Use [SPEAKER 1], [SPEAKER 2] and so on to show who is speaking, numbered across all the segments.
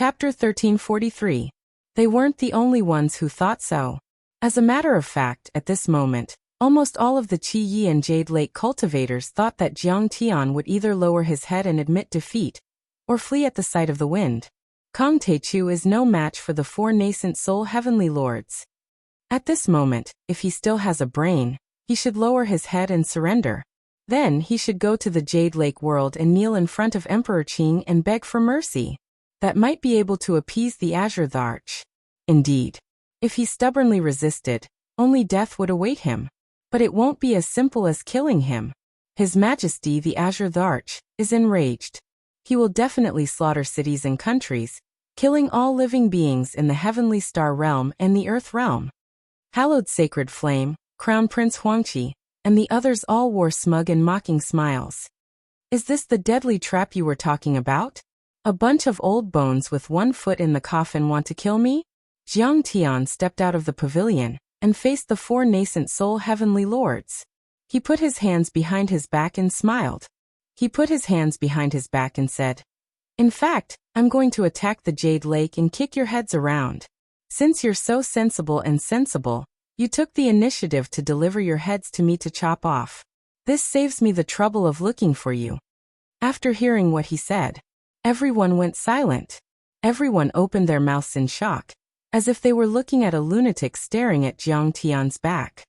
[SPEAKER 1] Chapter 1343. They weren't the only ones who thought so. As a matter of fact, at this moment, almost all of the Qi Yi and Jade Lake cultivators thought that Jiang Tian would either lower his head and admit defeat, or flee at the sight of the wind. Kong Teichu is no match for the four nascent soul heavenly lords. At this moment, if he still has a brain, he should lower his head and surrender. Then he should go to the Jade Lake world and kneel in front of Emperor Qing and beg for mercy. That might be able to appease the Azure Tharch. Indeed, if he stubbornly resisted, only death would await him. But it won't be as simple as killing him. His Majesty the Azure Tharch is enraged. He will definitely slaughter cities and countries, killing all living beings in the Heavenly Star Realm and the Earth Realm. Hallowed Sacred Flame, Crown Prince Huangqi, and the others all wore smug and mocking smiles. Is this the deadly trap you were talking about? A bunch of old bones with one foot in the coffin want to kill me? Jiang Tian stepped out of the pavilion and faced the four nascent soul heavenly lords. He put his hands behind his back and smiled. He put his hands behind his back and said, "In fact, I'm going to attack the Jade Lake and kick your heads around. Since you're so sensible and sensible, you took the initiative to deliver your heads to me to chop off. This saves me the trouble of looking for you." After hearing what he said, everyone went silent. Everyone opened their mouths in shock, as if they were looking at a lunatic staring at Jiang Tian's back.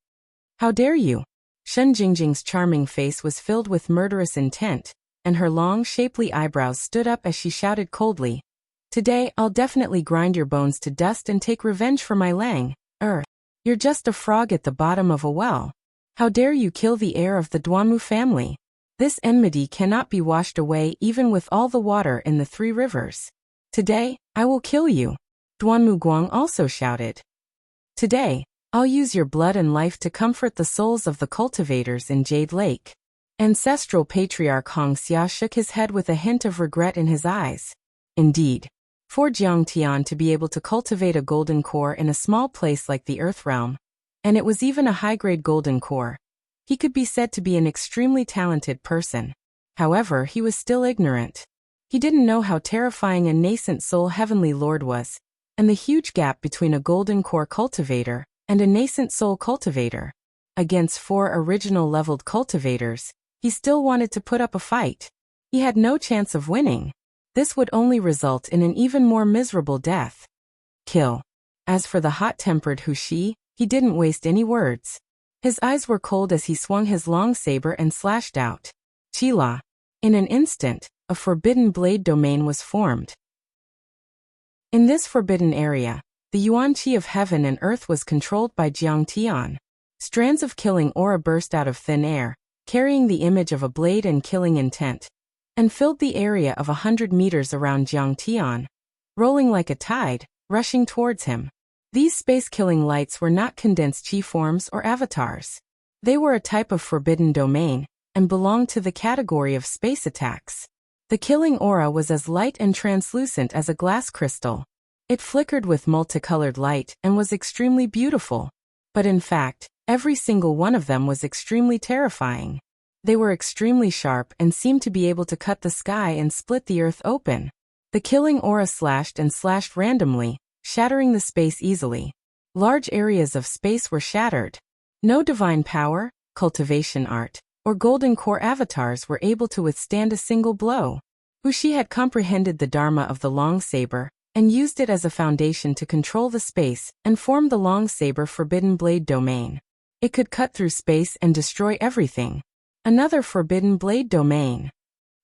[SPEAKER 1] "How dare you?" Shen Jingjing's charming face was filled with murderous intent, and her long, shapely eyebrows stood up as she shouted coldly, "Today I'll definitely grind your bones to dust and take revenge for my Lang. You're just a frog at the bottom of a well. How dare you kill the heir of the Duanmu family? This enmity cannot be washed away even with all the water in the three rivers. Today, I will kill you." Duanmu Guang also shouted. "Today, I'll use your blood and life to comfort the souls of the cultivators in Jade Lake." Ancestral Patriarch Hong Xia shook his head with a hint of regret in his eyes. Indeed, for Jiang Tian to be able to cultivate a golden core in a small place like the Earth Realm, and it was even a high-grade golden core, he could be said to be an extremely talented person. However, he was still ignorant. He didn't know how terrifying a nascent soul heavenly lord was, and the huge gap between a golden core cultivator and a nascent soul cultivator. Against four original leveled cultivators, he still wanted to put up a fight. He had no chance of winning. This would only result in an even more miserable death. Kill. As for the hot-tempered Hu Shi, he didn't waste any words. His eyes were cold as he swung his long saber and slashed out. Qila. In an instant, a forbidden blade domain was formed. In this forbidden area, the Yuan Qi of heaven and earth was controlled by Jiang Tian. Strands of killing aura burst out of thin air, carrying the image of a blade and killing intent, and filled the area of 100 meters around Jiang Tian, rolling like a tide, rushing towards him. These space-killing lights were not condensed Qi forms or avatars. They were a type of forbidden domain, and belonged to the category of space attacks. The killing aura was as light and translucent as a glass crystal. It flickered with multicolored light and was extremely beautiful. But in fact, every single one of them was extremely terrifying. They were extremely sharp and seemed to be able to cut the sky and split the earth open. The killing aura slashed and slashed randomly, shattering the space easily. Large areas of space were shattered. No divine power, cultivation art, or golden core avatars were able to withstand a single blow. Wuxia had comprehended the dharma of the long saber, and used it as a foundation to control the space and form the long saber forbidden blade domain. It could cut through space and destroy everything. Another forbidden blade domain.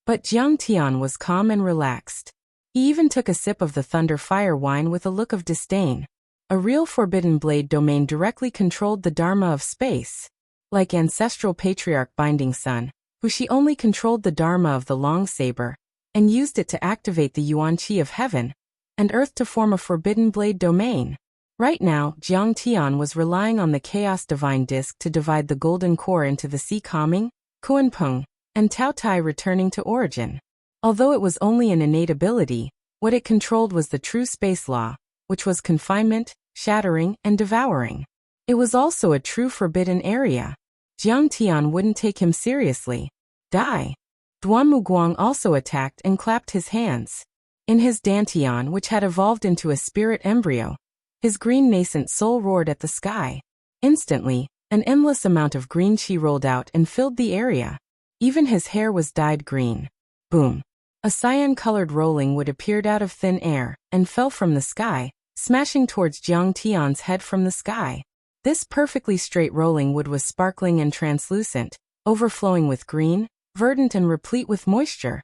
[SPEAKER 1] But Jiang Tian was calm and relaxed. He even took a sip of the thunder fire wine with a look of disdain. A real forbidden blade domain directly controlled the dharma of space. Like ancestral patriarch Binding Sun, Wuxia only controlled the dharma of the long saber, and used it to activate the Yuan Qi of heaven and earth to form a forbidden blade domain. Right now, Jiang Tian was relying on the Chaos Divine Disc to divide the golden core into the Si Calming, Kuanpeng, and Tao Tai returning to origin. Although it was only an innate ability, what it controlled was the true space law, which was confinement, shattering, and devouring. It was also a true forbidden area. Jiang Tian wouldn't take him seriously. Die. Duanmu Guang also attacked and clapped his hands. In his dantian, which had evolved into a spirit embryo, his green nascent soul roared at the sky. Instantly, an endless amount of green chi rolled out and filled the area. Even his hair was dyed green. Boom! A cyan-colored rolling wood appeared out of thin air and fell from the sky, smashing towards Jiang Tian's head from the sky. This perfectly straight rolling wood was sparkling and translucent, overflowing with green, verdant and replete with moisture,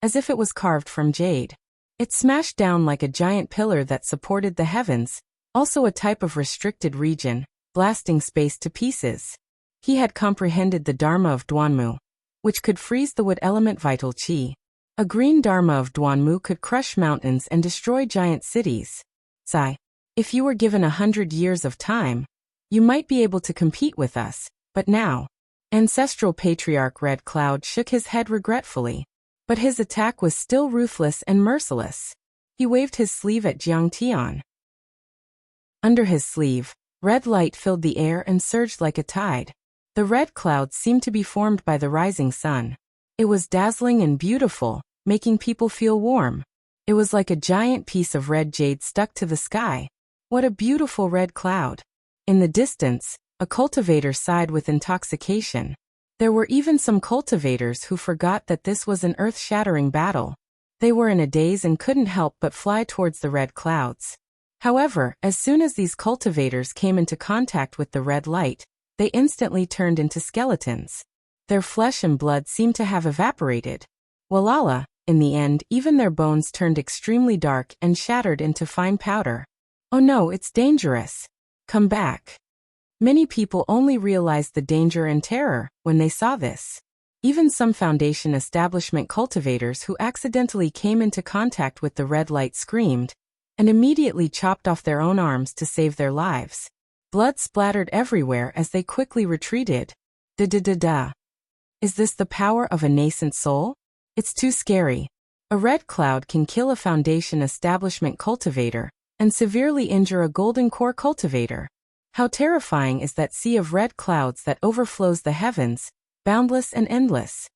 [SPEAKER 1] as if it was carved from jade. It smashed down like a giant pillar that supported the heavens, also a type of restricted region, blasting space to pieces. He had comprehended the Dharma of Duanmu, which could freeze the wood element vital qi. A green Dharma of Duanmu could crush mountains and destroy giant cities. Sigh. If you were given 100 years of time, you might be able to compete with us, but now. Ancestral Patriarch Red Cloud shook his head regretfully. But his attack was still ruthless and merciless. He waved his sleeve at Jiang Tian. Under his sleeve, red light filled the air and surged like a tide. The red clouds seemed to be formed by the rising sun. It was dazzling and beautiful, making people feel warm. It was like a giant piece of red jade stuck to the sky. What a beautiful red cloud. In the distance, a cultivator sighed with intoxication. There were even some cultivators who forgot that this was an earth-shattering battle. They were in a daze and couldn't help but fly towards the red clouds. However, as soon as these cultivators came into contact with the red light, they instantly turned into skeletons. Their flesh and blood seemed to have evaporated. Walala, in the end, even their bones turned extremely dark and shattered into fine powder. Oh no, it's dangerous. Come back. Many people only realized the danger and terror when they saw this. Even some Foundation establishment cultivators who accidentally came into contact with the red light screamed, and immediately chopped off their own arms to save their lives. Blood splattered everywhere as they quickly retreated. Da-da-da-da. Is this the power of a nascent soul? It's too scary. A red cloud can kill a Foundation establishment cultivator and severely injure a golden core cultivator. How terrifying is that sea of red clouds that overflows the heavens, boundless and endless.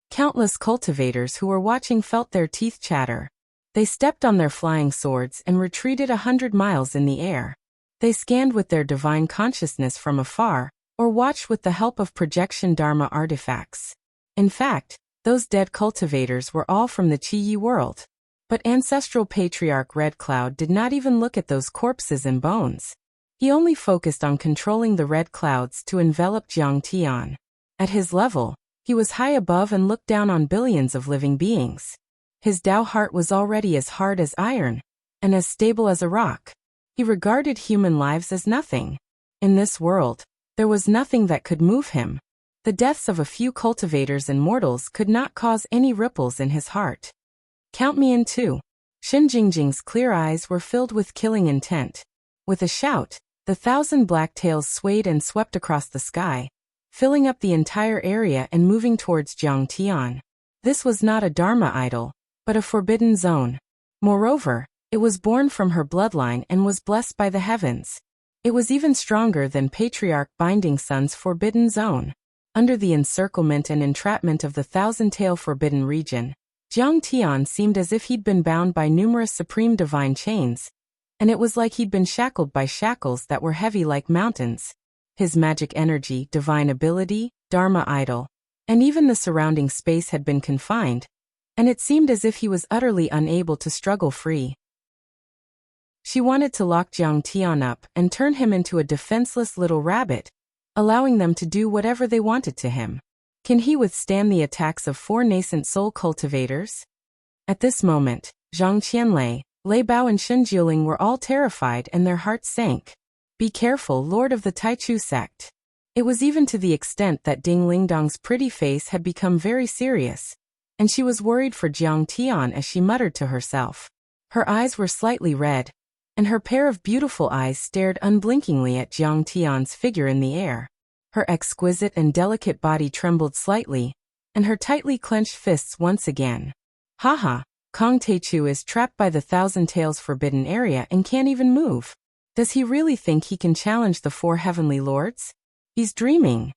[SPEAKER 1] Countless cultivators who were watching felt their teeth chatter. They stepped on their flying swords and retreated 100 miles in the air. They scanned with their divine consciousness from afar, or watched with the help of projection Dharma artifacts. In fact, those dead cultivators were all from the Qi Yi world. But Ancestral Patriarch Red Cloud did not even look at those corpses and bones. He only focused on controlling the red clouds to envelop Jiang Tian. At his level, he was high above and looked down on billions of living beings. His Tao heart was already as hard as iron, and as stable as a rock. He regarded human lives as nothing. In this world, there was nothing that could move him. The deaths of a few cultivators and mortals could not cause any ripples in his heart. Count me in too. Shen Jingjing's clear eyes were filled with killing intent. With a shout, the 1,000 black tails swayed and swept across the sky, filling up the entire area and moving towards Jiang Tian. This was not a Dharma idol, but a forbidden zone. Moreover, it was born from her bloodline and was blessed by the heavens. It was even stronger than Patriarch Binding Sun's forbidden zone. Under the encirclement and entrapment of the 1,000-tail forbidden region, Jiang Tian seemed as if he'd been bound by numerous supreme divine chains, and it was like he'd been shackled by shackles that were heavy like mountains. His magic energy, divine ability, Dharma idol, and even the surrounding space had been confined, and it seemed as if he was utterly unable to struggle free. She wanted to lock Jiang Tian up and turn him into a defenseless little rabbit, allowing them to do whatever they wanted to him. Can he withstand the attacks of 4 nascent soul cultivators? At this moment, Zhang Qianlei, Lei Bao and Shen Jiuling were all terrified and their hearts sank. Be careful, Lord of the Taichu sect. It was even to the extent that Ding Lingdong's pretty face had become very serious, and she was worried for Jiang Tian as she muttered to herself. Her eyes were slightly red, and her pair of beautiful eyes stared unblinkingly at Jiang Tian's figure in the air. Her exquisite and delicate body trembled slightly, and her tightly clenched fists once again. Haha, Kong Taichu is trapped by the 1,000 Tails forbidden area and can't even move. Does he really think he can challenge the 4 heavenly lords? He's dreaming.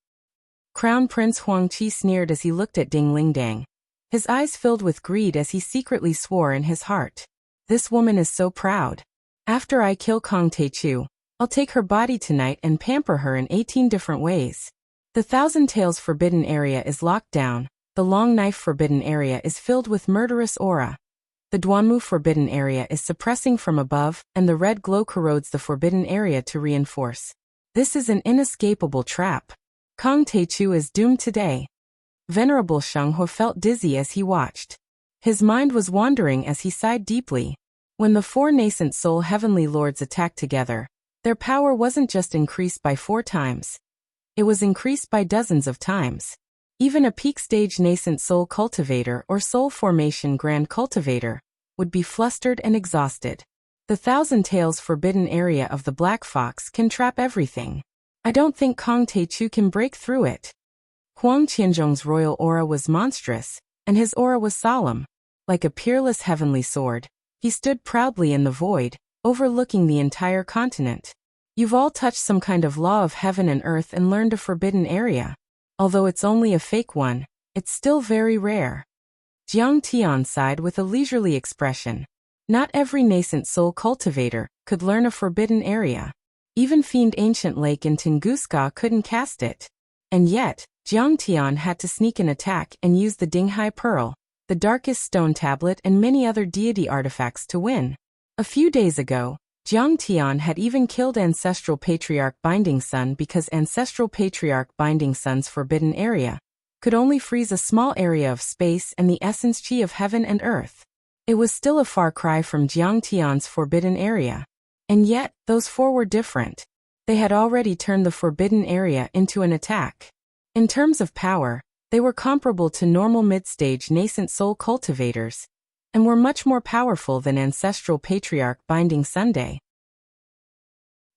[SPEAKER 1] Crown Prince Huangqi sneered as he looked at Ding Lingdang. His eyes filled with greed as he secretly swore in his heart. This woman is so proud. After I kill Kong Taechu, I'll take her body tonight and pamper her in 18 different ways. The Thousand Tails forbidden area is locked down. The Long Knife forbidden area is filled with murderous aura. The Duanmu forbidden area is suppressing from above, and the red glow corrodes the forbidden area to reinforce. This is an inescapable trap. Kong Taechu is doomed today. Venerable Sheng He felt dizzy as he watched. His mind was wandering as he sighed deeply. When the 4 nascent soul heavenly lords attacked together, their power wasn't just increased by 4 times. It was increased by dozens of times. Even a peak stage nascent soul cultivator or soul formation grand cultivator would be flustered and exhausted. The Thousand Tails forbidden area of the Black Fox can trap everything. I don't think Kong Taechu can break through it. Huang Qianzhong's royal aura was monstrous, and his aura was solemn. Like a peerless heavenly sword, he stood proudly in the void, overlooking the entire continent. You've all touched some kind of law of heaven and earth and learned a forbidden area. Although it's only a fake one, it's still very rare. Jiang Tian sighed with a leisurely expression. Not every nascent soul cultivator could learn a forbidden area. Even Fiend Ancient Lake in Tunguska couldn't cast it. And yet, Jiang Tian had to sneak an attack and use the Dinghai Pearl, the Darkest Stone Tablet and many other deity artifacts to win. A few days ago, Jiang Tian had even killed Ancestral Patriarch Binding Sun because Ancestral Patriarch Binding Sun's forbidden area could only freeze a small area of space and the essence chi of heaven and earth. It was still a far cry from Jiang Tian's forbidden area. And yet, those 4 were different. They had already turned the forbidden area into an attack. In terms of power, they were comparable to normal mid-stage nascent soul cultivators, and were much more powerful than Ancestral Patriarch Binding Sunday.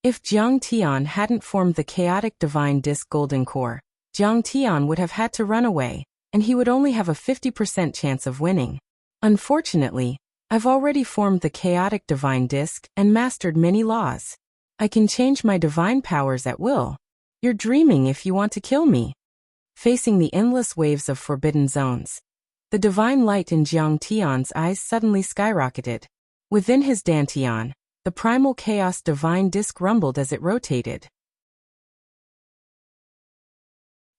[SPEAKER 1] If Jiang Tian hadn't formed the chaotic divine disc golden core, Jiang Tian would have had to run away, and he would only have a 50% chance of winning. Unfortunately, I've already formed the chaotic divine disc and mastered many laws. I can change my divine powers at will. You're dreaming if you want to kill me. Facing the endless waves of forbidden zones, the divine light in Jiang Tian's eyes suddenly skyrocketed. Within his dantian, the primal chaos divine disc rumbled as it rotated.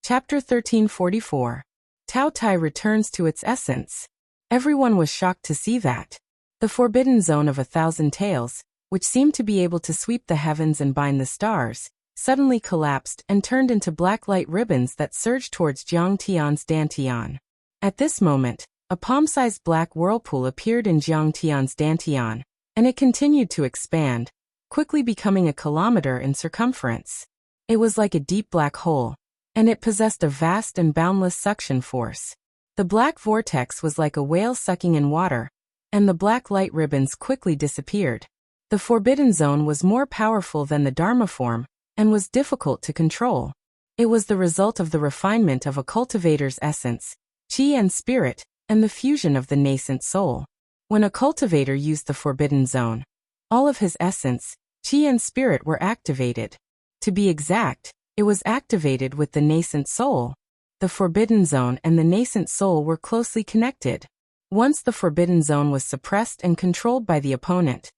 [SPEAKER 1] Chapter 1344. Tao Tai returns to its essence. Everyone was shocked to see that. The forbidden zone of 1,000 tails, which seemed to be able to sweep the heavens and bind the stars, suddenly collapsed and turned into black light ribbons that surged towards Jiang Tian's dantian. At this moment, a palm-sized black whirlpool appeared in Jiang Tian's dantian, and it continued to expand, quickly becoming a kilometer in circumference. It was like a deep black hole, and it possessed a vast and boundless suction force. The black vortex was like a whale sucking in water, and the black light ribbons quickly disappeared. The forbidden zone was more powerful than the Dharma form, and was difficult to control. It was the result of the refinement of a cultivator's essence, chi and spirit, and the fusion of the nascent soul. When a cultivator used the forbidden zone, all of his essence, chi and spirit were activated. To be exact, it was activated with the nascent soul. The forbidden zone and the nascent soul were closely connected. Once the forbidden zone was suppressed and controlled by the opponent,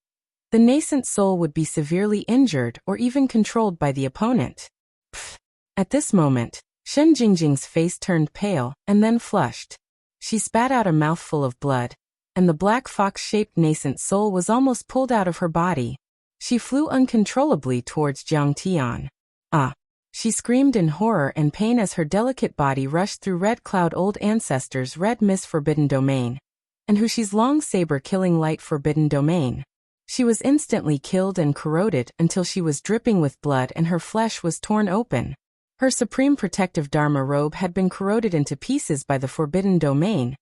[SPEAKER 1] the nascent soul would be severely injured or even controlled by the opponent. Pfft. At this moment, Shen Jingjing's face turned pale and then flushed. She spat out a mouthful of blood, and the black fox-shaped nascent soul was almost pulled out of her body. She flew uncontrollably towards Jiang Tian. Ah! She screamed in horror and pain as her delicate body rushed through Red Cloud Old Ancestor's Red Mist Forbidden Domain, and Hushi's long saber-killing light Forbidden Domain. She was instantly killed and corroded until she was dripping with blood and her flesh was torn open. Her supreme protective Dharma robe had been corroded into pieces by the Forbidden Domain,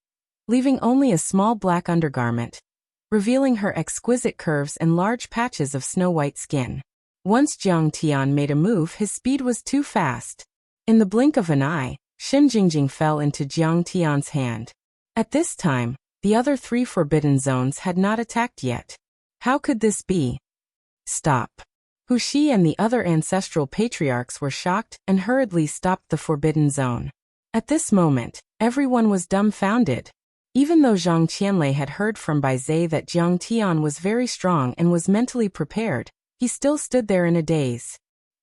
[SPEAKER 1] leaving only a small black undergarment, revealing her exquisite curves and large patches of snow-white skin. Once Jiang Tian made a move, his speed was too fast. In the blink of an eye, Shen Jingjing fell into Jiang Tian's hand. At this time, the other 3 forbidden zones had not attacked yet. How could this be? Stop. Hushi and the other ancestral patriarchs were shocked and hurriedly stopped the forbidden zone. At this moment, everyone was dumbfounded. Even though Zhang Qianlei had heard from Bai Zhe that Jiang Tian was very strong and was mentally prepared, he still stood there in a daze.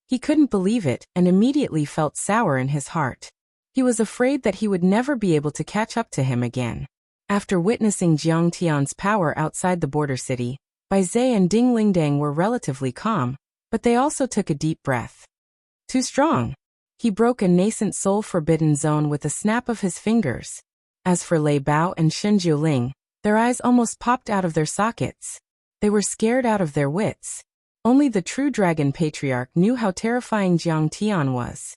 [SPEAKER 1] He couldn't believe it and immediately felt sour in his heart. He was afraid that he would never be able to catch up to him again. After witnessing Jiang Tian's power outside the border city, Bai Zhe and Ding Lingdang were relatively calm, but they also took a deep breath. Too strong. He broke a nascent soul forbidden zone with a snap of his fingers. As for Lei Bao and Shen Jiuling, their eyes almost popped out of their sockets. They were scared out of their wits. Only the true dragon patriarch knew how terrifying Jiang Tian was.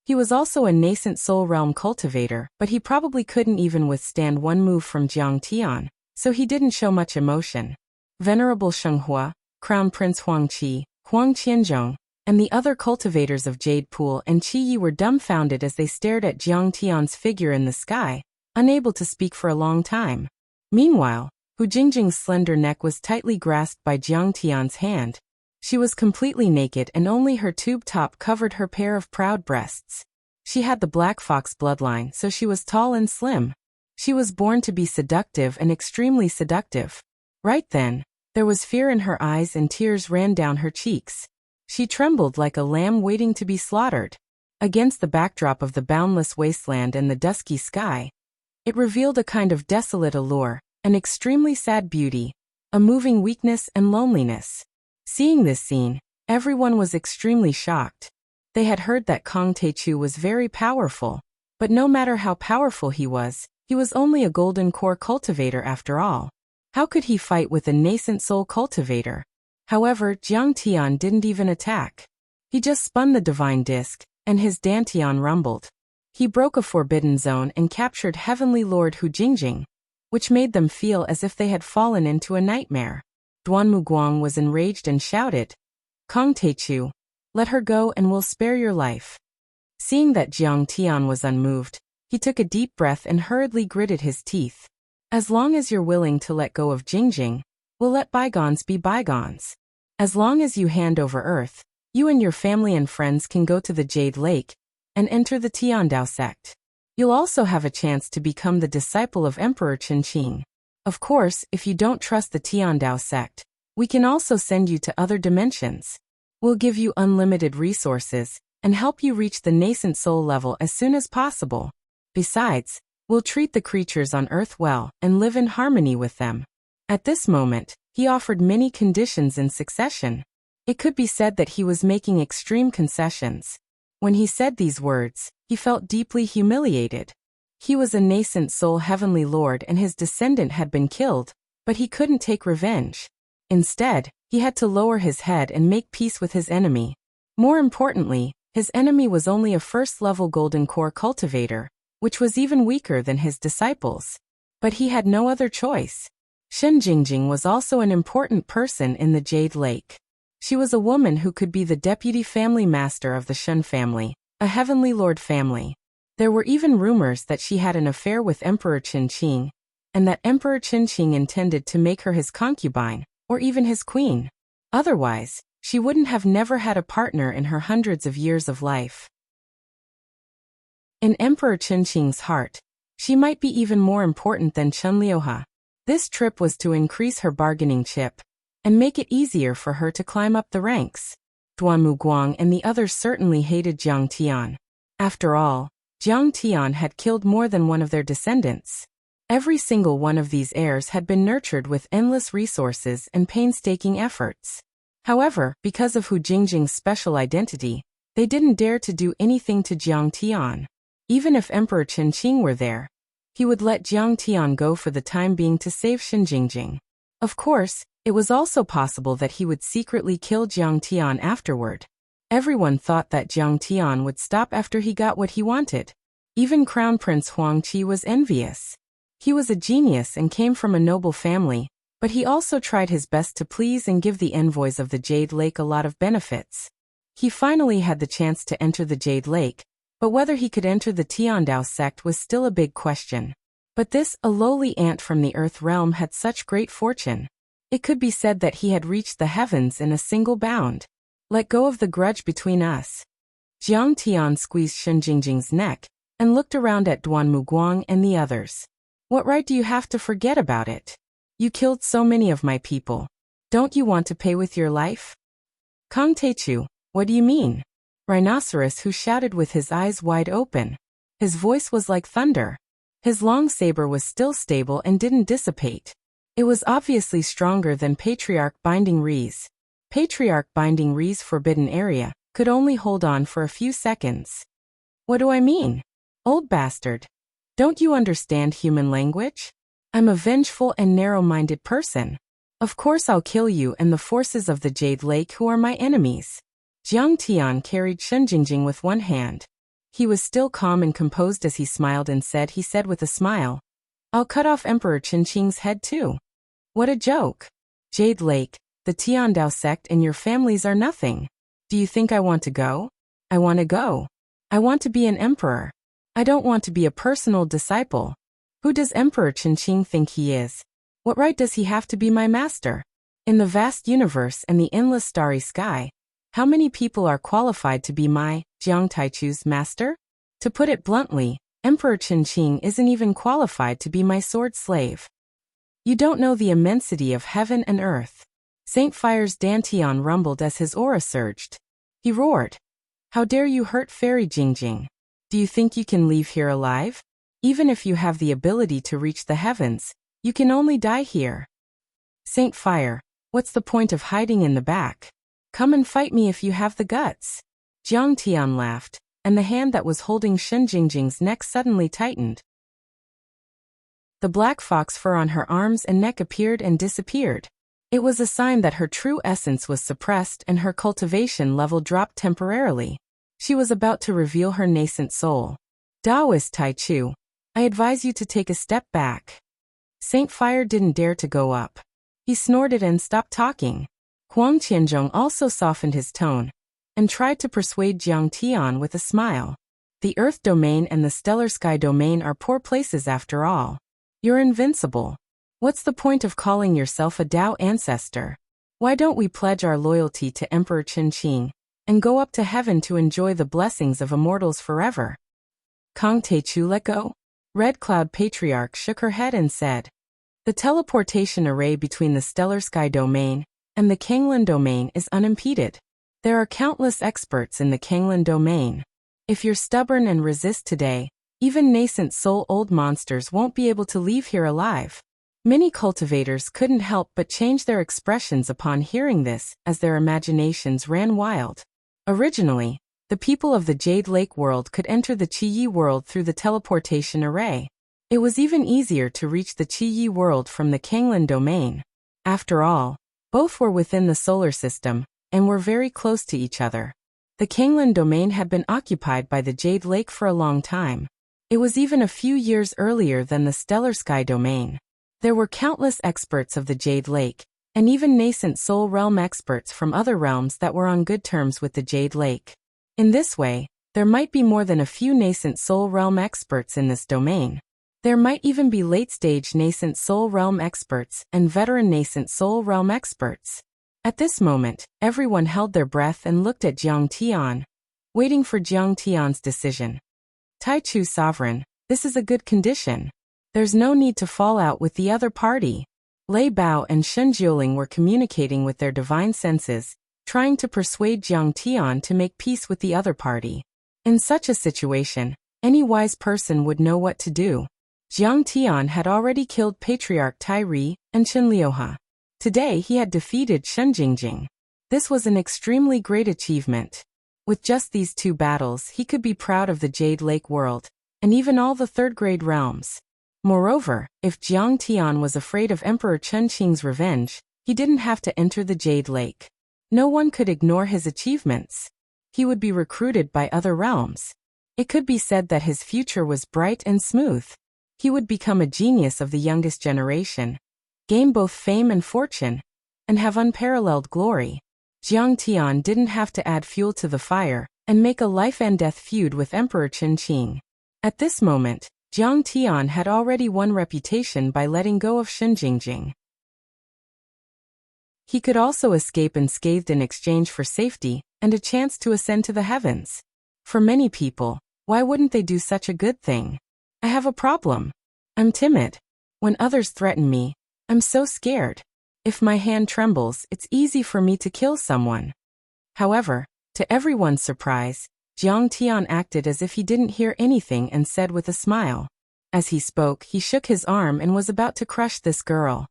[SPEAKER 1] He was also a nascent soul realm cultivator, but he probably couldn't even withstand one move from Jiang Tian, so he didn't show much emotion. Venerable Shenghua, Crown Prince Huangqi, Huang Qianzhong, and the other cultivators of Jade Pool and Qi Yi were dumbfounded as they stared at Jiang Tian's figure in the sky, unable to speak for a long time. Meanwhile, Hu Jingjing's slender neck was tightly grasped by Jiang Tian's hand. She was completely naked and only her tube top covered her pair of proud breasts. She had the Black Fox bloodline, so she was tall and slim. She was born to be seductive and extremely seductive. Right then, there was fear in her eyes and tears ran down her cheeks. She trembled like a lamb waiting to be slaughtered. Against the backdrop of the boundless wasteland and the dusky sky, it revealed a kind of desolate allure, an extremely sad beauty, a moving weakness and loneliness. Seeing this scene, everyone was extremely shocked. They had heard that Kong Teichu was very powerful, but no matter how powerful he was only a golden core cultivator after all. How could he fight with a nascent soul cultivator? However, Jiang Tian didn't even attack. He just spun the divine disc, and his dantian rumbled. He broke a forbidden zone and captured Heavenly Lord Hu Jingjing, which made them feel as if they had fallen into a nightmare. Duanmu Guang was enraged and shouted, "Kong Teichu, let her go and we'll spare your life." Seeing that Jiang Tian was unmoved, he took a deep breath and hurriedly gritted his teeth. "As long as you're willing to let go of Jingjing, we'll let bygones be bygones. As long as you hand over Earth, you and your family and friends can go to the Jade Lake and enter the Tiandao sect. You'll also have a chance to become the disciple of Emperor Qinqing. Of course, if you don't trust the Tiandao sect, we can also send you to other dimensions. We'll give you unlimited resources and help you reach the nascent soul level as soon as possible. Besides, we'll treat the creatures on Earth well and live in harmony with them." At this moment, he offered many conditions in succession. It could be said that he was making extreme concessions. When he said these words, he felt deeply humiliated. He was a nascent soul heavenly lord and his descendant had been killed, but he couldn't take revenge. Instead, he had to lower his head and make peace with his enemy. More importantly, his enemy was only a first-level golden core cultivator, which was even weaker than his disciples. But he had no other choice. Shen Jingjing was also an important person in the Jade Lake. She was a woman who could be the deputy family master of the Shen family, a heavenly lord family. There were even rumors that she had an affair with Emperor Qinqing, and that Emperor Qinqing intended to make her his concubine, or even his queen. Otherwise, she wouldn't have never had a partner in her hundreds of years of life. In Emperor Qinqing's heart, she might be even more important than Chen Liuha. This trip was to increase her bargaining chip and make it easier for her to climb up the ranks. Duanmu Guang and the others certainly hated Jiang Tian. After all, Jiang Tian had killed more than one of their descendants. Every single one of these heirs had been nurtured with endless resources and painstaking efforts. However, because of Hu Jingjing's special identity, they didn't dare to do anything to Jiang Tian. Even if Emperor Qinqing were there, he would let Jiang Tian go for the time being to save Shen Jingjing. Of course, it was also possible that he would secretly kill Jiang Tian afterward. Everyone thought that Jiang Tian would stop after he got what he wanted. Even Crown Prince Huangqi was envious. He was a genius and came from a noble family, but he also tried his best to please and give the envoys of the Jade Lake a lot of benefits. He finally had the chance to enter the Jade Lake, but whether he could enter the Tiandao sect was still a big question. But this, a lowly ant from the Earth realm, had such great fortune. It could be said that he had reached the heavens in a single bound. Let go of the grudge between us. Jiang Tian squeezed Shen Jingjing's neck, and looked around at Duan Muguang and the others. What right do you have to forget about it? You killed so many of my people. Don't you want to pay with your life? Kong Teichu, what do you mean? Rhinoceros, who shouted with his eyes wide open. His voice was like thunder. His long saber was still stable and didn't dissipate. It was obviously stronger than Patriarch Binding Ree's. Patriarch Binding Ree's forbidden area could only hold on for a few seconds. What do I mean? Old bastard. Don't you understand human language? I'm a vengeful and narrow-minded person. Of course I'll kill you and the forces of the Jade Lake who are my enemies. Jiang Tian carried Shen Jingjing with one hand. He was still calm and composed as he smiled and said with a smile, I'll cut off Emperor Qinqing's head too. What a joke. Jade Lake, the Tiandao sect and your families are nothing. Do you think I want to go? I want to go. I want to be an emperor. I don't want to be a personal disciple. Who does Emperor Qinqing think he is? What right does he have to be my master? In the vast universe and the endless starry sky, how many people are qualified to be my, Jiang Taichu's master? To put it bluntly, Emperor Qinqing isn't even qualified to be my sword slave. You don't know the immensity of heaven and earth. Saint Fire's Dantian rumbled as his aura surged. He roared. How dare you hurt Fairy Jingjing? Do you think you can leave here alive? Even if you have the ability to reach the heavens, you can only die here. Saint Fire, what's the point of hiding in the back? Come and fight me if you have the guts. Jiang Tian laughed, and the hand that was holding Shen Jingjing's neck suddenly tightened. The black fox fur on her arms and neck appeared and disappeared. It was a sign that her true essence was suppressed and her cultivation level dropped temporarily. She was about to reveal her nascent soul. Taoist Taichu, I advise you to take a step back. Saint Fire didn't dare to go up. He snorted and stopped talking. Huang Qianzhong also softened his tone and tried to persuade Jiang Tian with a smile. The Earth Domain and the Stellar Sky Domain are poor places after all. You're invincible. What's the point of calling yourself a Dao ancestor? Why don't we pledge our loyalty to Emperor Qinqing and go up to heaven to enjoy the blessings of immortals forever? Kong Teichu let go. Red Cloud Patriarch shook her head and said, the teleportation array between the Stellar Sky Domain and the Kanglin Domain is unimpeded. There are countless experts in the Kanglin Domain. If you're stubborn and resist today, even nascent soul-old monsters won't be able to leave here alive. Many cultivators couldn't help but change their expressions upon hearing this, as their imaginations ran wild. Originally, the people of the Jade Lake world could enter the Qi world through the teleportation array. It was even easier to reach the Qi world from the Kanglin domain. After all, both were within the solar system, and were very close to each other. The Kanglin domain had been occupied by the Jade Lake for a long time. It was even a few years earlier than the Stellar Sky domain. There were countless experts of the Jade Lake, and even nascent Soul Realm experts from other realms that were on good terms with the Jade Lake. In this way, there might be more than a few nascent Soul Realm experts in this domain. There might even be late-stage nascent Soul Realm experts and veteran nascent Soul Realm experts. At this moment, everyone held their breath and looked at Jiang Tian, waiting for Jiang Tian's decision. Taichu Sovereign, this is a good condition. There's no need to fall out with the other party. Lei Bao and Shen Jiuling were communicating with their divine senses, trying to persuade Jiang Tian to make peace with the other party. In such a situation, any wise person would know what to do. Jiang Tian had already killed Patriarch Tai Ri and Chen Liuha. Today he had defeated Shen Jingjing. This was an extremely great achievement. With just these two battles, he could be proud of the Jade Lake world, and even all the third-grade realms. Moreover, if Jiang Tian was afraid of Emperor Qinqing's revenge, he didn't have to enter the Jade Lake. No one could ignore his achievements. He would be recruited by other realms. It could be said that his future was bright and smooth. He would become a genius of the youngest generation, gain both fame and fortune, and have unparalleled glory. Jiang Tian didn't have to add fuel to the fire and make a life-and-death feud with Emperor Qinqing. At this moment, Jiang Tian had already won reputation by letting go of Shen Jingjing. He could also escape unscathed in exchange for safety and a chance to ascend to the heavens. For many people, Why wouldn't they do such a good thing? I have a problem. I'm timid. When others threaten me, I'm so scared. If my hand trembles, it's easy for me to kill someone. However, to everyone's surprise, Jiang Tian acted as if he didn't hear anything and said with a smile. As he spoke, he shook his arm and was about to crush this girl.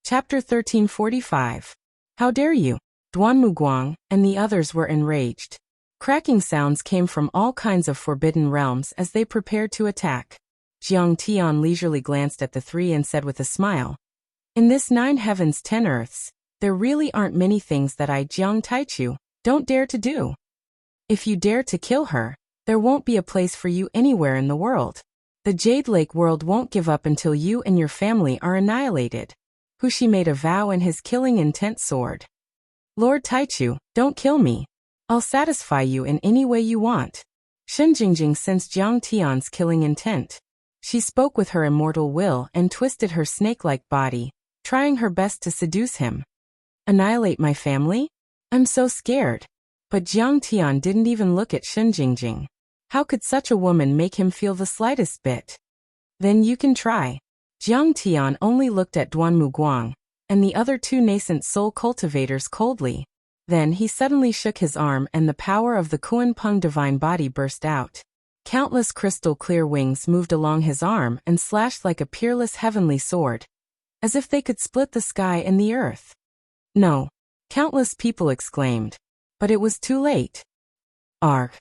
[SPEAKER 1] Chapter 1345. How dare you? Duan Muguang and the others were enraged. Cracking sounds came from all kinds of forbidden realms as they prepared to attack. Jiang Tian leisurely glanced at the three and said with a smile, "In this 9 heavens 10 earths, there really aren't many things that I, Jiang Taichu, don't dare to do. If you dare to kill her, there won't be a place for you anywhere in the world. The Jade Lake world won't give up until you and your family are annihilated." Wuxia made a vow in his killing intent sword. "Lord Taichu, don't kill me. I'll satisfy you in any way you want." Shen Jingjing sensed Jiang Tian's killing intent. She spoke with her immortal will and twisted her snake-like body, trying her best to seduce him. "Annihilate my family? I'm so scared." But Jiang Tian didn't even look at Shen Jingjing. How could such a woman make him feel the slightest bit? "Then you can try." Jiang Tian only looked at Duan Muguang and the other 2 nascent soul cultivators coldly. Then he suddenly shook his arm and the power of the Kuan Peng divine body burst out. Countless crystal clear wings moved along his arm and slashed like a peerless heavenly sword, as if they could split the sky and the earth. "No!" countless people exclaimed. But it was too late. Arg!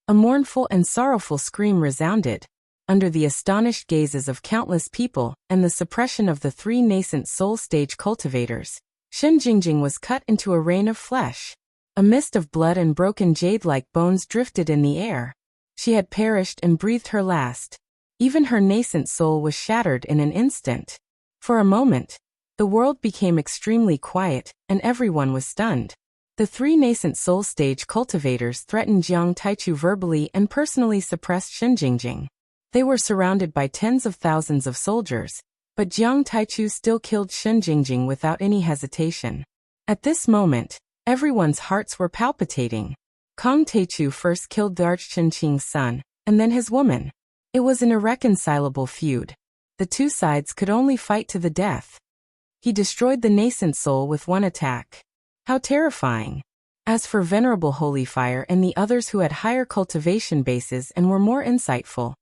[SPEAKER 1] A mournful and sorrowful scream resounded. Under the astonished gazes of countless people and the suppression of the 3 nascent soul stage cultivators, Shen Jingjing was cut into a rain of flesh. A mist of blood and broken jade-like bones drifted in the air. She had perished and breathed her last. Even her nascent soul was shattered in an instant. For a moment, the world became extremely quiet, and everyone was stunned. The 3 nascent soul stage cultivators threatened Jiang Taichu verbally and personally suppressed Shen Jingjing. They were surrounded by tens of thousands of soldiers, but Jiang Taichu still killed Shen Jingjing without any hesitation. At this moment, everyone's hearts were palpitating. Kong Taichu first killed Chen Qing's son, and then his woman. It was an irreconcilable feud. The 2 sides could only fight to the death. He destroyed the nascent soul with 1 attack. How terrifying! As for Venerable Holy Fire and the others who had higher cultivation bases and were more insightful,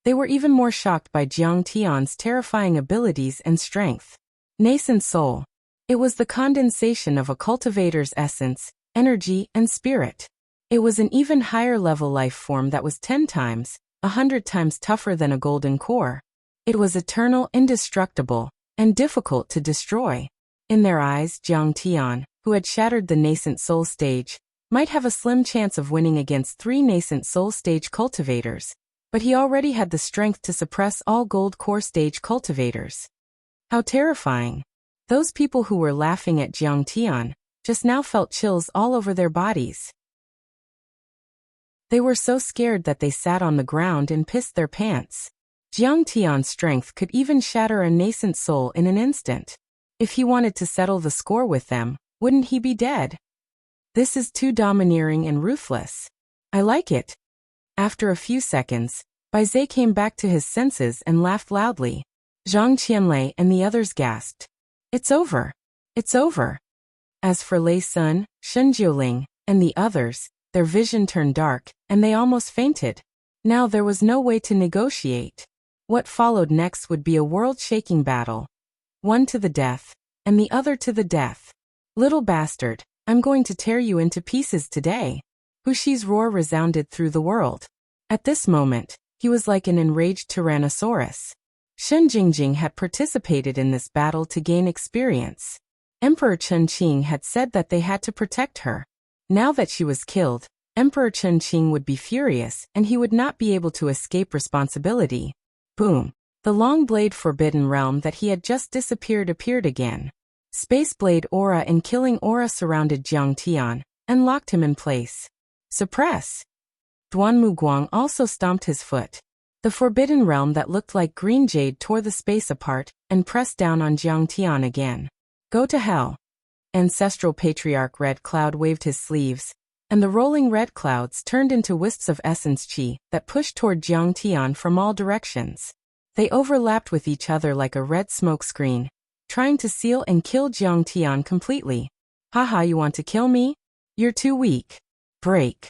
[SPEAKER 1] they were even more shocked by Jiang Tian's terrifying abilities and strength. Nascent soul. It was the condensation of a cultivator's essence, energy, and spirit. It was an even higher level life form that was 10 times, 100 times tougher than a golden core. It was eternal, indestructible, and difficult to destroy. In their eyes, Jiang Tian, who had shattered the nascent soul stage, might have a slim chance of winning against 3 nascent soul stage cultivators. But he already had the strength to suppress all gold core stage cultivators. How terrifying! Those people who were laughing at Jiang Tian just now felt chills all over their bodies. They were so scared that they sat on the ground and pissed their pants. Jiang Tian's strength could even shatter a nascent soul in an instant. If he wanted to settle the score with them, wouldn't he be dead? This is too domineering and ruthless. I like it. After a few seconds, Bai Zhe came back to his senses and laughed loudly. Zhang Qianlei and the others gasped. "It's over. It's over." As for Lei Sun, Shen Jiuling, and the others, their vision turned dark, and they almost fainted. Now there was no way to negotiate. What followed next would be a world-shaking battle. One to the death, and the other to the death. "Little bastard, I'm going to tear you into pieces today." Wuxia's roar resounded through the world. At this moment, he was like an enraged tyrannosaurus. Shen Jingjing had participated in this battle to gain experience. Emperor Chen Qing had said that they had to protect her. Now that she was killed, Emperor Chen Qing would be furious and he would not be able to escape responsibility. Boom! The long blade forbidden realm that he had just disappeared appeared again. Space blade aura and killing aura surrounded Jiang Tian and locked him in place. Suppress! Duan Muguang also stomped his foot. The forbidden realm that looked like green jade tore the space apart and pressed down on Jiang Tian again. Go to hell! Ancestral Patriarch Red Cloud waved his sleeves. and the rolling red clouds turned into wisps of essence qi that pushed toward Jiang Tian from all directions. They overlapped with each other like a red smoke screen, trying to seal and kill Jiang Tian completely. Haha, you want to kill me? You're too weak. Break.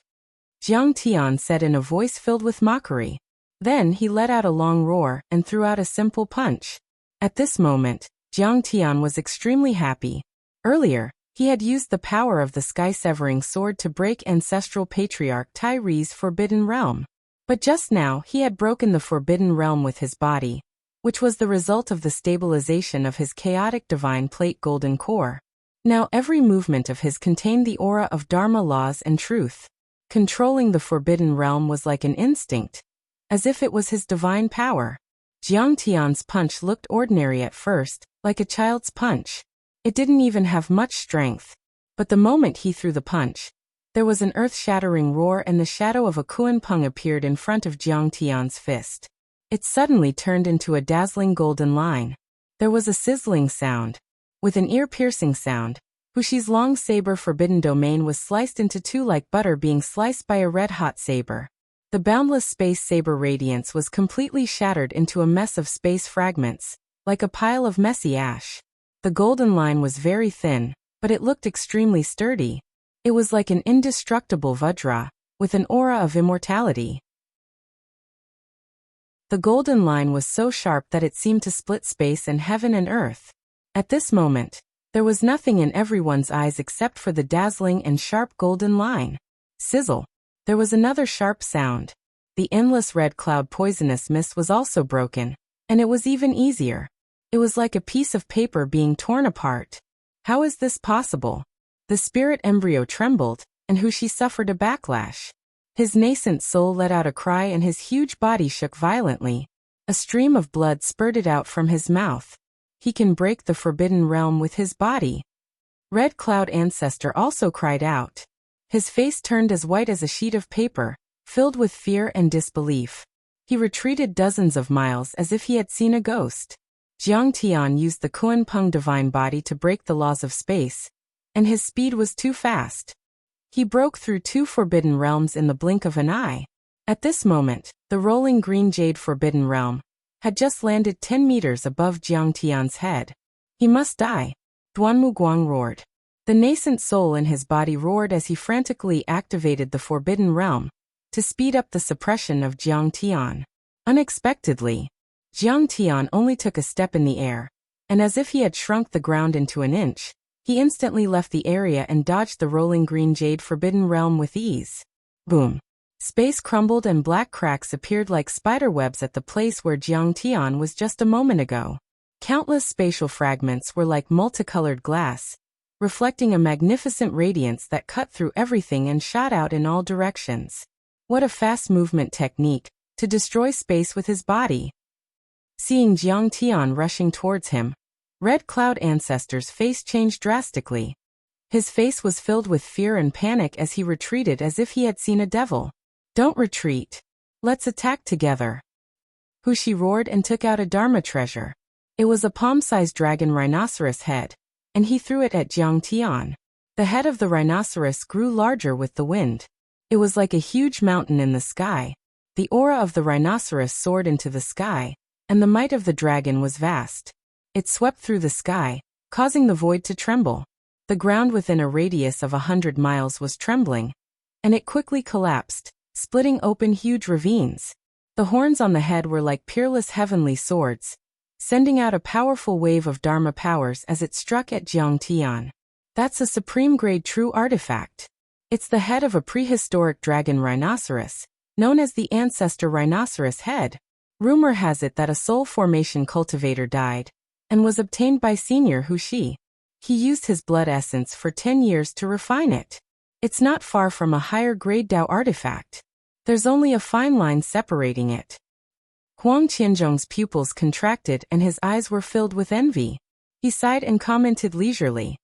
[SPEAKER 1] Jiang Tian said in a voice filled with mockery. Then he let out a long roar and threw out a simple punch. At this moment, Jiang Tian was extremely happy. Earlier, he had used the power of the sky-severing sword to break ancestral patriarch Tyree's forbidden realm. But just now he had broken the forbidden realm with his body, which was the result of the stabilization of his chaotic divine plate golden core. Now every movement of his contained the aura of Dharma laws and truth. Controlling the forbidden realm was like an instinct, as if it was his divine power. Jiang Tian's punch looked ordinary at first, like a child's punch. It didn't even have much strength. But the moment he threw the punch, there was an earth-shattering roar and the shadow of a Kuan-Peng appeared in front of Jiang Tian's fist. It suddenly turned into a dazzling golden line. There was a sizzling sound. With an ear-piercing sound, Wuxia's long saber forbidden domain was sliced into two like butter being sliced by a red-hot saber. The boundless space saber radiance was completely shattered into a mess of space fragments, like a pile of messy ash. The golden line was very thin, but it looked extremely sturdy. It was like an indestructible Vajra, with an aura of immortality. The golden line was so sharp that it seemed to split space and heaven and earth. At this moment, there was nothing in everyone's eyes except for the dazzling and sharp golden line. Sizzle. There was another sharp sound. The endless red cloud poisonous mist was also broken, and it was even easier. It was like a piece of paper being torn apart. How is this possible? The spirit embryo trembled, and Wuxia suffered a backlash. His nascent soul let out a cry and his huge body shook violently. A stream of blood spurted out from his mouth. He can break the forbidden realm with his body. Red Cloud Ancestor also cried out. His face turned as white as a sheet of paper, filled with fear and disbelief. He retreated dozens of miles as if he had seen a ghost. Jiang Tian used the Kuan-Peng divine body to break the laws of space, and his speed was too fast. He broke through two forbidden realms in the blink of an eye. At this moment, the rolling green jade forbidden realm had just landed 10 meters above Jiang Tian's head. He must die. Duanmu Guang roared. The nascent soul in his body roared as he frantically activated the forbidden realm to speed up the suppression of Jiang Tian. Unexpectedly, Jiang Tian only took a step in the air, and as if he had shrunk the ground into an inch, he instantly left the area and dodged the rolling green jade forbidden realm with ease. Boom. Space crumbled and black cracks appeared like spider webs at the place where Jiang Tian was just a moment ago. Countless spatial fragments were like multicolored glass, reflecting a magnificent radiance that cut through everything and shot out in all directions. What a fast movement technique, to destroy space with his body. Seeing Jiang Tian rushing towards him, Red Cloud Ancestor's face changed drastically. His face was filled with fear and panic as he retreated as if he had seen a devil. Don't retreat. Let's attack together. Wuxia roared and took out a Dharma treasure. It was a palm-sized dragon rhinoceros head, and he threw it at Jiang Tian. The head of the rhinoceros grew larger with the wind. It was like a huge mountain in the sky. The aura of the rhinoceros soared into the sky, and the might of the dragon was vast. It swept through the sky, causing the void to tremble. The ground within a radius of 100 miles was trembling, and it quickly collapsed, splitting open huge ravines. The horns on the head were like peerless heavenly swords, sending out a powerful wave of Dharma powers as it struck at Jiang Tian. That's a supreme-grade true artifact. It's the head of a prehistoric dragon rhinoceros, known as the ancestor rhinoceros head. Rumor has it that a soul formation cultivator died, and was obtained by Senior Wuxia. He used his blood essence for 10 years to refine it. It's not far from a higher-grade Dao artifact. There's only a fine line separating it. Huang Qianzhong's pupils contracted and his eyes were filled with envy. He sighed and commented leisurely.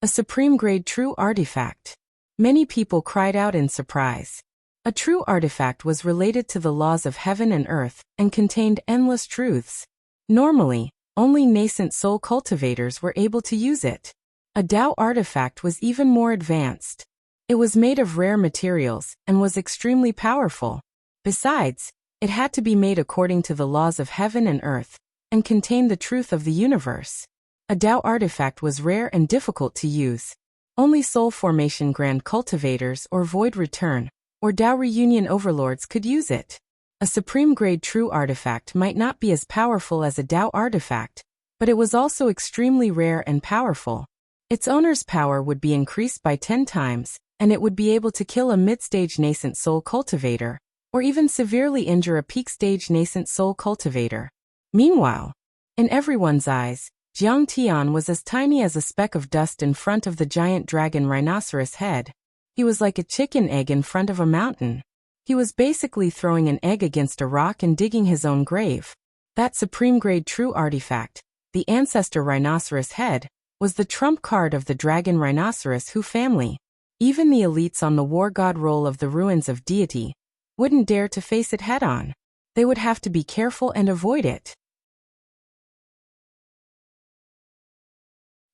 [SPEAKER 1] A supreme-grade true artifact. Many people cried out in surprise. A true artifact was related to the laws of heaven and earth and contained endless truths. Normally, only nascent soul cultivators were able to use it. A Dao artifact was even more advanced. It was made of rare materials and was extremely powerful. Besides, it had to be made according to the laws of heaven and earth, and contained the truth of the universe. A Dao artifact was rare and difficult to use. Only soul formation grand cultivators or void return, or Dao reunion overlords could use it. A supreme grade true artifact might not be as powerful as a Dao artifact, but it was also extremely rare and powerful. Its owner's power would be increased by 10 times, and it would be able to kill a mid-stage nascent soul cultivator, or even severely injure a peak-stage nascent soul cultivator. Meanwhile, in everyone's eyes, Jiang Tian was as tiny as a speck of dust in front of the giant dragon rhinoceros head. He was like a chicken egg in front of a mountain. He was basically throwing an egg against a rock and digging his own grave. That supreme-grade true artifact, the ancestor rhinoceros head, was the trump card of the dragon rhinoceros Hu family. Even the elites on the war god roll of the ruins of deity wouldn't dare to face it head-on. They would have to be careful and avoid it.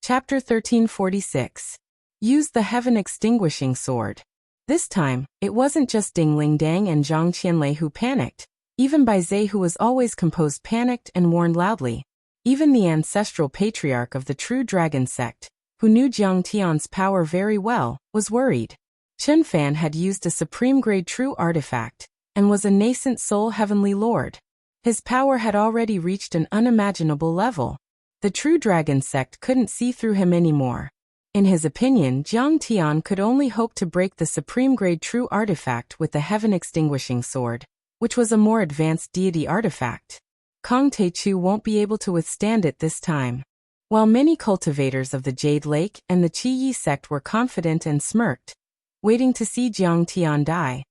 [SPEAKER 1] Chapter 1346. Use the Heaven Extinguishing Sword. This time, it wasn't just Ding Ling Dang and Zhang Qianlei who panicked. Even Bai Zhe, who was always composed, panicked and warned loudly. Even the ancestral patriarch of the true dragon sect, who knew Jiang Tian's power very well, was worried. Chen Fan had used a supreme-grade true artifact, and was a nascent soul heavenly lord. His power had already reached an unimaginable level. The true dragon sect couldn't see through him anymore. In his opinion, Jiang Tian could only hope to break the supreme-grade true artifact with the Heaven Extinguishing Sword, which was a more advanced deity artifact. Kong Teichu won't be able to withstand it this time. While many cultivators of the Jade Lake and the Qi Yi sect were confident and smirked, waiting to see Jiang Tian die.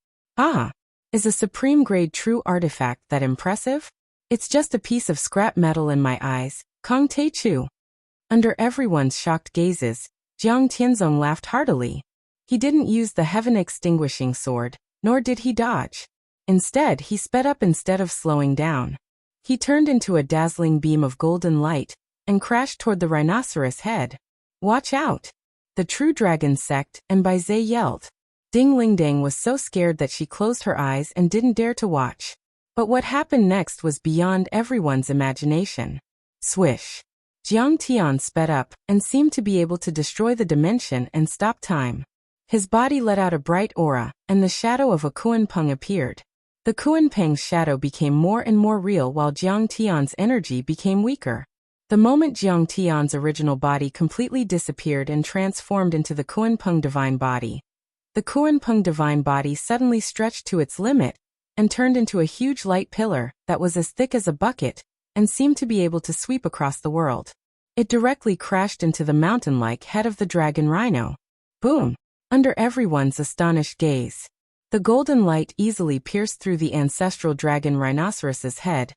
[SPEAKER 1] Is a supreme-grade true artifact that impressive? It's just a piece of scrap metal in my eyes, Kong Teichu. Under everyone's shocked gazes, Jiang Tianzong laughed heartily. He didn't use the Heaven Extinguishing Sword, nor did he dodge. Instead, he sped up instead of slowing down. He turned into a dazzling beam of golden light and crashed toward the rhinoceros head. Watch out! The true dragon sect and Bai Zhe yelled. Ding Ling Dang was so scared that she closed her eyes and didn't dare to watch. But what happened next was beyond everyone's imagination. Swish! Jiang Tian sped up and seemed to be able to destroy the dimension and stop time. His body let out a bright aura, and the shadow of a Kuan-Peng appeared. The Kuan-Peng's shadow became more and more real while Jiang Tian's energy became weaker. The moment Jiang Tian's original body completely disappeared and transformed into the Kuan-Peng divine body, the Kuan-Peng divine body suddenly stretched to its limit and turned into a huge light pillar that was as thick as a bucket and seemed to be able to sweep across the world. It directly crashed into the mountain-like head of the dragon rhino. Boom! Under everyone's astonished gaze, the golden light easily pierced through the ancestral dragon rhinoceros's head,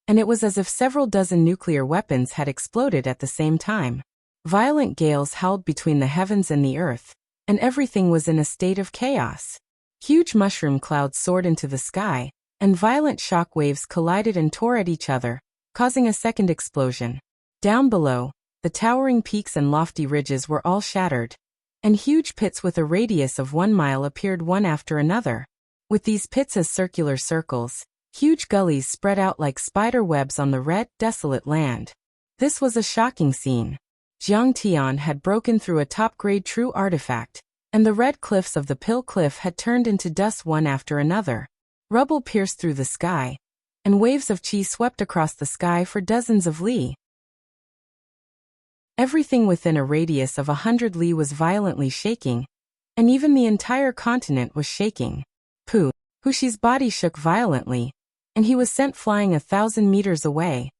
[SPEAKER 1] and it was as if several dozen nuclear weapons had exploded at the same time. Violent gales howled between the heavens and the earth, and everything was in a state of chaos. Huge mushroom clouds soared into the sky, and violent shock waves collided and tore at each other, causing a second explosion. Down below, the towering peaks and lofty ridges were all shattered, and huge pits with a radius of 1 mile appeared one after another. With these pits as circular circles, huge gullies spread out like spider webs on the red, desolate land. This was a shocking scene. Jiang Tian had broken through a top-grade true artifact, and the red cliffs of the Pill Cliff had turned into dust one after another. Rubble pierced through the sky, and waves of qi swept across the sky for dozens of li. Everything within a radius of 100 li was violently shaking, and even the entire continent was shaking. Huxi's body shook violently, and he was sent flying 1,000 meters away.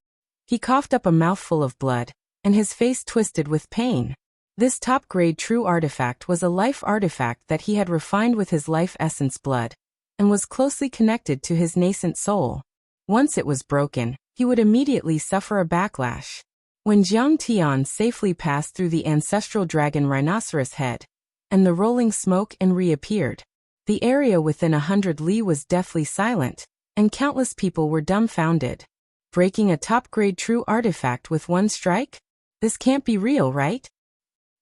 [SPEAKER 1] He coughed up a mouthful of blood, and his face twisted with pain. This top-grade true artifact was a life artifact that he had refined with his life essence blood, and was closely connected to his nascent soul. Once it was broken, he would immediately suffer a backlash. When Jiang Tian safely passed through the ancestral dragon rhinoceros head, and the rolling smoke and reappeared, the area within 100 li was deathly silent, and countless people were dumbfounded. Breaking a top-grade true artifact with one strike? This can't be real, right?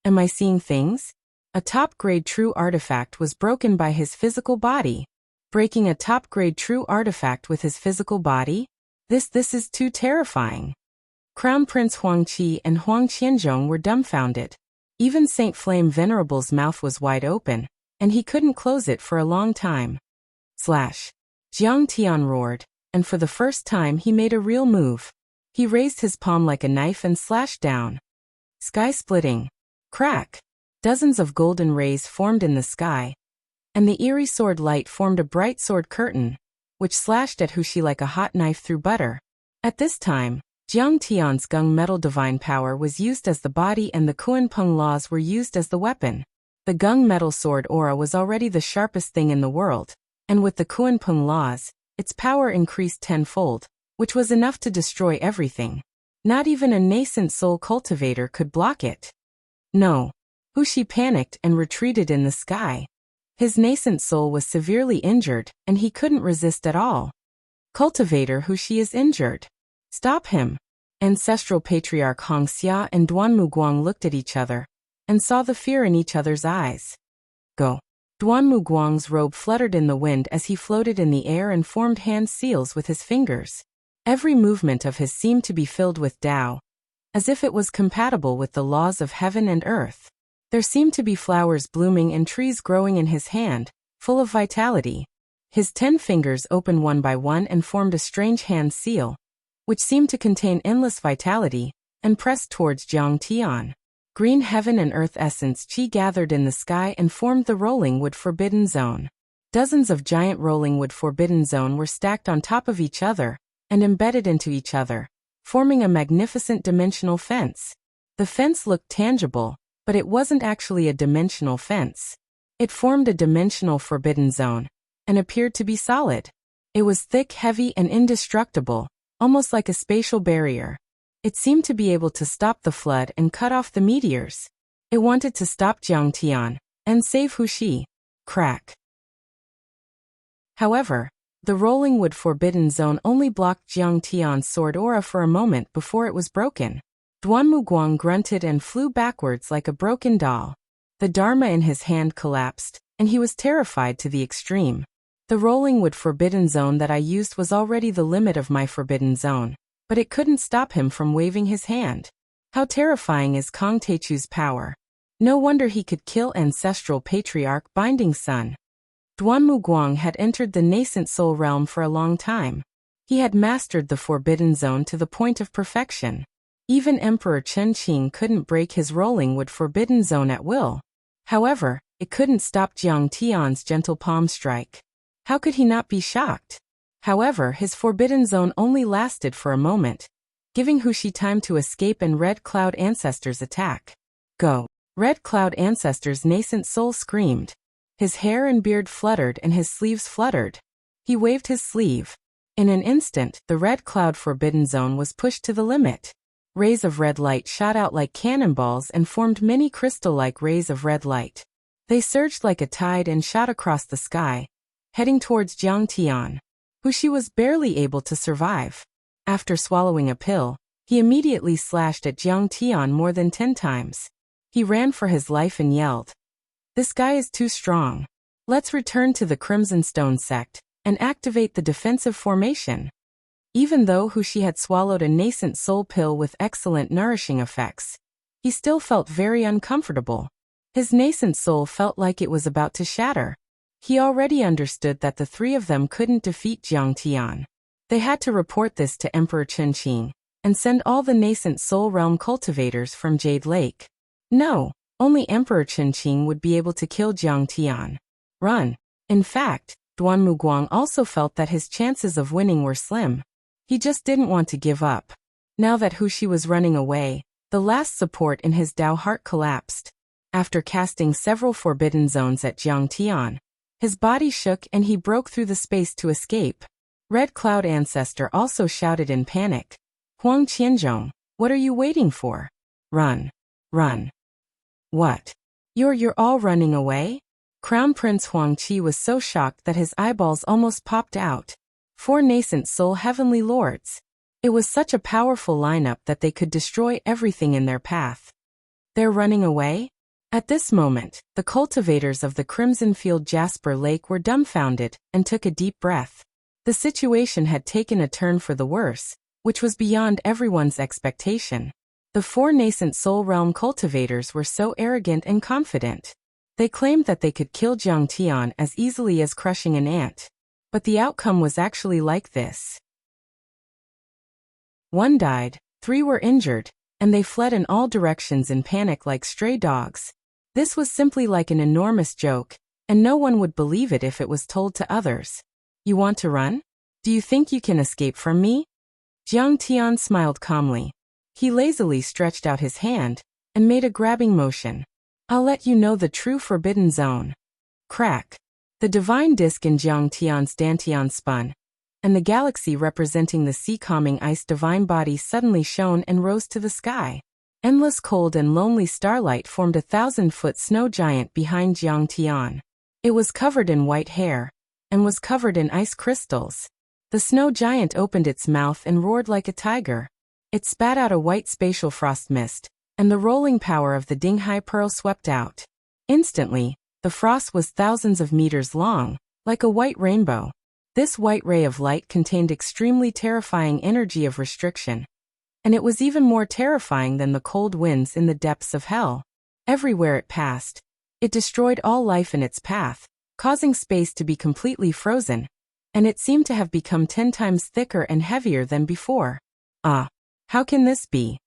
[SPEAKER 1] Am I seeing things? A top-grade true artifact was broken by his physical body. Breaking a top-grade true artifact with his physical body? This is too terrifying. Crown Prince Huangqi and Huang Qianzhong were dumbfounded. Even Saint Flame Venerable's mouth was wide open, and he couldn't close it for a long time. Slash. Jiang Tian roared, and for the first time he made a real move. He raised his palm like a knife and slashed down. Sky-splitting. Crack. Dozens of golden rays formed in the sky, and the eerie sword light formed a bright sword curtain, which slashed at Huxi like a hot knife through butter. At this time, Jiang Tian's Gung Metal Divine Power was used as the body and the Kunpeng laws were used as the weapon. The Gung Metal Sword aura was already the sharpest thing in the world, and with the Kunpeng laws, its power increased tenfold, which was enough to destroy everything. Not even a nascent soul cultivator could block it. No. Huxi panicked and retreated in the sky. His nascent soul was severely injured, and he couldn't resist at all. Cultivator Huxi is injured. Stop him. Ancestral Patriarch Hongxia and Duanmu Guang looked at each other, and saw the fear in each other's eyes. Go. Duanmu Guang's robe fluttered in the wind as he floated in the air and formed hand seals with his fingers. Every movement of his seemed to be filled with Tao, as if it was compatible with the laws of heaven and earth. There seemed to be flowers blooming and trees growing in his hand, full of vitality. His 10 fingers opened one by one and formed a strange hand seal, which seemed to contain endless vitality, and pressed towards Jiang Tian. Green heaven and earth essence qi gathered in the sky and formed the Rolling Wood Forbidden Zone. Dozens of giant Rolling Wood Forbidden Zone were stacked on top of each other, and embedded into each other, forming a magnificent dimensional fence. The fence looked tangible, but it wasn't actually a dimensional fence. It formed a dimensional forbidden zone, and appeared to be solid. It was thick, heavy, and indestructible, almost like a spatial barrier. It seemed to be able to stop the flood and cut off the meteors. It wanted to stop Jiang Tian, and save Huxi. Crack. However, the Rolling Wood Forbidden Zone only blocked Jiang Tian's sword aura for a moment before it was broken. Duanmu Guang grunted and flew backwards like a broken doll. The Dharma in his hand collapsed, and he was terrified to the extreme. The Rolling Wood Forbidden Zone that I used was already the limit of my Forbidden Zone, but it couldn't stop him from waving his hand. How terrifying is Kong Teichu's power. No wonder he could kill Ancestral Patriarch Binding Sun. Duanmu Guang had entered the nascent soul realm for a long time. He had mastered the Forbidden Zone to the point of perfection. Even Emperor Chen Qing couldn't break his Rolling Wood Forbidden Zone at will. However, it couldn't stop Jiang Tian's gentle palm strike. How could he not be shocked? However, his Forbidden Zone only lasted for a moment, giving Huxi time to escape and Red Cloud Ancestor's attack. Go! Red Cloud Ancestor's nascent soul screamed. His hair and beard fluttered and his sleeves fluttered. He waved his sleeve. In an instant, the Red Cloud Forbidden Zone was pushed to the limit. Rays of red light shot out like cannonballs and formed many crystal-like rays of red light. They surged like a tide and shot across the sky, heading towards Jiang Tian. Huxi was barely able to survive. After swallowing a pill, he immediately slashed at Jiang Tian more than 10 times. He ran for his life and yelled, "This guy is too strong. Let's return to the Crimson Stone sect and activate the defensive formation." Even though Huxi had swallowed a nascent soul pill with excellent nourishing effects, he still felt very uncomfortable. His nascent soul felt like it was about to shatter. He already understood that the three of them couldn't defeat Jiang Tian. They had to report this to Emperor Chen Qing, and send all the nascent soul realm cultivators from Jade Lake. No, only Emperor Chen Qing would be able to kill Jiang Tian. Run. In fact, Duanmu Guang also felt that his chances of winning were slim. He just didn't want to give up. Now that Huxi was running away, the last support in his Dao heart collapsed. After casting several forbidden zones at Jiang Tian, his body shook and he broke through the space to escape. Red Cloud Ancestor also shouted in panic, "Huang Qianzhong, what are you waiting for? Run. Run." What? You're all running away? Crown Prince Huangqi was so shocked that his eyeballs almost popped out. 4 nascent soul heavenly lords. It was such a powerful lineup that they could destroy everything in their path. They're running away? At this moment, the cultivators of the Crimson Field Jasper Lake were dumbfounded and took a deep breath. The situation had taken a turn for the worse, which was beyond everyone's expectation. The 4 nascent Soul Realm cultivators were so arrogant and confident. They claimed that they could kill Jiang Tian as easily as crushing an ant. But the outcome was actually like this. 1 died, 3 were injured, and they fled in all directions in panic like stray dogs. This was simply like an enormous joke, and no one would believe it if it was told to others. You want to run? Do you think you can escape from me? Jiang Tian smiled calmly. He lazily stretched out his hand and made a grabbing motion. I'll let you know the true forbidden zone. Crack. The divine disc in Jiang Tian's dantian spun, and the galaxy representing the sea-calming ice divine body suddenly shone and rose to the sky. Endless cold and lonely starlight formed a 1,000-foot snow giant behind Jiang Tian. It was covered in white hair, and was covered in ice crystals. The snow giant opened its mouth and roared like a tiger. It spat out a white spatial frost mist, and the rolling power of the Dinghai Pearl swept out. Instantly, the frost was thousands of meters long, like a white rainbow. This white ray of light contained extremely terrifying energy of restriction. And it was even more terrifying than the cold winds in the depths of hell. Everywhere it passed, it destroyed all life in its path, causing space to be completely frozen, and it seemed to have become 10 times thicker and heavier than before. Ah, how can this be?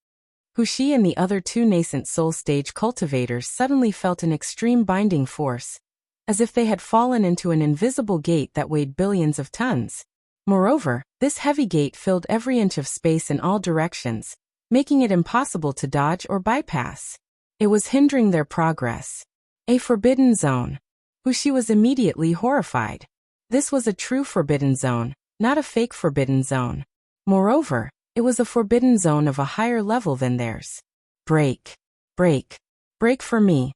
[SPEAKER 1] Wuxia and the other 2 nascent soul stage cultivators suddenly felt an extreme binding force, as if they had fallen into an invisible gate that weighed billions of tons. Moreover, this heavy gate filled every inch of space in all directions, making it impossible to dodge or bypass. It was hindering their progress. A forbidden zone. Wuxia was immediately horrified. This was a true forbidden zone, not a fake forbidden zone. Moreover, it was a forbidden zone of a higher level than theirs. Break. Break. Break for me.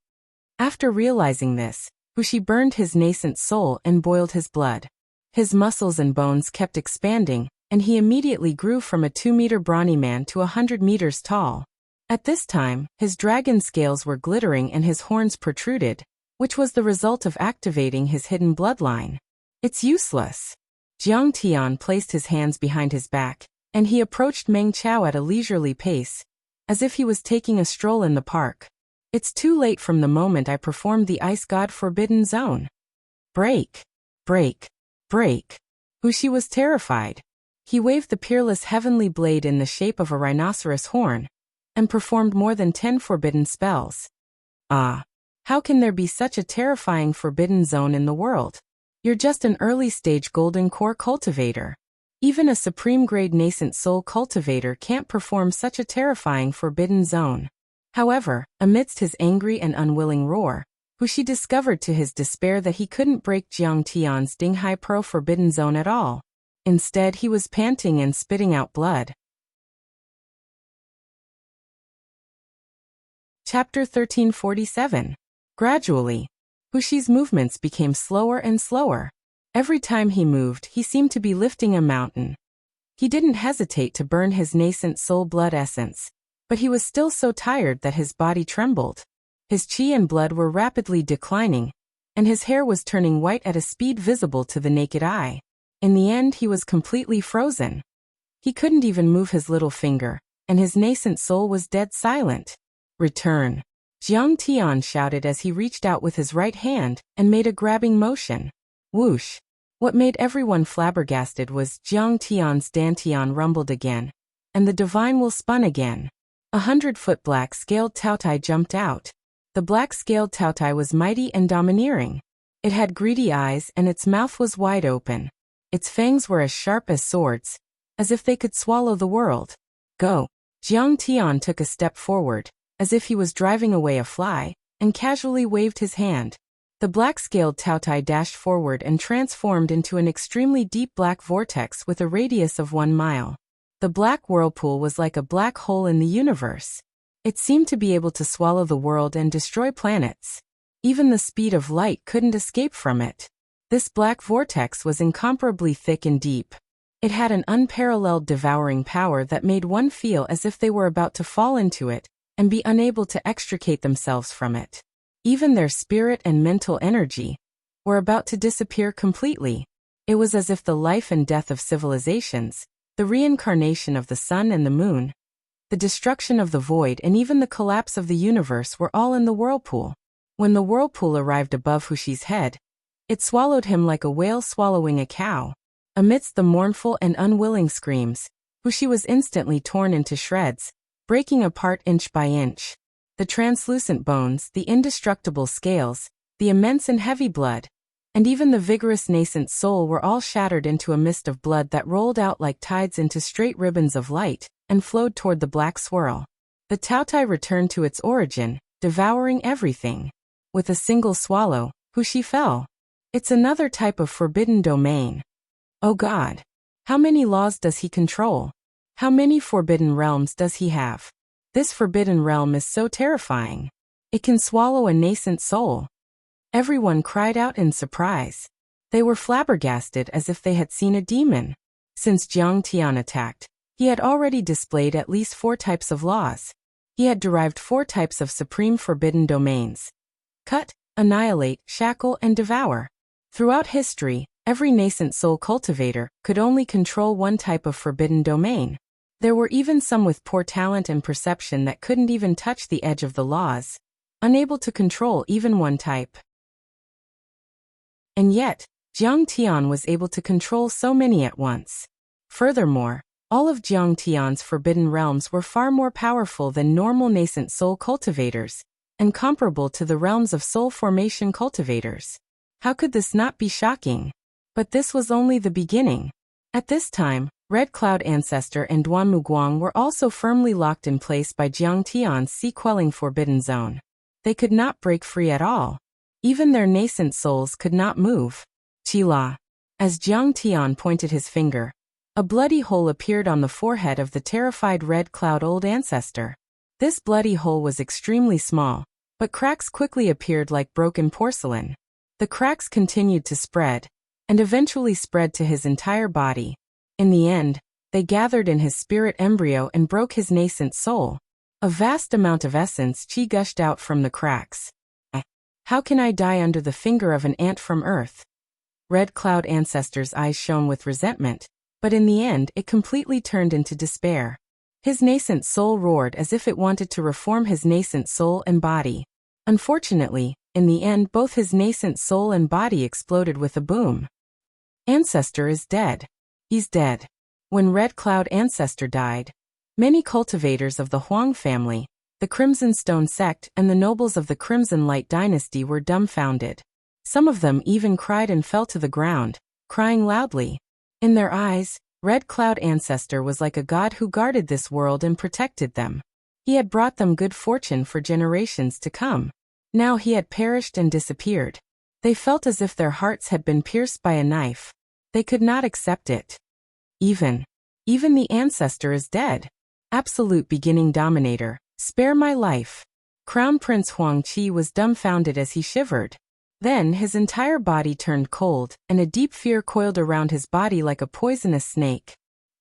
[SPEAKER 1] After realizing this, Wuxia burned his nascent soul and boiled his blood. His muscles and bones kept expanding, and he immediately grew from a 2-meter brawny man to 100 meters tall. At this time, his dragon scales were glittering and his horns protruded, which was the result of activating his hidden bloodline. It's useless. Jiang Tian placed his hands behind his back, and he approached Meng Chao at a leisurely pace, as if he was taking a stroll in the park. It's too late from the moment I performed the Ice God Forbidden Zone. Break. Break. Break. Wuxia was terrified. He waved the peerless heavenly blade in the shape of a rhinoceros horn, and performed more than 10 forbidden spells. Ah, how can there be such a terrifying forbidden zone in the world? You're just an early-stage golden core cultivator. Even a supreme-grade nascent soul cultivator can't perform such a terrifying forbidden zone. However, amidst his angry and unwilling roar, Wuxia discovered to his despair that he couldn't break Jiang Tian's Dinghai Pearl forbidden zone at all. Instead, he was panting and spitting out blood. Chapter 1347. Gradually, Wuxia's movements became slower and slower. Every time he moved, he seemed to be lifting a mountain. He didn't hesitate to burn his nascent soul blood essence, but he was still so tired that his body trembled. His qi and blood were rapidly declining, and his hair was turning white at a speed visible to the naked eye. In the end, he was completely frozen. He couldn't even move his little finger, and his nascent soul was dead silent. Return. Jiang Tian shouted as he reached out with his right hand and made a grabbing motion. Whoosh. What made everyone flabbergasted was Jiang Tian's dantian rumbled again, and the divine will spun again. 100-foot black-scaled Taotai jumped out. The black-scaled Taotai was mighty and domineering. It had greedy eyes and its mouth was wide open. Its fangs were as sharp as swords, as if they could swallow the world. Go. Jiang Tian took a step forward, as if he was driving away a fly, and casually waved his hand. The black-scaled Taotai dashed forward and transformed into an extremely deep black vortex with a radius of 1 mile. The black whirlpool was like a black hole in the universe. It seemed to be able to swallow the world and destroy planets. Even the speed of light couldn't escape from it. This black vortex was incomparably thick and deep. It had an unparalleled devouring power that made one feel as if they were about to fall into it and be unable to extricate themselves from it. even their spirit and mental energy, were about to disappear completely. It was as if the life and death of civilizations, the reincarnation of the sun and the moon, the destruction of the void and even the collapse of the universe were all in the whirlpool. When the whirlpool arrived above Wuxia's head, it swallowed him like a whale swallowing a cow. Amidst the mournful and unwilling screams, Wuxia was instantly torn into shreds, breaking apart inch by inch. The translucent bones, the indestructible scales, the immense and heavy blood, and even the vigorous nascent soul were all shattered into a mist of blood that rolled out like tides into straight ribbons of light, and flowed toward the black swirl. The Taotai returned to its origin, devouring everything. With a single swallow, Wuxia fell. It's another type of forbidden domain. Oh God! How many laws does he control? How many forbidden realms does he have? This forbidden realm is so terrifying. It can swallow a nascent soul. Everyone cried out in surprise. They were flabbergasted as if they had seen a demon. Since Jiang Tian attacked, he had already displayed at least 4 types of laws. He had derived 4 types of supreme forbidden domains: cut, annihilate, shackle, and devour. Throughout history, every nascent soul cultivator could only control one type of forbidden domain. There were even some with poor talent and perception that couldn't even touch the edge of the laws, unable to control even one type. And yet, Jiang Tian was able to control so many at once. Furthermore, all of Jiang Tian's forbidden realms were far more powerful than normal nascent soul cultivators, and comparable to the realms of soul formation cultivators. How could this not be shocking? But this was only the beginning. At this time, Red Cloud Ancestor and Duanmu Guang were also firmly locked in place by Jiang Tian's sea-quelling forbidden zone. They could not break free at all. Even their nascent souls could not move. Qila. As Jiang Tian pointed his finger, a bloody hole appeared on the forehead of the terrified Red Cloud Old Ancestor. This bloody hole was extremely small, but cracks quickly appeared like broken porcelain. The cracks continued to spread, and eventually spread to his entire body. In the end, they gathered in his spirit embryo and broke his nascent soul. A vast amount of essence qi gushed out from the cracks. How can I die under the finger of an ant from Earth? Red Cloud Ancestor's eyes shone with resentment, but in the end it completely turned into despair. His nascent soul roared as if it wanted to reform his nascent soul and body. Unfortunately, in the end both his nascent soul and body exploded with a boom. Ancestor is dead. He's dead. When Red Cloud Ancestor died, many cultivators of the Huang family, the Crimson Stone sect and the nobles of the Crimson Light dynasty were dumbfounded. Some of them even cried and fell to the ground, crying loudly. In their eyes, Red Cloud Ancestor was like a god who guarded this world and protected them. He had brought them good fortune for generations to come. Now he had perished and disappeared. They felt as if their hearts had been pierced by a knife. They could not accept it. Even the Ancestor is dead. Absolute beginning dominator, spare my life. Crown Prince Huang Qi was dumbfounded as he shivered. Then his entire body turned cold, and a deep fear coiled around his body like a poisonous snake.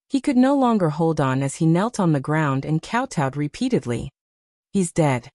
[SPEAKER 1] He could no longer hold on as he knelt on the ground and kowtowed repeatedly. He's dead.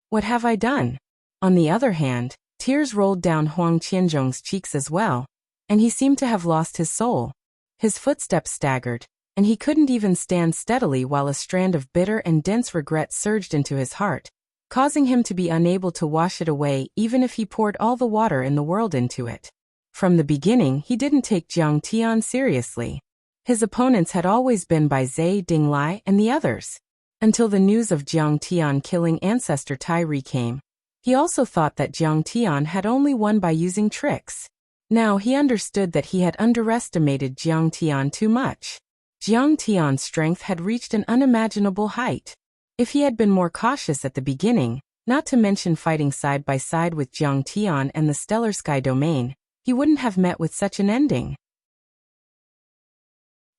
[SPEAKER 1] What have I done? On the other hand, tears rolled down Huang Qianzhong's cheeks as well, and he seemed to have lost his soul. His footsteps staggered, and he couldn't even stand steadily while a strand of bitter and dense regret surged into his heart, causing him to be unable to wash it away even if he poured all the water in the world into it. From the beginning he didn't take Jiang Tian seriously. His opponents had always been by Zhe Dinglai and the others. Until the news of Jiang Tian killing Ancestor Tairi came, he also thought that Jiang Tian had only won by using tricks. Now he understood that he had underestimated Jiang Tian too much. Jiang Tian's strength had reached an unimaginable height. If he had been more cautious at the beginning, not to mention fighting side by side with Jiang Tian and the Stellar Sky Domain, he wouldn't have met with such an ending.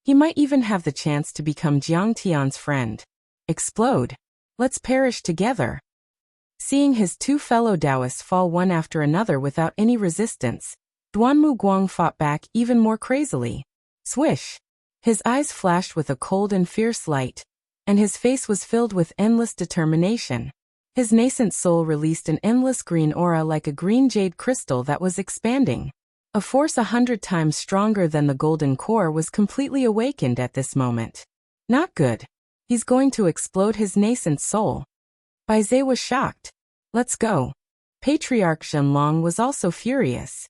[SPEAKER 1] He might even have the chance to become Jiang Tian's friend. Explode. Let's perish together. Seeing his 2 fellow Taoists fall one after another without any resistance, Duanmu Guang fought back even more crazily. Swish! His eyes flashed with a cold and fierce light, and his face was filled with endless determination. His nascent soul released an endless green aura like a green jade crystal that was expanding. A force 100 times stronger than the golden core was completely awakened at this moment. Not good. He's going to explode his nascent soul. Baizhe was shocked. Let's go. Patriarch Shenlong was also furious.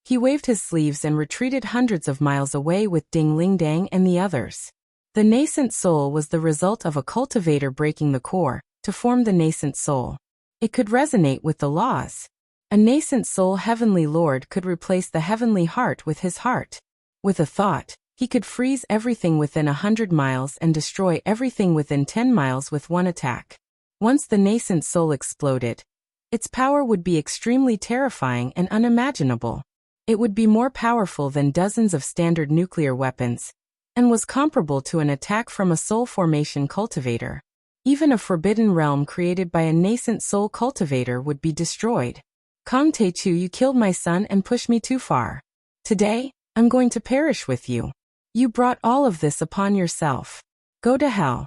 [SPEAKER 1] He waved his sleeves and retreated hundreds of miles away with Ding Lingdang and the others. The nascent soul was the result of a cultivator breaking the core to form the nascent soul. It could resonate with the laws. A nascent soul heavenly lord could replace the heavenly heart with his heart. With a thought, he could freeze everything within 100 miles and destroy everything within 10 miles with one attack. Once the nascent soul exploded, its power would be extremely terrifying and unimaginable. It would be more powerful than dozens of standard nuclear weapons, and was comparable to an attack from a soul formation cultivator. Even a forbidden realm created by a nascent soul cultivator would be destroyed. Kong Teichu, you killed my son and pushed me too far. Today, I'm going to perish with you. You brought all of this upon yourself. Go to hell.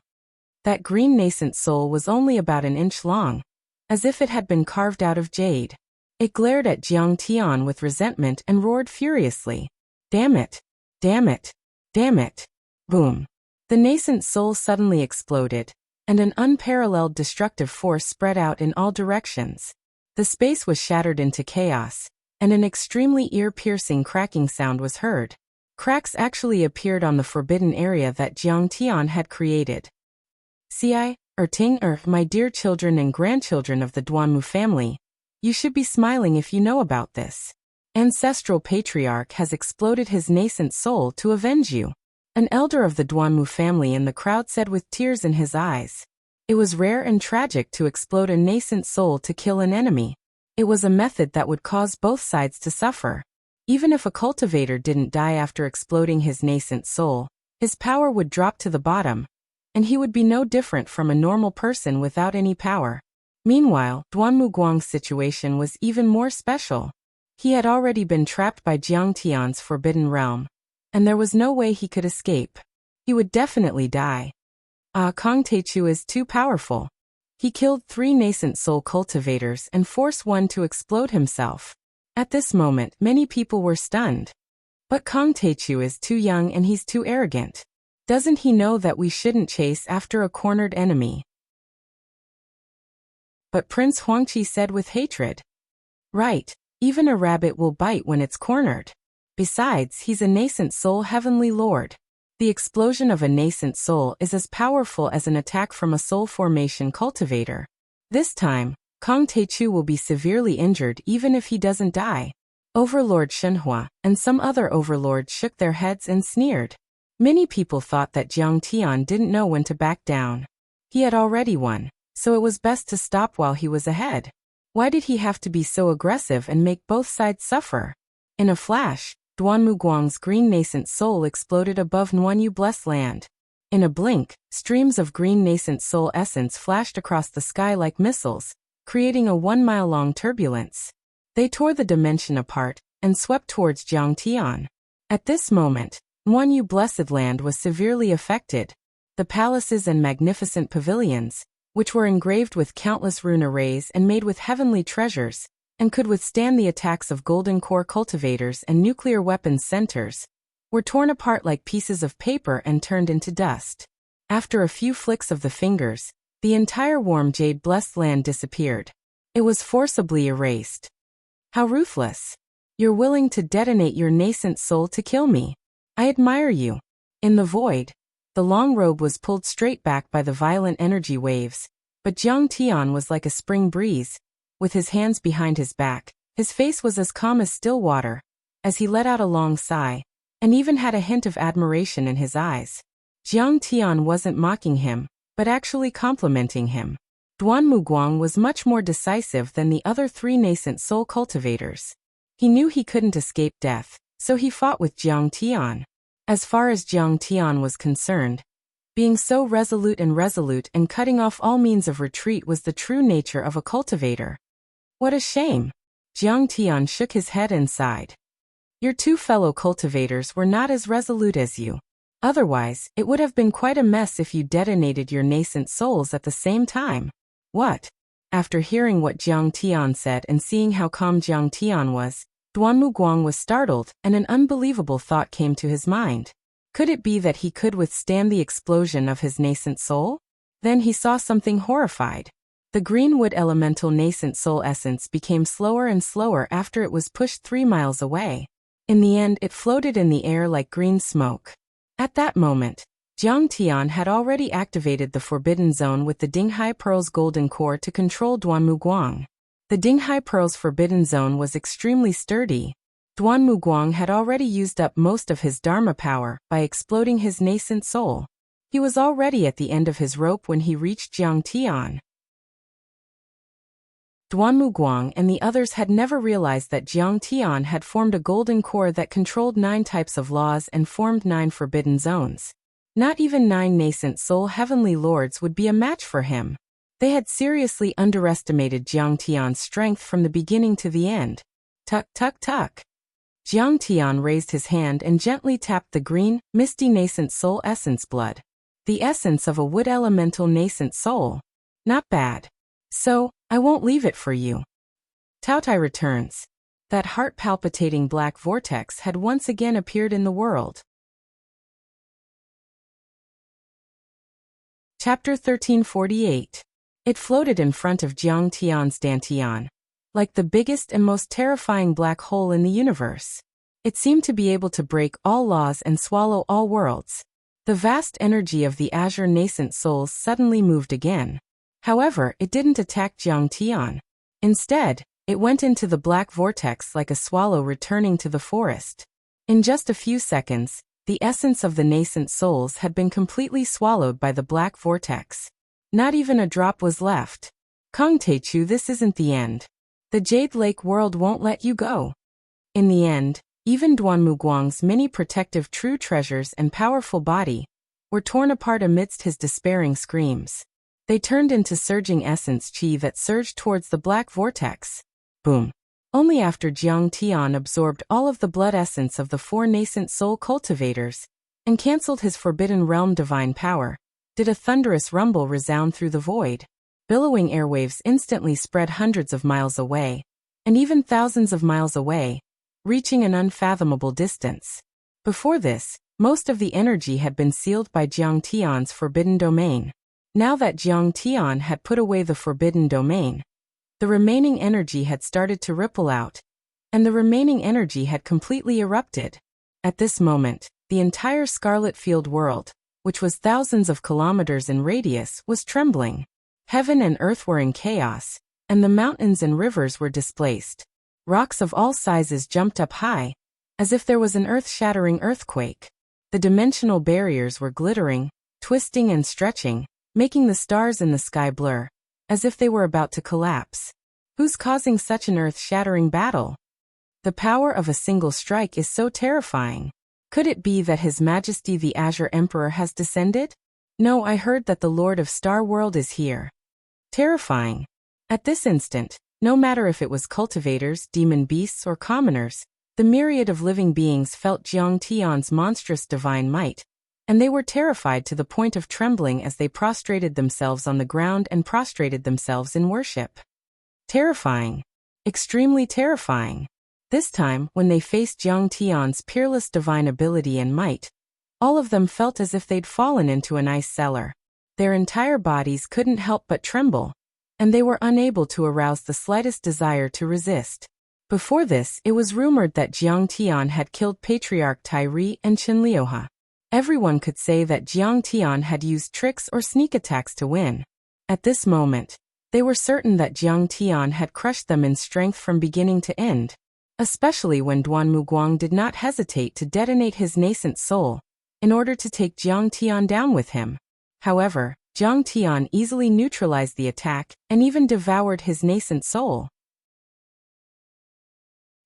[SPEAKER 1] That green nascent soul was only about an inch long, as if it had been carved out of jade. It glared at Jiang Tian with resentment and roared furiously. Damn it! Damn it! Damn it! Boom! The nascent soul suddenly exploded, and an unparalleled destructive force spread out in all directions. The space was shattered into chaos, and an extremely ear-piercing cracking sound was heard. Cracks actually appeared on the forbidden area that Jiang Tian had created. Ting, my dear children and grandchildren of the Duanmu family, you should be smiling if you know about this. Ancestral Patriarch has exploded his nascent soul to avenge you. An elder of the Duanmu family in the crowd said with tears in his eyes. It was rare and tragic to explode a nascent soul to kill an enemy. It was a method that would cause both sides to suffer. Even if a cultivator didn't die after exploding his nascent soul, his power would drop to the bottom, and he would be no different from a normal person without any power. Meanwhile, Duanmu Guang's situation was even more special. He had already been trapped by Jiang Tian's forbidden realm, and there was no way he could escape. He would definitely die. Kong Teichu is too powerful. He killed 3 nascent soul cultivators and forced one to explode himself. At this moment, many people were stunned. But Kong Teichu is too young and he's too arrogant. Doesn't he know that we shouldn't chase after a cornered enemy? But Prince Huangqi said with hatred. Right, even a rabbit will bite when it's cornered. Besides, he's a nascent soul heavenly lord. The explosion of a nascent soul is as powerful as an attack from a soul formation cultivator. This time, Kong Teichu will be severely injured even if he doesn't die. Overlord Shenhua and some other overlords shook their heads and sneered. Many people thought that Jiang Tian didn't know when to back down. He had already won, so it was best to stop while he was ahead. Why did he have to be so aggressive and make both sides suffer? In a flash, Duanmu Guang's green nascent soul exploded above Nuanyu Blessed Land. In a blink, streams of green nascent soul essence flashed across the sky like missiles, creating a 1-mile-long turbulence. They tore the dimension apart and swept towards Jiang Tian. At this moment, Nuanyu Blessed Land was severely affected. The palaces and magnificent pavilions, which were engraved with countless rune arrays and made with heavenly treasures, and could withstand the attacks of golden core cultivators and nuclear weapons centers, were torn apart like pieces of paper and turned into dust. After a few flicks of the fingers, the entire warm jade blessed land disappeared. It was forcibly erased. How ruthless! You're willing to detonate your nascent soul to kill me. I admire you. In the void, the long robe was pulled straight back by the violent energy waves, but Jiang Tian was like a spring breeze. With his hands behind his back, his face was as calm as still water, as he let out a long sigh, and even had a hint of admiration in his eyes. Jiang Tian wasn't mocking him, but actually complimenting him. Duanmu Guang was much more decisive than the other 3 nascent soul cultivators. He knew he couldn't escape death, so he fought with Jiang Tian. As far as Jiang Tian was concerned, being so resolute and cutting off all means of retreat was the true nature of a cultivator. What a shame! Jiang Tian shook his head and sighed. Your 2 fellow cultivators were not as resolute as you. Otherwise, it would have been quite a mess if you detonated your nascent souls at the same time. What? After hearing what Jiang Tian said and seeing how calm Jiang Tian was, Duanmu Guang was startled, and an unbelievable thought came to his mind. Could it be that he could withstand the explosion of his nascent soul? Then he saw something horrified. The green wood elemental nascent soul essence became slower and slower after it was pushed 3 miles away. In the end, it floated in the air like green smoke. At that moment, Jiang Tian had already activated the Forbidden Zone with the Dinghai Pearl's golden core to control Duanmu Guang. The Dinghai Pearl's Forbidden Zone was extremely sturdy. Duanmu Guang had already used up most of his Dharma power by exploding his nascent soul. He was already at the end of his rope when he reached Jiang Tian. Duanmu Guang and the others had never realized that Jiang Tian had formed a golden core that controlled 9 types of laws and formed 9 forbidden zones. Not even 9 nascent soul heavenly lords would be a match for him. They had seriously underestimated Jiang Tian's strength from the beginning to the end. Tuck, tuck, tuck. Jiang Tian raised his hand and gently tapped the green, misty nascent soul essence blood. The essence of a wood elemental nascent soul. Not bad. So, I won't leave it for you. Taotai returns. That heart-palpitating black vortex had once again appeared in the world. Chapter 1348. It floated in front of Jiang Tian's Dantian, like the biggest and most terrifying black hole in the universe. It seemed to be able to break all laws and swallow all worlds. The vast energy of the azure nascent souls suddenly moved again. However, it didn't attack Jiang Tian. Instead, it went into the black vortex like a swallow returning to the forest. In just a few seconds, the essence of the nascent souls had been completely swallowed by the black vortex. Not even a drop was left. Kong Teichu, this isn't the end. The Jade Lake world won't let you go. In the end, even Duanmu Guang's many protective true treasures and powerful body were torn apart amidst his despairing screams. They turned into surging essence chi that surged towards the black vortex. Boom. Only after Jiang Tian absorbed all of the blood essence of the 4 nascent soul cultivators and cancelled his forbidden realm divine power, did a thunderous rumble resound through the void. Billowing airwaves instantly spread hundreds of miles away, and even thousands of miles away, reaching an unfathomable distance. Before this, most of the energy had been sealed by Jiang Tian's forbidden domain. Now that Jiang Tian had put away the forbidden domain, the remaining energy had started to ripple out, and the remaining energy had completely erupted. At this moment, the entire Scarlet Field world, which was thousands of kilometers in radius, was trembling. Heaven and earth were in chaos, and the mountains and rivers were displaced. Rocks of all sizes jumped up high, as if there was an earth-shattering earthquake. The dimensional barriers were glittering, twisting and stretching, making the stars in the sky blur, as if they were about to collapse. Who's causing such an earth-shattering battle? The power of a single strike is so terrifying. Could it be that His Majesty the Azure Emperor has descended? No, I heard that the Lord of Star World is here. Terrifying. At this instant, no matter if it was cultivators, demon beasts, or commoners, the myriad of living beings felt Jiang Tian's monstrous divine might, and they were terrified to the point of trembling as they prostrated themselves on the ground and prostrated themselves in worship. Terrifying. Extremely terrifying. This time, when they faced Jiang Tian's peerless divine ability and might, all of them felt as if they'd fallen into an ice cellar. Their entire bodies couldn't help but tremble, and they were unable to arouse the slightest desire to resist. Before this, it was rumored that Jiang Tian had killed Patriarch Tai Ri and Qin Liuhe. Everyone could say that Jiang Tian had used tricks or sneak attacks to win. At this moment, they were certain that Jiang Tian had crushed them in strength from beginning to end, especially when Duanmu Guang did not hesitate to detonate his nascent soul in order to take Jiang Tian down with him. However, Jiang Tian easily neutralized the attack and even devoured his nascent soul.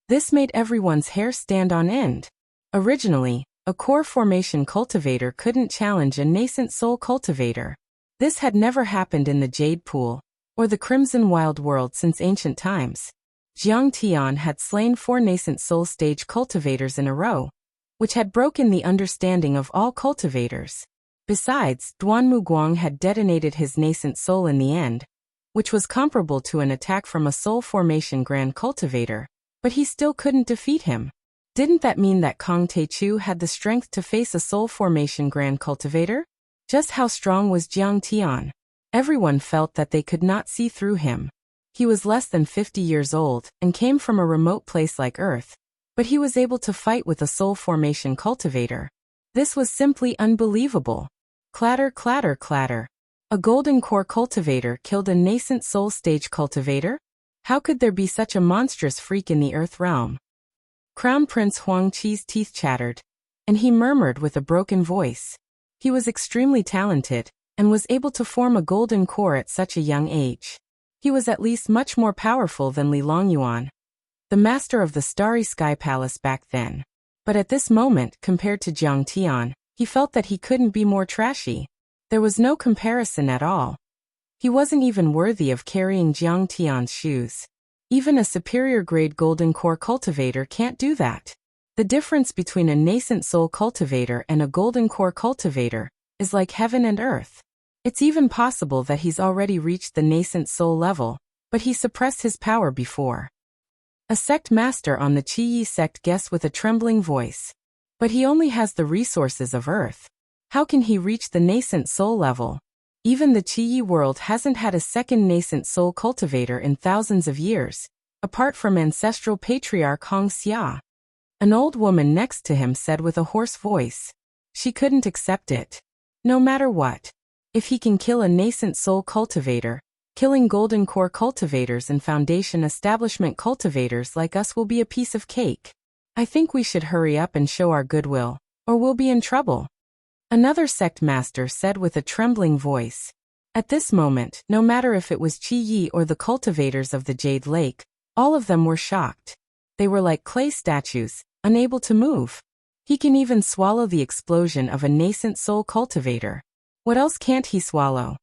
[SPEAKER 1] This made everyone's hair stand on end. Originally, a core formation cultivator couldn't challenge a nascent soul cultivator. This had never happened in the Jade Pool or the Crimson Wild World since ancient times. Jiang Tian had slain 4 nascent soul stage cultivators in a row, which had broken the understanding of all cultivators. Besides, Duanmu Guang had detonated his nascent soul in the end, which was comparable to an attack from a Soul Formation Grand Cultivator, but he still couldn't defeat him. Didn't that mean that Kang Taechu had the strength to face a Soul Formation Grand Cultivator? Just how strong was Jiang Tian? Everyone felt that they could not see through him. He was less than 50 years old and came from a remote place like Earth, but he was able to fight with a Soul Formation Cultivator. This was simply unbelievable. Clatter, clatter, clatter. A Golden Core Cultivator killed a nascent Soul Stage Cultivator? How could there be such a monstrous freak in the Earth realm? Crown Prince Huang Qi's teeth chattered, and he murmured with a broken voice. He was extremely talented, and was able to form a golden core at such a young age. He was at least much more powerful than Li Longyuan, the master of the Starry Sky Palace back then. But at this moment, compared to Jiang Tian, he felt that he couldn't be more trashy. There was no comparison at all. He wasn't even worthy of carrying Jiang Tian's shoes. Even a superior-grade Golden Core Cultivator can't do that. The difference between a nascent Soul Cultivator and a Golden Core Cultivator is like heaven and earth. It's even possible that he's already reached the nascent Soul level, but he suppressed his power before. A sect master on the Qi sect guessed with a trembling voice. But he only has the resources of earth. How can he reach the nascent Soul level? Even the Qi world hasn't had a second nascent Soul Cultivator in thousands of years, apart from ancestral patriarch Hong Xia. An old woman next to him said with a hoarse voice. She couldn't accept it. No matter what. If he can kill a nascent Soul Cultivator, killing Golden Core Cultivators and Foundation Establishment Cultivators like us will be a piece of cake. I think we should hurry up and show our goodwill, or we'll be in trouble. Another sect master said with a trembling voice. At this moment, no matter if it was Qi Yi or the cultivators of the Jade Lake, all of them were shocked. They were like clay statues, unable to move. He can even swallow the explosion of a nascent Soul Cultivator. What else can't he swallow?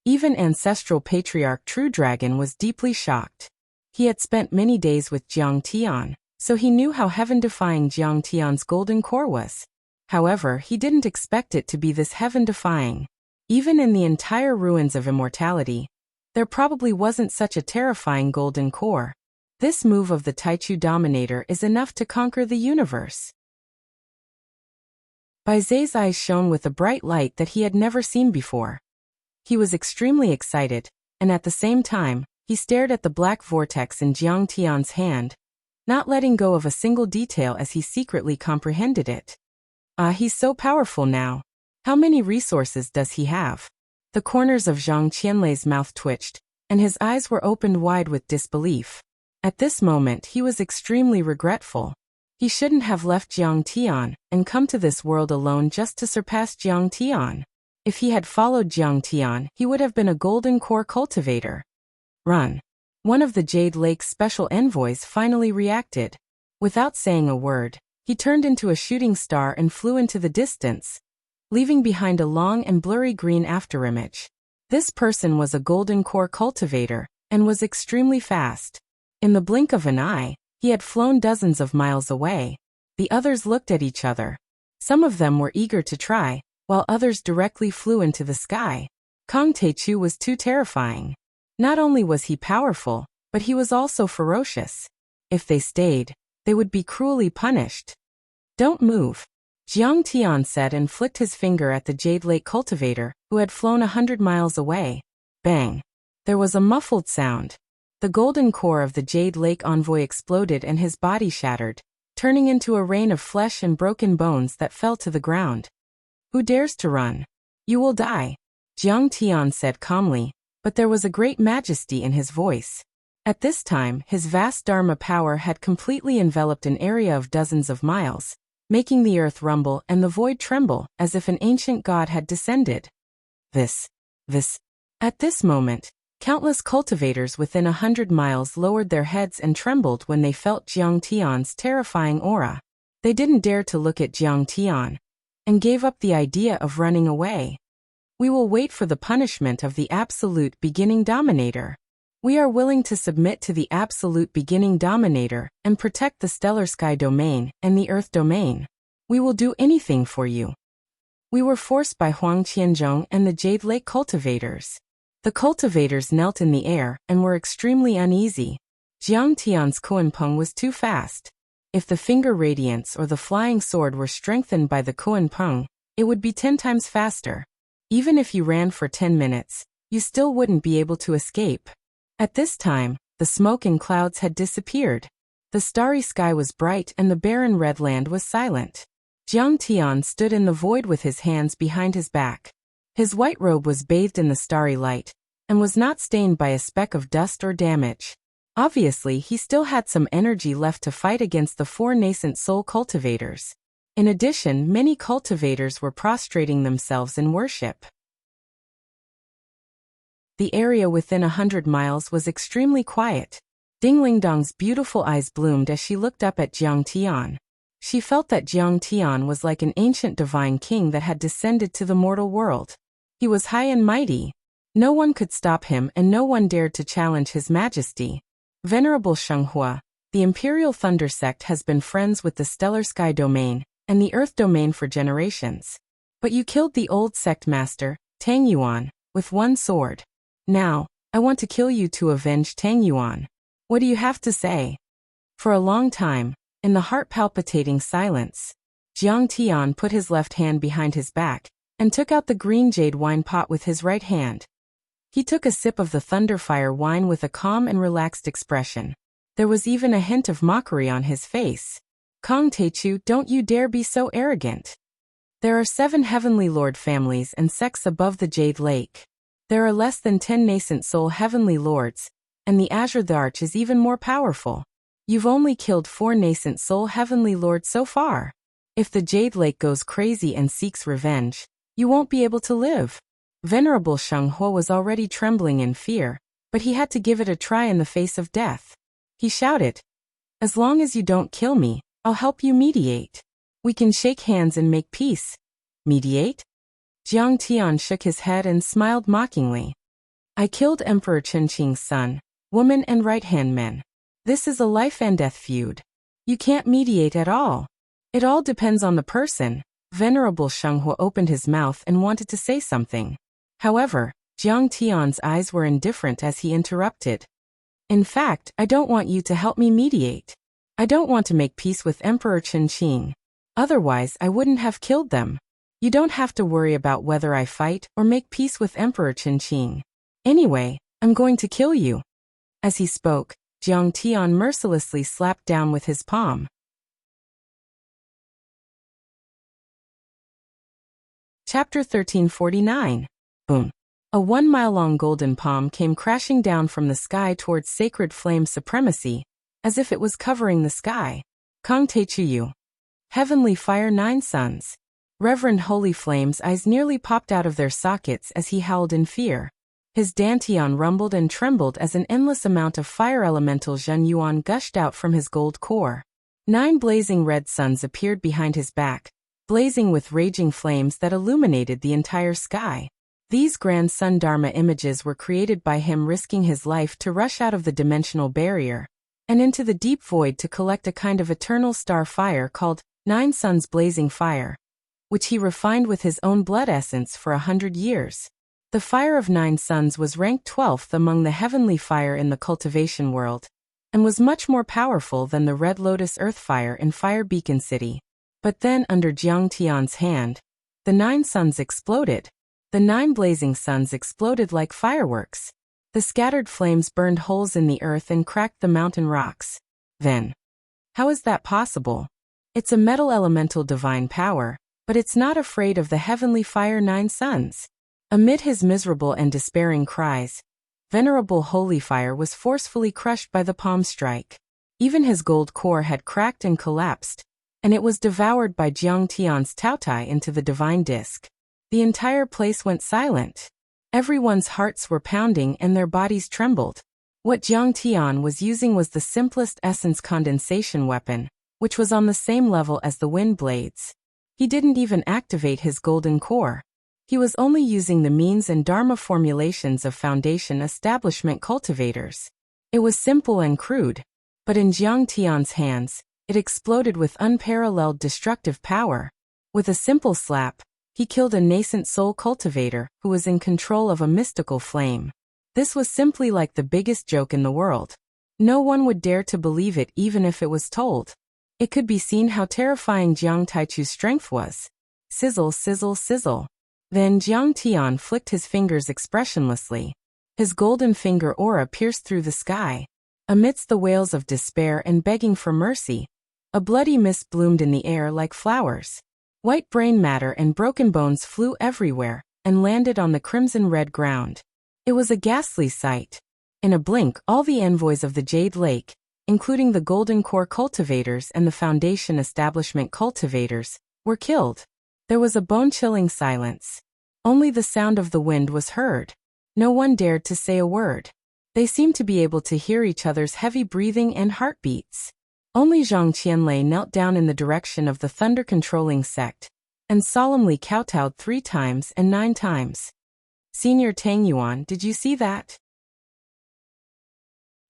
[SPEAKER 1] Even ancestral patriarch True Dragon was deeply shocked. He had spent many days with Jiang Tian, so he knew how heaven-defying Jiang Tian's Golden Core was. However, he didn't expect it to be this heaven-defying. Even in the entire ruins of immortality, there probably wasn't such a terrifying Golden Core. This move of the Taichu Dominator is enough to conquer the universe. Bai Zai's eyes shone with a bright light that he had never seen before. He was extremely excited, and at the same time, he stared at the black vortex in Jiang Tian's hand, not letting go of a single detail as he secretly comprehended it. He's so powerful now. How many resources does he have? The corners of Zhang Qianlei's mouth twitched, and his eyes were opened wide with disbelief. At this moment he was extremely regretful. He shouldn't have left Jiang Tian and come to this world alone just to surpass Jiang Tian. If he had followed Jiang Tian, he would have been a Golden Core Cultivator. Run. One of the Jade Lake's special envoys finally reacted. Without saying a word, he turned into a shooting star and flew into the distance, leaving behind a long and blurry green afterimage. This person was a Golden Core Cultivator, and was extremely fast. In the blink of an eye, he had flown dozens of miles away. The others looked at each other. Some of them were eager to try, while others directly flew into the sky. Kang Taechu was too terrifying. Not only was he powerful, but he was also ferocious. If they stayed, they would be cruelly punished. Don't move, Jiang Tian said and flicked his finger at the Jade Lake cultivator, who had flown 100 miles away. Bang! There was a muffled sound. The golden core of the Jade Lake envoy exploded and his body shattered, turning into a rain of flesh and broken bones that fell to the ground. Who dares to run? You will die, Jiang Tian said calmly, but there was a great majesty in his voice. At this time, his vast Dharma power had completely enveloped an area of dozens of miles, making the earth rumble and the void tremble as if an ancient god had descended. At this moment, countless cultivators within 100 miles lowered their heads and trembled when they felt Jiang Tian's terrifying aura. They didn't dare to look at Jiang Tian, and gave up the idea of running away. We will wait for the punishment of the absolute beginning dominator. We are willing to submit to the absolute beginning dominator and protect the stellar sky domain and the earth domain. We will do anything for you. We were forced by Huang Qianzhong and the Jade Lake cultivators. The cultivators knelt in the air and were extremely uneasy. Jiang Tian's Kuanpeng was too fast. If the finger radiance or the flying sword were strengthened by the Kuanpeng, it would be 10 times faster. Even if you ran for 10 minutes, you still wouldn't be able to escape. At this time, the smoke and clouds had disappeared. The starry sky was bright and the barren red land was silent. Jiang Tian stood in the void with his hands behind his back. His white robe was bathed in the starry light, and was not stained by a speck of dust or damage. Obviously, he still had some energy left to fight against the 4 nascent soul cultivators. In addition, many cultivators were prostrating themselves in worship. The area within 100 miles was extremely quiet. Dinglingdong's beautiful eyes bloomed as she looked up at Jiang Tian. She felt that Jiang Tian was like an ancient divine king that had descended to the mortal world. He was high and mighty. No one could stop him and no one dared to challenge his majesty. Venerable Shenghua, the Imperial Thunder Sect has been friends with the Stellar Sky Domain and the Earth Domain for generations. But you killed the old sect master, Tang Yuan, with one sword. Now, I want to kill you to avenge Tang Yuan. What do you have to say? For a long time, in the heart-palpitating silence, Jiang Tian put his left hand behind his back and took out the green jade wine pot with his right hand. He took a sip of the thunderfire wine with a calm and relaxed expression. There was even a hint of mockery on his face. Kong Teichu, don't you dare be so arrogant. There are 7 heavenly lord families and sects above the Jade Lake. There are less than 10 nascent soul heavenly lords, and the Azure the Arch is even more powerful. You've only killed 4 nascent soul heavenly lords so far. If the Jade Lake goes crazy and seeks revenge, you won't be able to live. Venerable Shenghua was already trembling in fear, but he had to give it a try in the face of death. He shouted, "As long as you don't kill me, I'll help you mediate. We can shake hands and make peace." Mediate? Jiang Tian shook his head and smiled mockingly. "I killed Emperor Chenqing's son, woman and right-hand men. This is a life and death feud. You can't mediate at all. It all depends on the person." Venerable Shenghua opened his mouth and wanted to say something. However, Jiang Tian's eyes were indifferent as he interrupted. "In fact, I don't want you to help me mediate. I don't want to make peace with Emperor Chenqing. Otherwise, I wouldn't have killed them. You don't have to worry about whether I fight or make peace with Emperor Chenqing. Anyway, I'm going to kill you." As he spoke, Jiang Tian mercilessly slapped down with his palm. Chapter 1349. Boom. A 1-mile-long golden palm came crashing down from the sky towards sacred flame supremacy, as if it was covering the sky. Kong Teichu. Heavenly Fire 9 Sons. Reverend Holy Flame's eyes nearly popped out of their sockets as he howled in fear. His dantian rumbled and trembled as an endless amount of fire elemental Zhen Yuan gushed out from his gold core. 9 blazing red suns appeared behind his back, blazing with raging flames that illuminated the entire sky. These grand sun dharma images were created by him risking his life to rush out of the dimensional barrier and into the deep void to collect a kind of eternal star fire called 9 Suns Blazing Fire, which he refined with his own blood essence for 100 years. The fire of 9 suns was ranked 12th among the heavenly fire in the cultivation world, and was much more powerful than the Red Lotus Earth Fire in Fire Beacon City. But then under Jiang Tian's hand, the 9 suns exploded. The 9 blazing suns exploded like fireworks. The scattered flames burned holes in the earth and cracked the mountain rocks. Then, how is that possible? It's a metal elemental divine power, but it's not afraid of the heavenly fire 9 suns. Amid his miserable and despairing cries, Venerable Holy Fire was forcefully crushed by the palm strike. Even his gold core had cracked and collapsed, and it was devoured by Jiang Tian's Taotai into the divine disk. The entire place went silent. Everyone's hearts were pounding and their bodies trembled. What Jiang Tian was using was the simplest essence condensation weapon, which was on the same level as the wind blades. He didn't even activate his golden core. He was only using the means and dharma formulations of foundation establishment cultivators. It was simple and crude, but in Jiang Tian's hands, it exploded with unparalleled destructive power. With a simple slap, He killed a nascent soul cultivator who was in control of a mystical flame. This was simply like the biggest joke in the world. No one would dare to believe it even if it was told. It could be seen how terrifying Jiang Taichu's strength was. Sizzle, sizzle, sizzle. Then Jiang Tian flicked his fingers expressionlessly. His golden finger aura pierced through the sky. Amidst the wails of despair and begging for mercy, a bloody mist bloomed in the air like flowers. White brain matter and broken bones flew everywhere and landed on the crimson-red ground. It was a ghastly sight. In a blink, all the envoys of the Jade Lake, including the Golden Core cultivators and the Foundation Establishment cultivators, were killed. There was a bone-chilling silence. Only the sound of the wind was heard. No one dared to say a word. They seemed to be able to hear each other's heavy breathing and heartbeats. Only Zhang Qianlei knelt down in the direction of the thunder-controlling sect and solemnly kowtowed 3 times and 9 times. Senior Tang Yuan, did you see that?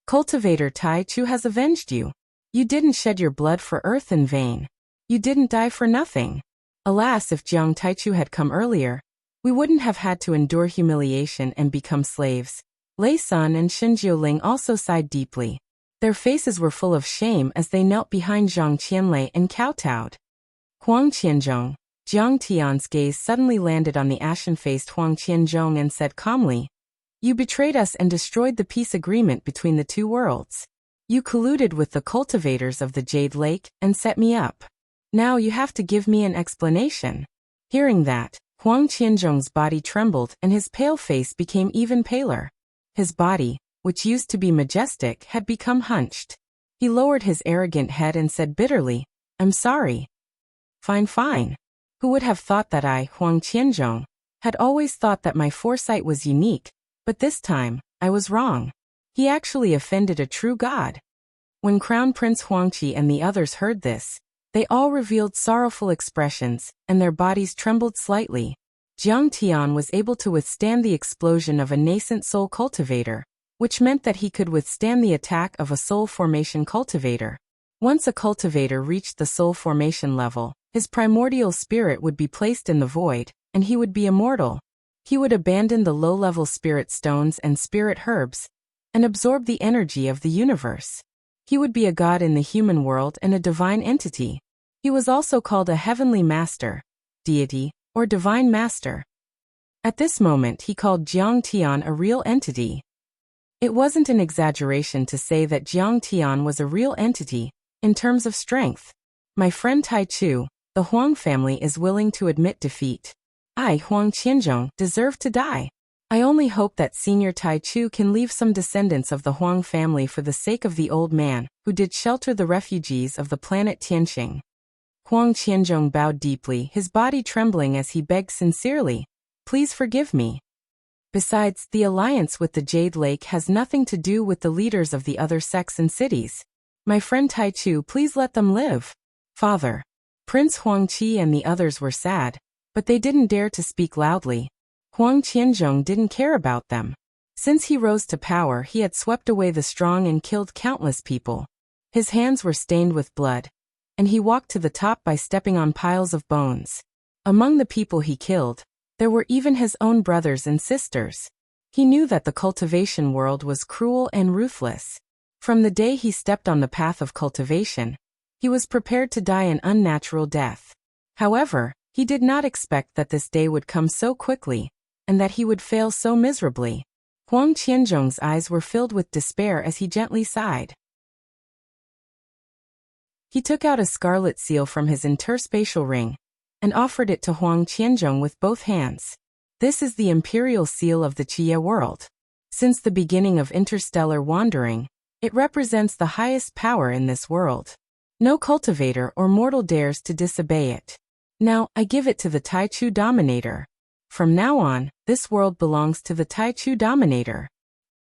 [SPEAKER 1] Cultivator Tai Chu has avenged you. You didn't shed your blood for earth in vain. You didn't die for nothing. Alas, if Jiang Taichu had come earlier, we wouldn't have had to endure humiliation and become slaves. Lei Sun and Shen Jiuling also sighed deeply. Their faces were full of shame as they knelt behind Zhang Qianlei and kowtowed. Huang Qianzhong, Jiang Tian's gaze suddenly landed on the ashen-faced Huang Qianzhong and said calmly, "You betrayed us and destroyed the peace agreement between the 2 worlds. You colluded with the cultivators of the Jade Lake and set me up. Now you have to give me an explanation." Hearing that, Huang Qianzhong's body trembled and his pale face became even paler. His body, which used to be majestic, had become hunched. He lowered his arrogant head and said bitterly, "I'm sorry." Fine, fine. Who would have thought that I, Huang Qianzhong, had always thought that my foresight was unique, but this time, I was wrong. He actually offended a true god. When Crown Prince Huangqi and the others heard this, they all revealed sorrowful expressions, and their bodies trembled slightly. Jiang Tian was able to withstand the explosion of a nascent soul cultivator, which meant that he could withstand the attack of a soul formation cultivator. Once a cultivator reached the soul formation level, his primordial spirit would be placed in the void, and he would be immortal. He would abandon the low-level spirit stones and spirit herbs, and absorb the energy of the universe. He would be a god in the human world and a divine entity. He was also called a heavenly master, deity, or divine master. At this moment he called Jiang Tian a real entity. It wasn't an exaggeration to say that Jiang Tian was a real entity, in terms of strength. My friend Tai Chu, the Huang family is willing to admit defeat. I, Huang Qianzhong, deserve to die. I only hope that Senior Tai Chu can leave some descendants of the Huang family for the sake of the old man, who did shelter the refugees of the planet Tianqing. Huang Qianzhong bowed deeply, his body trembling as he begged sincerely, "Please forgive me." Besides, the alliance with the Jade Lake has nothing to do with the leaders of the other sects and cities. My friend Tai Chu, please let them live. Father. Prince Huangqi and the others were sad, but they didn't dare to speak loudly. Huang Qianzhong didn't care about them. Since he rose to power, he had swept away the strong and killed countless people. His hands were stained with blood, and he walked to the top by stepping on piles of bones. Among the people he killed, there were even his own brothers and sisters. He knew that the cultivation world was cruel and ruthless. From the day he stepped on the path of cultivation, he was prepared to die an unnatural death. However, he did not expect that this day would come so quickly, and that he would fail so miserably. Huang Qianzhong's eyes were filled with despair as he gently sighed. He took out a scarlet seal from his interspatial ring, and offered it to Huang Qianzhong with both hands. This is the imperial seal of the Qie world. Since the beginning of interstellar wandering, it represents the highest power in this world. No cultivator or mortal dares to disobey it. Now, I give it to the Tai Chu Dominator. From now on, this world belongs to the Tai Chu Dominator.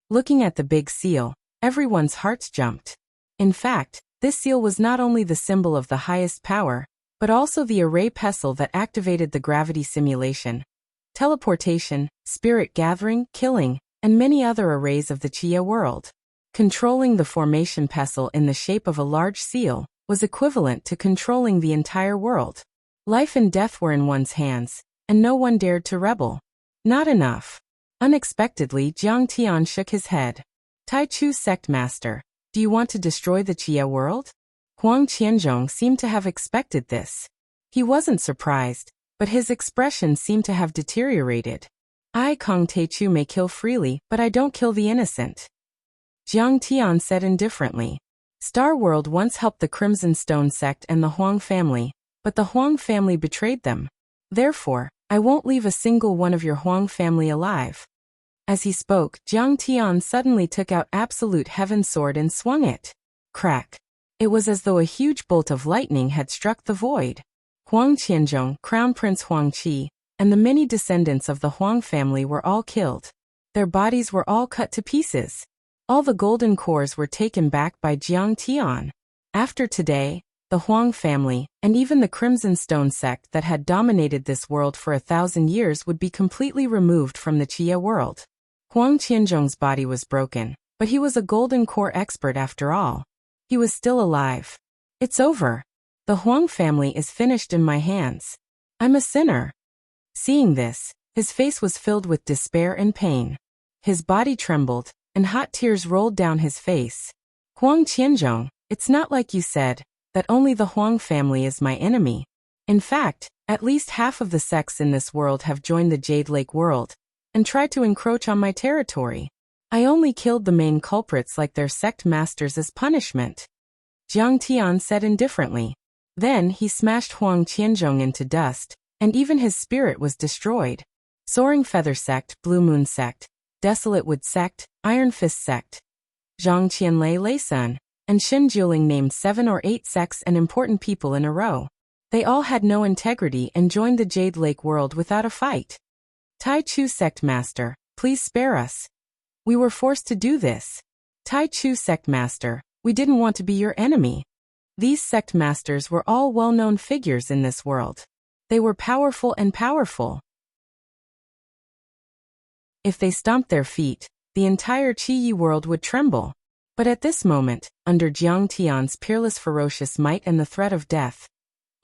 [SPEAKER 1] Looking at the big seal, everyone's hearts jumped. In fact, this seal was not only the symbol of the highest power, but also the array pestle that activated the gravity simulation, teleportation, spirit gathering, killing, and many other arrays of the Qie world. Controlling the formation pestle in the shape of a large seal was equivalent to controlling the entire world. Life and death were in one's hands, and no one dared to rebel. Not enough. Unexpectedly, Jiang Tian shook his head. Tai Chu sect master, do you want to destroy the Chia world? Huang Qianzhong seemed to have expected this. He wasn't surprised, but his expression seemed to have deteriorated. I, Kong Taichu, may kill freely, but I don't kill the innocent. Jiang Tian said indifferently. Star World once helped the Crimson Stone sect and the Huang family, but the Huang family betrayed them. Therefore, I won't leave a single one of your Huang family alive. As he spoke, Jiang Tian suddenly took out Absolute Heaven Sword and swung it. Crack. It was as though a huge bolt of lightning had struck the void. Huang Qianzhong, Crown Prince Huang Qi, and the many descendants of the Huang family were all killed. Their bodies were all cut to pieces. All the golden cores were taken back by Jiang Tian. After today, the Huang family, and even the Crimson Stone sect that had dominated this world for 1,000 years would be completely removed from the Chia world. Huang Qianzhong's body was broken, but he was a golden core expert after all. He was still alive. It's over. The Huang family is finished in my hands. I'm a sinner. Seeing this, his face was filled with despair and pain. His body trembled, and hot tears rolled down his face. Huang Qianzhong, it's not like you said, that only the Huang family is my enemy. In fact, at least half of the sects in this world have joined the Jade Lake world, and tried to encroach on my territory. I only killed the main culprits like their sect masters as punishment. Jiang Tian said indifferently. Then he smashed Huang Qianzhong into dust, and even his spirit was destroyed. Soaring Feather Sect, Blue Moon Sect, Desolate Wood Sect, Iron Fist Sect, Zhang Qianlei Lei Sun, and Xin Jiuling named 7 or 8 sects and important people in a row. They all had no integrity and joined the Jade Lake world without a fight. Tai Chu sect master, please spare us. We were forced to do this. Tai Chu sect master, we didn't want to be your enemy. These sect masters were all well-known figures in this world. They were powerful and powerful. If they stomped their feet, the entire Qi world would tremble. But at this moment, under Jiang Tian's peerless ferocious might and the threat of death,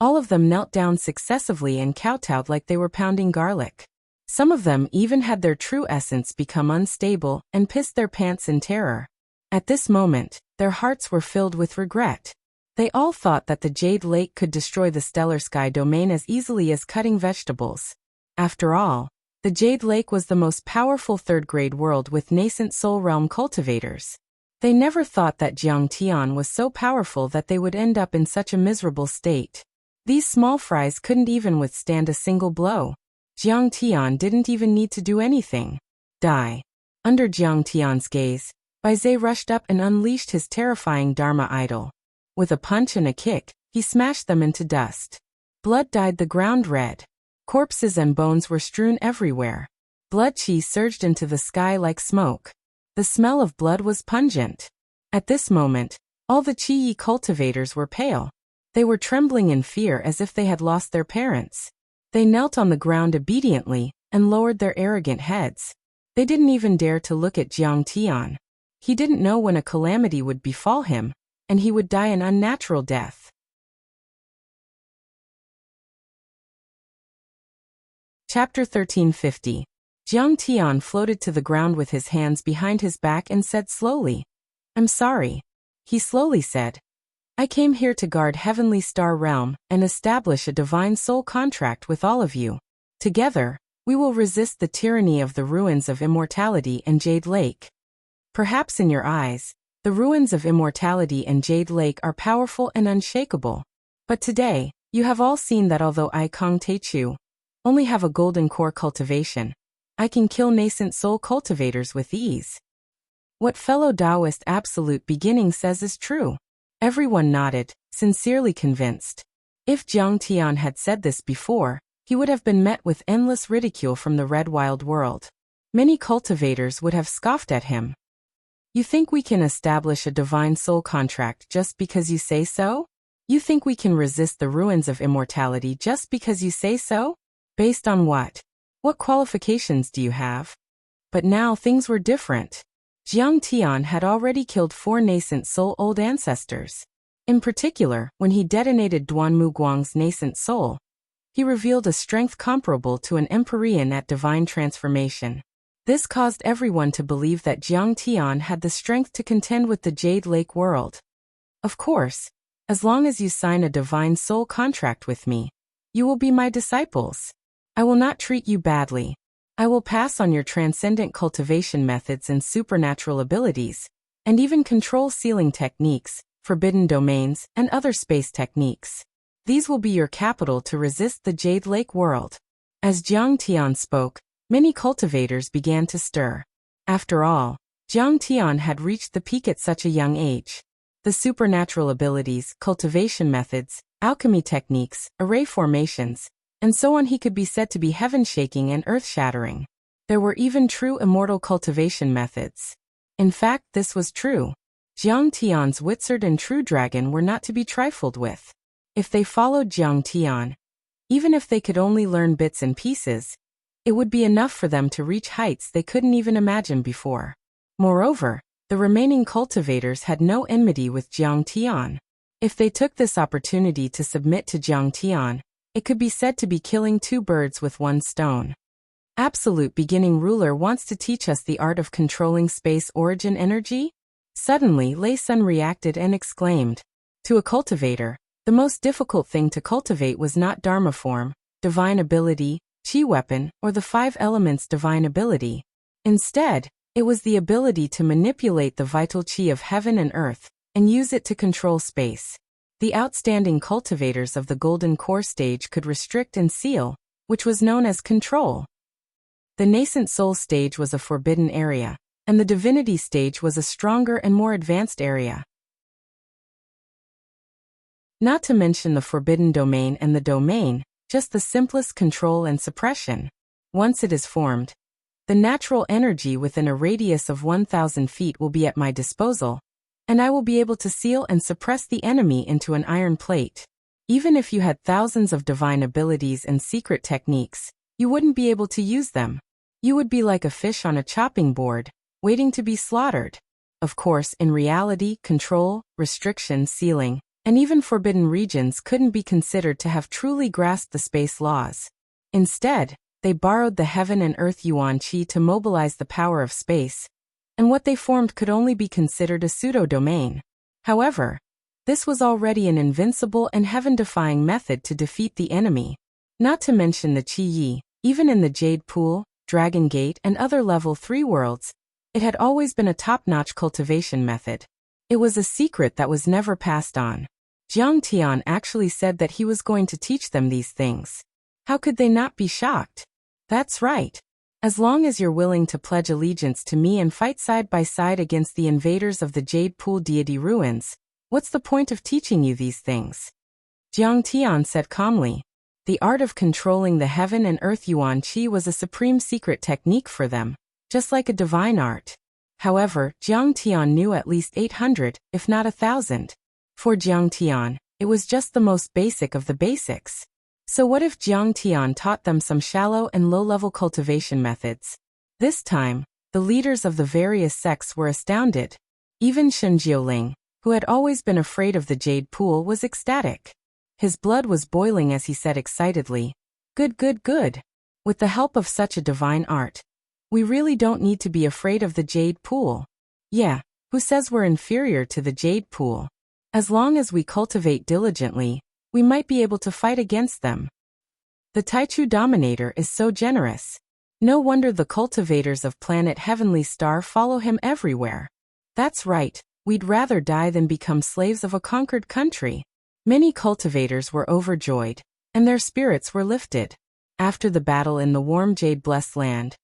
[SPEAKER 1] all of them knelt down successively and kowtowed like they were pounding garlic. Some of them even had their true essence become unstable and pissed their pants in terror. At this moment, their hearts were filled with regret. They all thought that the Jade Lake could destroy the Stellar Sky domain as easily as cutting vegetables. After all, the Jade Lake was the most powerful third-grade world with nascent soul realm cultivators. They never thought that Jiang Tian was so powerful that they would end up in such a miserable state. These small fries couldn't even withstand a single blow. Jiang Tian didn't even need to do anything. Die. Under Jiang Tian's gaze, Baizhe rushed up and unleashed his terrifying Dharma idol. With a punch and a kick, he smashed them into dust. Blood dyed the ground red. Corpses and bones were strewn everywhere. Blood qi surged into the sky like smoke. The smell of blood was pungent. At this moment, all the Qi cultivators were pale. They were trembling in fear as if they had lost their parents. They knelt on the ground obediently and lowered their arrogant heads. They didn't even dare to look at Jiang Tian. He didn't know when a calamity would befall him, and he would die an unnatural death. Chapter 1350. Jiang Tian floated to the ground with his hands behind his back and said slowly, "I'm sorry." He slowly said, "I came here to guard Heavenly Star Realm and establish a divine soul contract with all of you. Together, we will resist the tyranny of the ruins of immortality and Jade Lake. Perhaps in your eyes, the ruins of immortality and Jade Lake are powerful and unshakable. But today, you have all seen that although I, Kong Taichu, only have a golden core cultivation, I can kill nascent soul cultivators with ease. What fellow Taoist Absolute Beginning says is true." Everyone nodded, sincerely convinced. If Jiang Tian had said this before, he would have been met with endless ridicule from the Red Wild world. Many cultivators would have scoffed at him. "You think we can establish a divine soul contract just because you say so? You think we can resist the ruins of immortality just because you say so? Based on what? What qualifications do you have?" But now things were different. Jiang Tian had already killed 4 nascent soul old ancestors. In particular, when he detonated Duan Mu Guang's nascent soul, he revealed a strength comparable to an Empyrean at divine transformation. This caused everyone to believe that Jiang Tian had the strength to contend with the Jade Lake world. Of course, as long as you sign a divine soul contract with me, you will be my disciples. I will not treat you badly. I will pass on your transcendent cultivation methods and supernatural abilities, and even control sealing techniques, forbidden domains, and other space techniques. These will be your capital to resist the Jade Lake world. As Jiang Tian spoke, many cultivators began to stir. After all, Jiang Tian had reached the peak at such a young age. The supernatural abilities, cultivation methods, alchemy techniques, array formations, and so on, he could be said to be heaven-shaking and earth-shattering. There were even true immortal cultivation methods. In fact, this was true. Jiang Tian's Wizard and True Dragon were not to be trifled with. If they followed Jiang Tian, even if they could only learn bits and pieces, it would be enough for them to reach heights they couldn't even imagine before. Moreover, the remaining cultivators had no enmity with Jiang Tian. If they took this opportunity to submit to Jiang Tian, it could be said to be killing two birds with one stone. Absolute beginning ruler wants to teach us the art of controlling space origin energy? Suddenly, Lei Sun reacted and exclaimed. To a cultivator, the most difficult thing to cultivate was not Dharma form, divine ability, chi weapon, or the five elements divine ability. Instead, it was the ability to manipulate the vital chi of heaven and earth, and use it to control space. The outstanding cultivators of the Golden Core stage could restrict and seal, which was known as control. The nascent soul stage was a forbidden area, and the divinity stage was a stronger and more advanced area. Not to mention the forbidden domain and the domain, just the simplest control and suppression. Once it is formed, the natural energy within a radius of 1,000 feet will be at my disposal, and I will be able to seal and suppress the enemy into an iron plate. Even if you had thousands of divine abilities and secret techniques, you wouldn't be able to use them. You would be like a fish on a chopping board, waiting to be slaughtered. Of course, in reality, control, restriction, sealing, and even forbidden regions couldn't be considered to have truly grasped the space laws. Instead, they borrowed the heaven and earth yuan qi to mobilize the power of space, and what they formed could only be considered a pseudo-domain. However, this was already an invincible and heaven-defying method to defeat the enemy. Not to mention the Qi Yi, even in the Jade Pool, Dragon Gate, and other level 3 worlds, it had always been a top-notch cultivation method. It was a secret that was never passed on. Jiang Tian actually said that he was going to teach them these things. How could they not be shocked? That's right. As long as you're willing to pledge allegiance to me and fight side by side against the invaders of the Jade Pool deity ruins, what's the point of teaching you these things? Jiang Tian said calmly. The art of controlling the heaven and earth yuan qi was a supreme secret technique for them, just like a divine art. However, Jiang Tian knew at least 800, if not 1,000. For Jiang Tian, it was just the most basic of the basics. So what if Jiang Tian taught them some shallow and low-level cultivation methods? This time, the leaders of the various sects were astounded. Even Shen Jiuling, who had always been afraid of the Jade Pool, was ecstatic. His blood was boiling as he said excitedly, "Good, good, good. With the help of such a divine art, we really don't need to be afraid of the Jade Pool. Yeah, who says we're inferior to the Jade Pool? As long as we cultivate diligently, we might be able to fight against them. The Taichu Dominator is so generous. No wonder the cultivators of planet Heavenly Star follow him everywhere. That's right, we'd rather die than become slaves of a conquered country." Many cultivators were overjoyed, and their spirits were lifted. After the battle in the warm Jade-blessed land,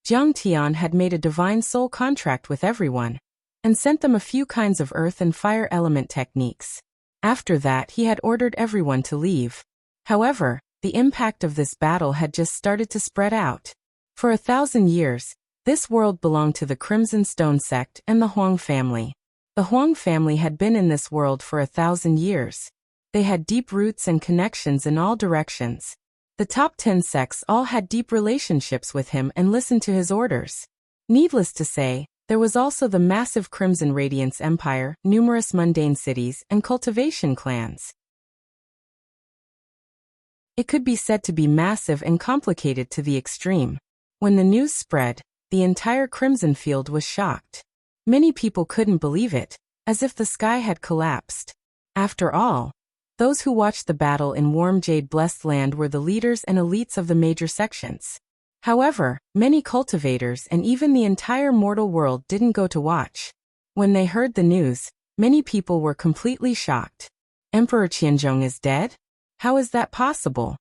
[SPEAKER 1] Jiang Tian had made a divine soul contract with everyone, and sent them a few kinds of earth and fire element techniques. After that, he had ordered everyone to leave. However, the impact of this battle had just started to spread out. For 1,000 years, this world belonged to the Crimson Stone sect and the Huang family. The Huang family had been in this world for 1,000 years. They had deep roots and connections in all directions. The top 10 sects all had deep relationships with him and listened to his orders. Needless to say, there was also the massive Crimson Radiance Empire, numerous mundane cities, and cultivation clans. It could be said to be massive and complicated to the extreme. When the news spread, the entire Crimson Field was shocked. Many people couldn't believe it, as if the sky had collapsed. After all, those who watched the battle in warm jade-blessed land were the leaders and elites of the major sections. However, many cultivators and even the entire mortal world didn't go to watch. When they heard the news, many people were completely shocked. Emperor Qianzhong is dead? How is that possible?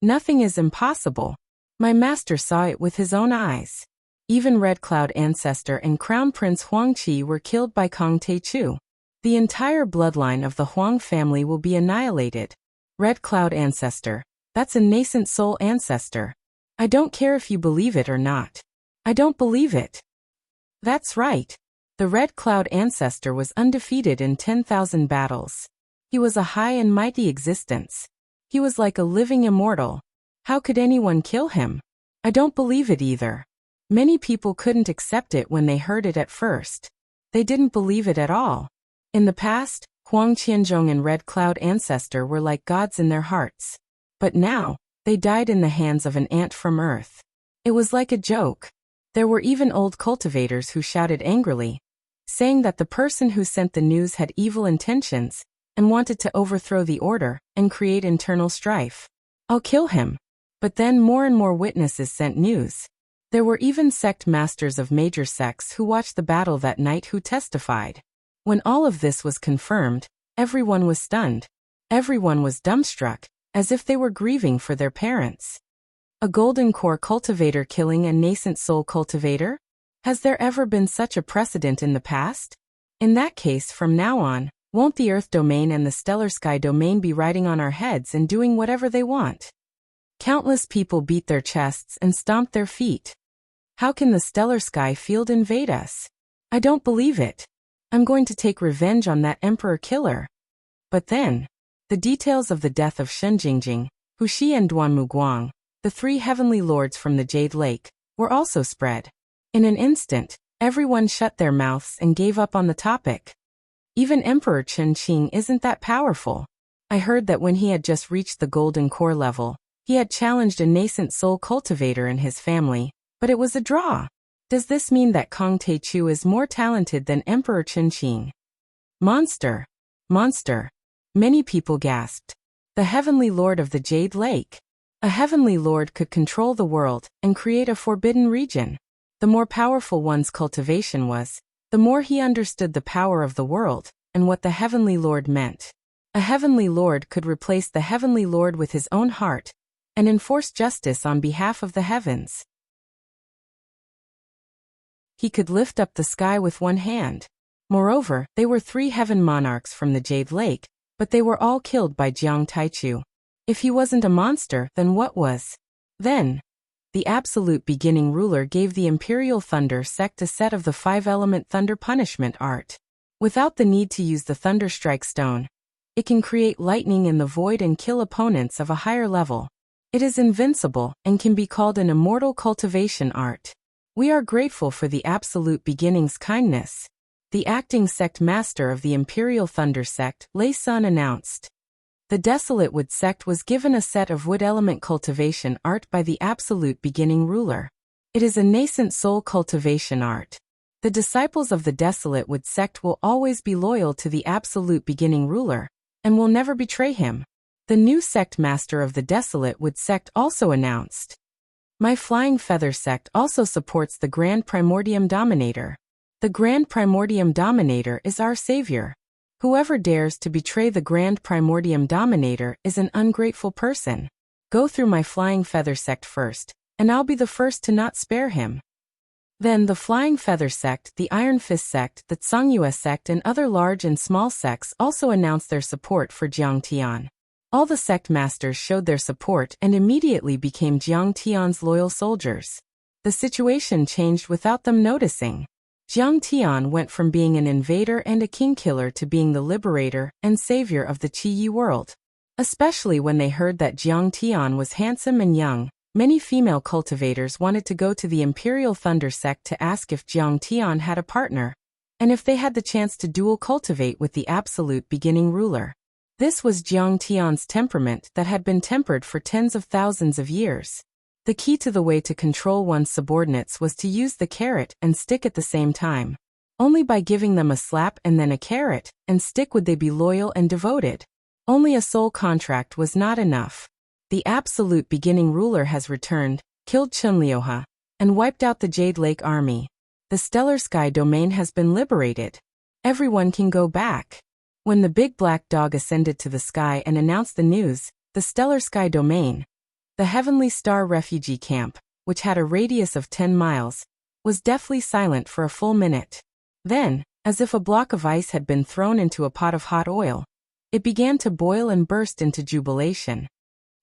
[SPEAKER 1] Nothing is impossible. My master saw it with his own eyes. Even Red Cloud Ancestor and Crown Prince Huangqi were killed by Kong Taichu. The entire bloodline of the Huang family will be annihilated. Red Cloud Ancestor. That's a nascent soul ancestor. I don't care if you believe it or not. I don't believe it. That's right. The Red Cloud Ancestor was undefeated in 10,000 battles. He was a high and mighty existence. He was like a living immortal. How could anyone kill him? I don't believe it either. Many people couldn't accept it when they heard it at first. They didn't believe it at all. In the past, Huang Qianzhong and Red Cloud Ancestor were like gods in their hearts. But now, they died in the hands of an ant from Earth. It was like a joke. There were even old cultivators who shouted angrily, saying that the person who sent the news had evil intentions and wanted to overthrow the order and create internal strife. I'll kill him. But then more and more witnesses sent news. There were even sect masters of major sects who watched the battle that night who testified. When all of this was confirmed, everyone was stunned. Everyone was dumbstruck, as if they were grieving for their parents. A golden core cultivator killing a nascent soul cultivator? Has there ever been such a precedent in the past? In that case, from now on, won't the Earth domain and the stellar sky domain be riding on our heads and doing whatever they want? Countless people beat their chests and stomped their feet. How can the stellar sky field invade us? I don't believe it. I'm going to take revenge on that emperor killer. But then, the details of the death of Shen Jingjing, Hu Shi and Duanmu Guang, the three heavenly lords from the Jade Lake, were also spread. In an instant, everyone shut their mouths and gave up on the topic. Even Emperor Chen Qing isn't that powerful. I heard that when he had just reached the golden core level, he had challenged a nascent soul cultivator in his family, but it was a draw. Does this mean that Kong Taichu is more talented than Emperor Chen Qing? Monster! Monster! Many people gasped. The heavenly lord of the Jade Lake. A heavenly lord could control the world and create a forbidden region. The more powerful one's cultivation was, the more he understood the power of the world and what the heavenly lord meant. A heavenly lord could replace the heavenly lord with his own heart and enforce justice on behalf of the heavens. He could lift up the sky with one hand. Moreover, they were three heaven monarchs from the Jade Lake, but they were all killed by Jiang Taichu. If he wasn't a monster, then what was? Then, the absolute beginning ruler gave the Imperial Thunder sect a set of the 5-element thunder punishment art. Without the need to use the Thunder Strike Stone, it can create lightning in the void and kill opponents of a higher level. It is invincible and can be called an immortal cultivation art. We are grateful for the absolute beginning's kindness. The acting sect master of the Imperial Thunder sect, Lei Sun, announced. The Desolate Wood sect was given a set of wood element cultivation art by the absolute beginning ruler. It is a nascent soul cultivation art. The disciples of the Desolate Wood sect will always be loyal to the absolute beginning ruler, and will never betray him. The new sect master of the Desolate Wood sect also announced. My Flying Feather sect also supports the Grand Primordium Dominator. The Grand Primordium Dominator is our savior. Whoever dares to betray the Grand Primordium Dominator is an ungrateful person. Go through my Flying Feather sect first, and I'll be the first to not spare him. Then the Flying Feather sect, the Iron Fist sect, the Tsangyue sect and other large and small sects also announced their support for Jiang Tian. All the sect masters showed their support and immediately became Jiang Tian's loyal soldiers. The situation changed without them noticing. Jiang Tian went from being an invader and a king-killer to being the liberator and savior of the Qi world. Especially when they heard that Jiang Tian was handsome and young, many female cultivators wanted to go to the Imperial Thunder sect to ask if Jiang Tian had a partner, and if they had the chance to dual cultivate with the absolute beginning ruler. This was Jiang Tian's temperament that had been tempered for tens of thousands of years. The key to the way to control one's subordinates was to use the carrot and stick at the same time. Only by giving them a slap and then a carrot and stick would they be loyal and devoted. Only a soul contract was not enough. The absolute beginning ruler has returned, killed Chunlioha, and wiped out the Jade Lake army. The stellar sky domain has been liberated. Everyone can go back. When the big black dog ascended to the sky and announced the news, the stellar sky domain, the Heavenly Star refugee camp, which had a radius of 10 miles, was deathly silent for a full minute. Then, as if a block of ice had been thrown into a pot of hot oil, it began to boil and burst into jubilation.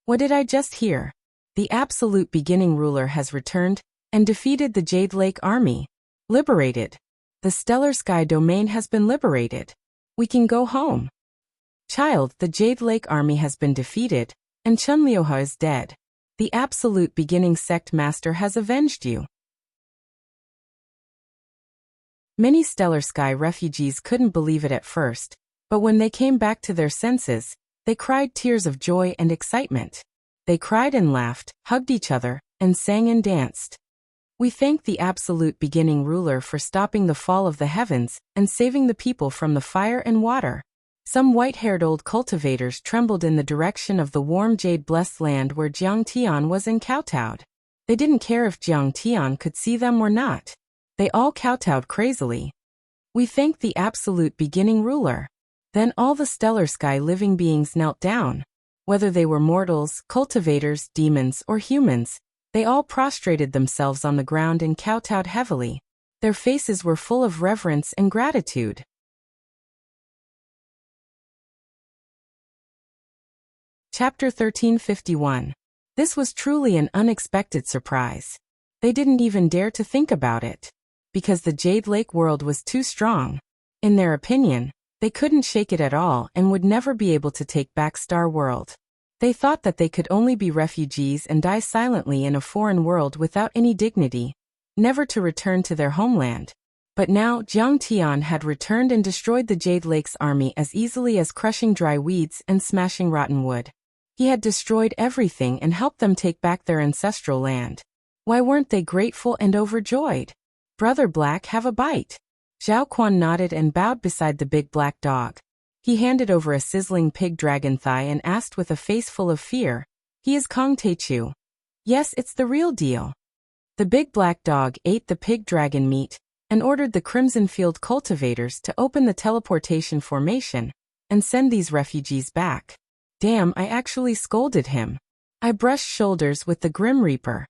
[SPEAKER 1] What did I just hear? The absolute beginning ruler has returned and defeated the Jade Lake army. Liberated. The stellar sky domain has been liberated. We can go home. Child, the Jade Lake army has been defeated, and Chunlioha is dead. The absolute beginning sect master has avenged you. Many stellar sky refugees couldn't believe it at first, but when they came back to their senses, they cried tears of joy and excitement. They cried and laughed, hugged each other, and sang and danced. We thank the absolute beginning ruler for stopping the fall of the heavens and saving the people from the fire and water. Some white-haired old cultivators trembled in the direction of the warm jade-blessed land where Jiang Tian was and kowtowed. They didn't care if Jiang Tian could see them or not. They all kowtowed crazily. We thank the absolute beginning ruler. Then all the stellar sky living beings knelt down. Whether they were mortals, cultivators, demons, or humans, they all prostrated themselves on the ground and kowtowed heavily. Their faces were full of reverence and gratitude. Chapter 1351. This was truly an unexpected surprise. They didn't even dare to think about it, because the Jade Lake world was too strong. In their opinion, they couldn't shake it at all and would never be able to take back Star World. They thought that they could only be refugees and die silently in a foreign world without any dignity, never to return to their homeland. But now Jiang Tian had returned and destroyed the Jade Lake's army as easily as crushing dry weeds and smashing rotten wood. He had destroyed everything and helped them take back their ancestral land. Why weren't they grateful and overjoyed? Brother Black, have a bite. Zhao Quan nodded and bowed beside the big black dog. He handed over a sizzling pig dragon thigh and asked with a face full of fear, "He is Kong Teichu?" "Yes, it's the real deal." The big black dog ate the pig dragon meat and ordered the Crimson Field cultivators to open the teleportation formation and send these refugees back. Damn, I actually scolded him. I brushed shoulders with the Grim Reaper.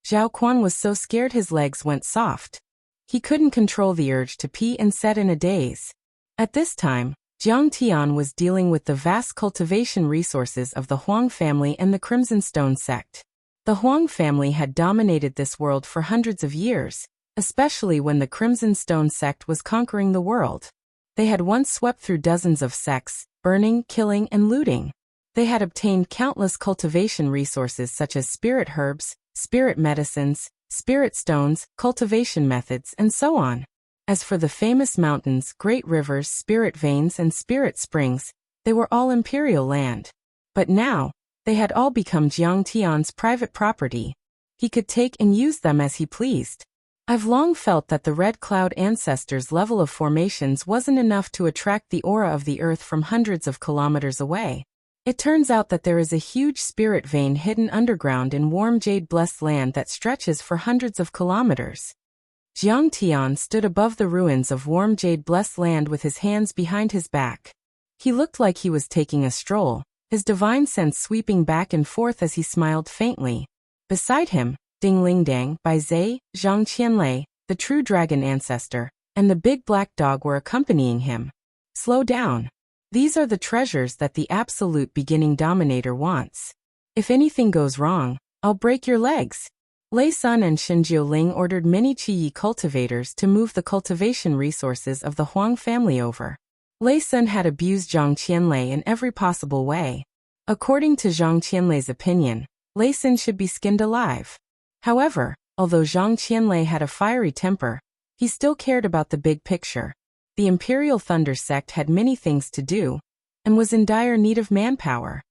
[SPEAKER 1] Zhao Quan was so scared his legs went soft. He couldn't control the urge to pee and said in a daze. At this time, Jiang Tian was dealing with the vast cultivation resources of the Huang family and the Crimson Stone sect. The Huang family had dominated this world for hundreds of years, especially when the Crimson Stone sect was conquering the world. They had once swept through dozens of sects, burning, killing, and looting. They had obtained countless cultivation resources such as spirit herbs, spirit medicines, spirit stones, cultivation methods, and so on. As for the famous mountains, great rivers, spirit veins, and spirit springs, they were all imperial land. But now, they had all become Jiang Tian's private property. He could take and use them as he pleased. I've long felt that the Red Cloud ancestors' level of formations wasn't enough to attract the aura of the earth from hundreds of kilometers away. It turns out that there is a huge spirit vein hidden underground in warm jade-blessed land that stretches for hundreds of kilometers. Jiang Tian stood above the ruins of warm jade-blessed land with his hands behind his back. He looked like he was taking a stroll, his divine sense sweeping back and forth as he smiled faintly. Beside him, Ding Ling Dang, Bai Zai, Zhang Qianlei, the true dragon ancestor, and the big black dog were accompanying him. Slow down. These are the treasures that the absolute beginning dominator wants. If anything goes wrong, I'll break your legs. Lei Sun and Shinjiu Ling ordered many Qi cultivators to move the cultivation resources of the Huang family over. Lei Sun had abused Zhang Qianlei in every possible way. According to Zhang Qianlei's opinion, Lei Sun should be skinned alive. However, although Zhang Qianlei had a fiery temper, he still cared about the big picture. The Imperial Thunder sect had many things to do, and was in dire need of manpower.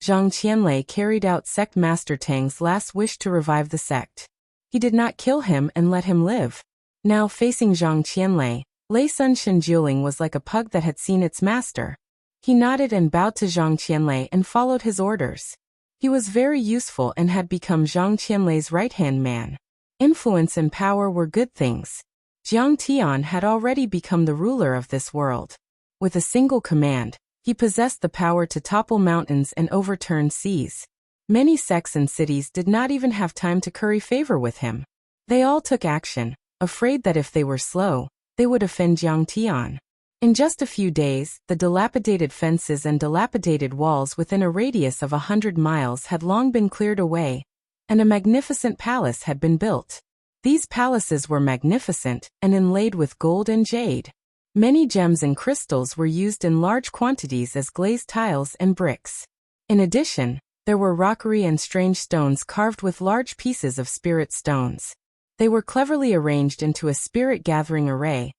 [SPEAKER 1] Zhang Qianlei carried out Sect Master Tang's last wish to revive the sect. He did not kill him and let him live. Now facing Zhang Qianlei, Lei Sun Shenjuling was like a pug that had seen its master. He nodded and bowed to Zhang Qianlei and followed his orders. He was very useful and had become Zhang Qianlei's right-hand man. Influence and power were good things. Jiang Tian had already become the ruler of this world. With a single command, he possessed the power to topple mountains and overturn seas. Many sects and cities did not even have time to curry favor with him. They all took action, afraid that if they were slow, they would offend Jiang Tian. In just a few days, the dilapidated fences and dilapidated walls within a radius of 100 miles had long been cleared away, and a magnificent palace had been built. These palaces were magnificent and inlaid with gold and jade. Many gems and crystals were used in large quantities as glazed tiles and bricks. In addition, there were rockery and strange stones carved with large pieces of spirit stones. They were cleverly arranged into a spirit-gathering array,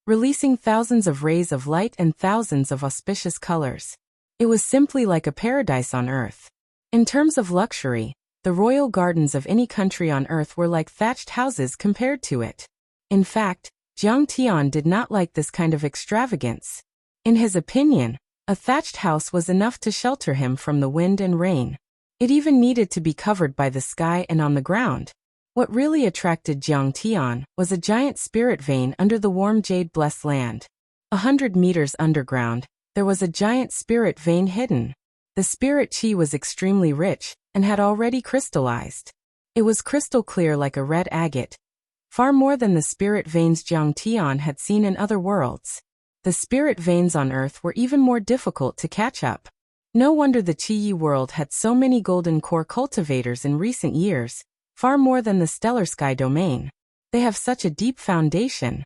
[SPEAKER 1] releasing thousands of rays of light and thousands of auspicious colors. It was simply like a paradise on earth. In terms of luxury, the royal gardens of any country on earth were like thatched houses compared to it. In fact, Jiang Tian did not like this kind of extravagance. In his opinion, a thatched house was enough to shelter him from the wind and rain. It even needed to be covered by the sky and on the ground. What really attracted Jiang Tian was a giant spirit vein under the warm jade-blessed land. 100 meters underground, there was a giant spirit vein hidden. The spirit qi was extremely rich and had already crystallized. It was crystal clear like a red agate, far more than the spirit veins Jiang Tian had seen in other worlds. The spirit veins on Earth were even more difficult to catch up. No wonder the Qi world had so many golden core cultivators in recent years, far more than the stellar sky domain. They have such a deep foundation.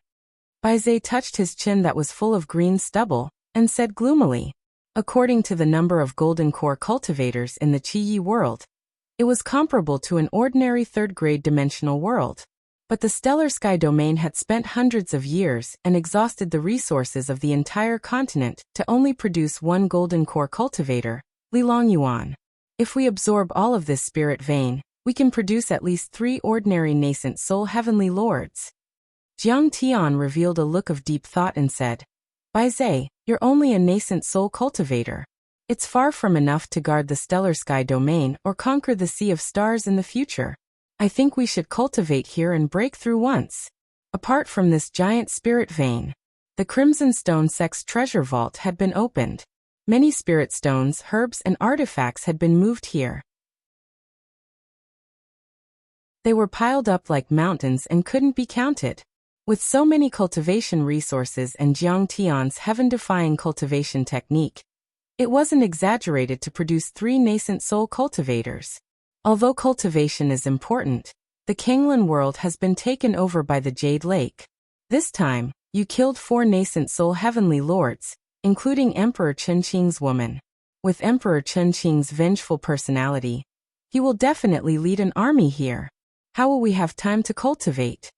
[SPEAKER 1] Baizhe touched his chin that was full of green stubble, and said gloomily, according to the number of golden core cultivators in the Qi world, it was comparable to an ordinary third-grade dimensional world. But the stellar sky domain had spent hundreds of years and exhausted the resources of the entire continent to only produce one golden core cultivator, Li Longyuan. If we absorb all of this spirit vein, we can produce at least 3 ordinary nascent soul heavenly lords. Jiang Tian revealed a look of deep thought and said, Baizhe, you're only a nascent soul cultivator. It's far from enough to guard the stellar sky domain or conquer the sea of stars in the future. I think we should cultivate here and break through once. Apart from this giant spirit vein, the Crimson Stone Sect's treasure vault had been opened. Many spirit stones, herbs, and artifacts had been moved here. They were piled up like mountains and couldn't be counted. With so many cultivation resources and Jiang Tian's heaven-defying cultivation technique, it wasn't exaggerated to produce 3 nascent soul cultivators. Although cultivation is important, the Kanglan world has been taken over by the Jade Lake. This time, you killed 4 nascent soul heavenly lords, including Emperor Chunqing's woman. With Emperor Chunqing's vengeful personality, he will definitely lead an army here. How will we have time to cultivate?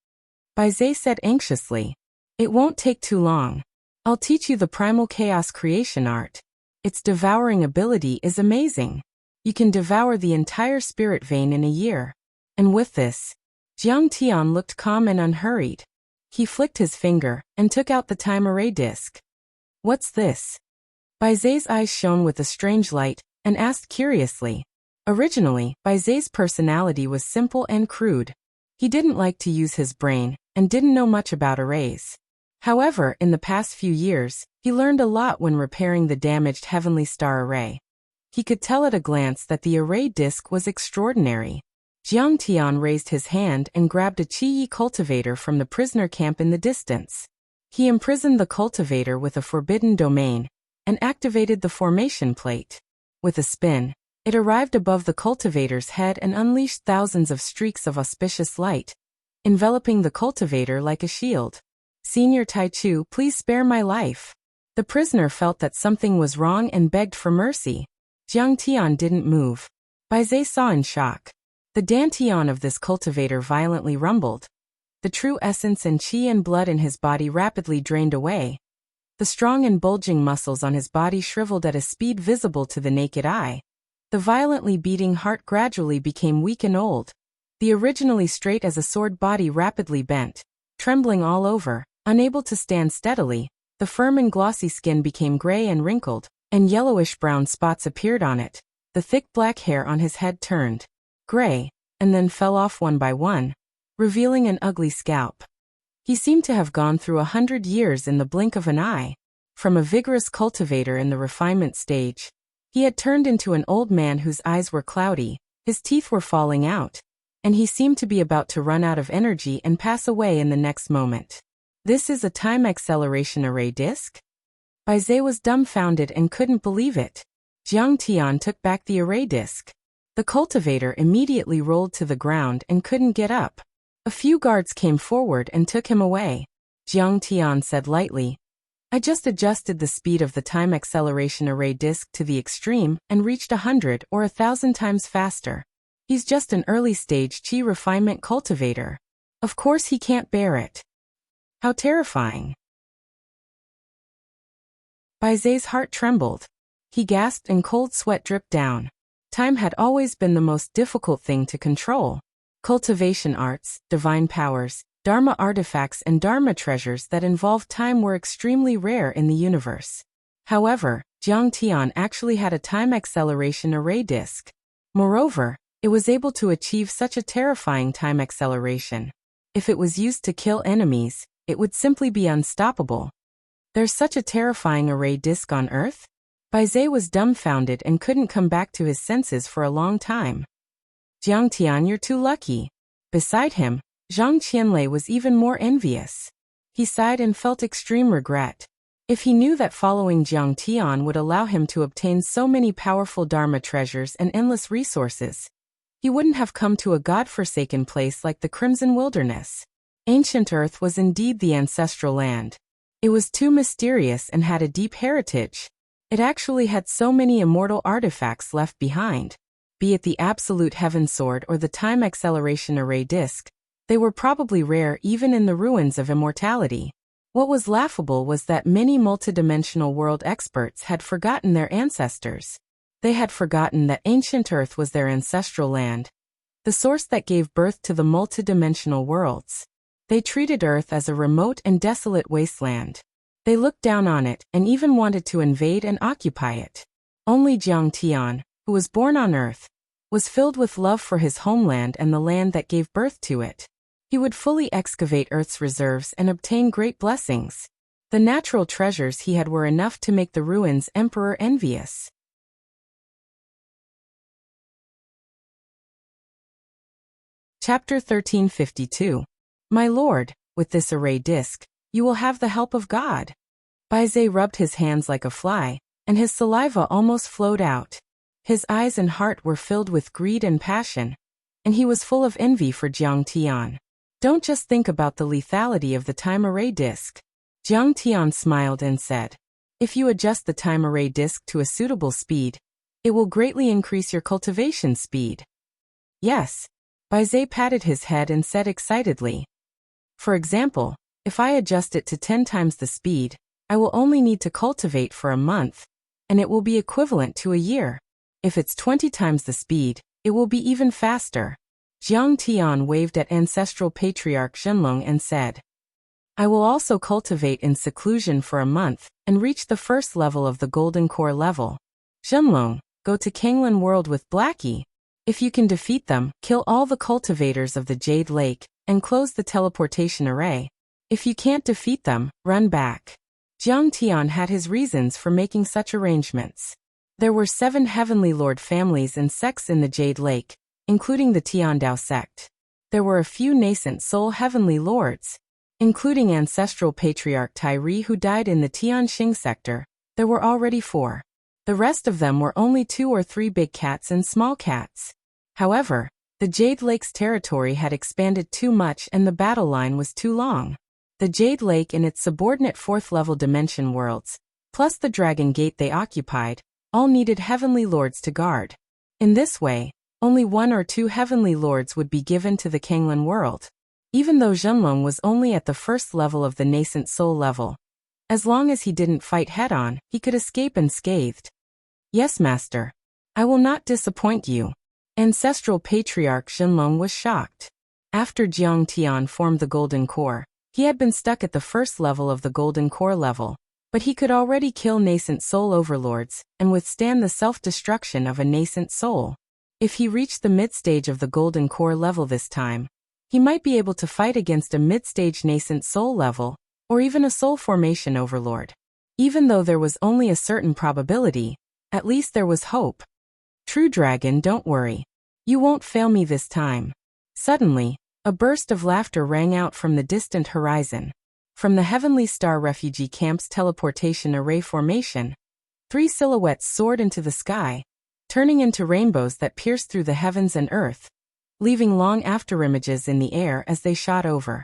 [SPEAKER 1] Baizhe said anxiously. It won't take too long. I'll teach you the primal chaos creation art. Its devouring ability is amazing. You can devour the entire spirit vein in a year. And with this, Jiang Tian looked calm and unhurried. He flicked his finger and took out the time array disc. What's this? Baizhe's eyes shone with a strange light and asked curiously. Originally, Baizhe's personality was simple and crude. He didn't like to use his brain and didn't know much about arrays. However, in the past few years, he learned a lot when repairing the damaged Heavenly Star array. He could tell at a glance that the array disc was extraordinary. Jiang Tian raised his hand and grabbed a Qi cultivator from the prisoner camp in the distance. He imprisoned the cultivator with a forbidden domain and activated the formation plate. With a spin, it arrived above the cultivator's head and unleashed thousands of streaks of auspicious light, enveloping the cultivator like a shield. Senior Taichu, please spare my life. The prisoner felt that something was wrong and begged for mercy. Jiang Tian didn't move. Baizhe saw in shock. The dantian of this cultivator violently rumbled. The true essence and qi and blood in his body rapidly drained away. The strong and bulging muscles on his body shriveled at a speed visible to the naked eye. The violently beating heart gradually became weak and old. The originally straight as a sword body rapidly bent, trembling all over, unable to stand steadily. The firm and glossy skin became gray and wrinkled, and yellowish-brown spots appeared on it. The thick black hair on his head turned gray, and then fell off one by one, revealing an ugly scalp. He seemed to have gone through 100 years in the blink of an eye. From a vigorous cultivator in the refinement stage, he had turned into an old man whose eyes were cloudy, his teeth were falling out, and he seemed to be about to run out of energy and pass away in the next moment. This is a time acceleration array disk? Baizé was dumbfounded and couldn't believe it. Jiang Tian took back the array disk. The cultivator immediately rolled to the ground and couldn't get up. A few guards came forward and took him away. Jiang Tian said lightly, "I just adjusted the speed of the time acceleration array disk to the extreme and reached 100 or 1,000 times faster. He's just an early-stage Qi refinement cultivator. Of course he can't bear it." How terrifying. Baizé's heart trembled. He gasped and cold sweat dripped down. Time had always been the most difficult thing to control. Cultivation arts, divine powers, Dharma artifacts and Dharma treasures that involved time were extremely rare in the universe. However, Jiang Tian actually had a time acceleration array disk. Moreover, it was able to achieve such a terrifying time acceleration. If it was used to kill enemies, it would simply be unstoppable. There's such a terrifying array disk on Earth? Baizé was dumbfounded and couldn't come back to his senses for a long time. Jiang Tian, you're too lucky. Beside him, Zhang Qianlei was even more envious. He sighed and felt extreme regret. If he knew that following Jiang Tian would allow him to obtain so many powerful Dharma treasures and endless resources, he wouldn't have come to a god-forsaken place like the Crimson Wilderness. Ancient Earth was indeed the ancestral land. It was too mysterious and had a deep heritage. It actually had so many immortal artifacts left behind. Be it the Absolute Heaven Sword or the Time Acceleration Array Disk, they were probably rare even in the ruins of immortality. What was laughable was that many multidimensional world experts had forgotten their ancestors. They had forgotten that ancient Earth was their ancestral land, the source that gave birth to the multidimensional worlds. They treated Earth as a remote and desolate wasteland. They looked down on it and even wanted to invade and occupy it. Only Jiang Tian, who was born on Earth, was filled with love for his homeland and the land that gave birth to it. He would fully excavate Earth's reserves and obtain great blessings. The natural treasures he had were enough to make the ruins emperor envious. Chapter 1352. My lord, with this array disk, you will have the help of God. Baizé rubbed his hands like a fly, and his saliva almost flowed out. His eyes and heart were filled with greed and passion, and he was full of envy for Jiang Tian. Don't just think about the lethality of the time array disk. Jiang Tian smiled and said, if you adjust the time array disk to a suitable speed, it will greatly increase your cultivation speed. Yes. Baizé patted his head and said excitedly. For example, if I adjust it to 10 times the speed, I will only need to cultivate for a month, and it will be equivalent to a year. If it's 20 times the speed, it will be even faster. Jiang Tian waved at ancestral patriarch Zhenlong and said, I will also cultivate in seclusion for a month and reach the first level of the Golden Core level. Zhenlong, go to Kanglan World with Blackie. If you can defeat them, kill all the cultivators of the Jade Lake and close the teleportation array. If you can't defeat them, run back. Jiang Tian had his reasons for making such arrangements. There were 7 Heavenly Lord families and sects in the Jade Lake, including the Tiandao sect. There were a few nascent Soul Heavenly Lords, including ancestral patriarch Tairi who died in the Tianxing sector. There were already 4. The rest of them were only 2 or 3 big cats and small cats. However, the Jade Lake's territory had expanded too much and the battle line was too long. The Jade Lake and its subordinate 4th-level dimension worlds, plus the Dragon Gate they occupied, all needed Heavenly Lords to guard. In this way, only 1 or 2 Heavenly Lords would be given to the Kanglan world. Even though Zhenlong was only at the 1st level of the nascent soul level, As long as he didn't fight head-on, he could escape unscathed. Yes, master. I will not disappoint you. Ancestral Patriarch Shenlong was shocked. After Jiang Tian formed the Golden Core, he had been stuck at the first level of the Golden Core level, but he could already kill nascent soul overlords and withstand the self-destruction of a nascent soul. If he reached the mid-stage of the Golden Core level this time, he might be able to fight against a mid-stage nascent soul level, or even a soul formation overlord. Even though there was only a certain probability, at least there was hope. True dragon, don't worry. You won't fail me this time. Suddenly, a burst of laughter rang out from the distant horizon. From the Heavenly Star Refugee Camp's teleportation array formation, 3 silhouettes soared into the sky, turning into rainbows that pierced through the heavens and earth, leaving long afterimages in the air as they shot over.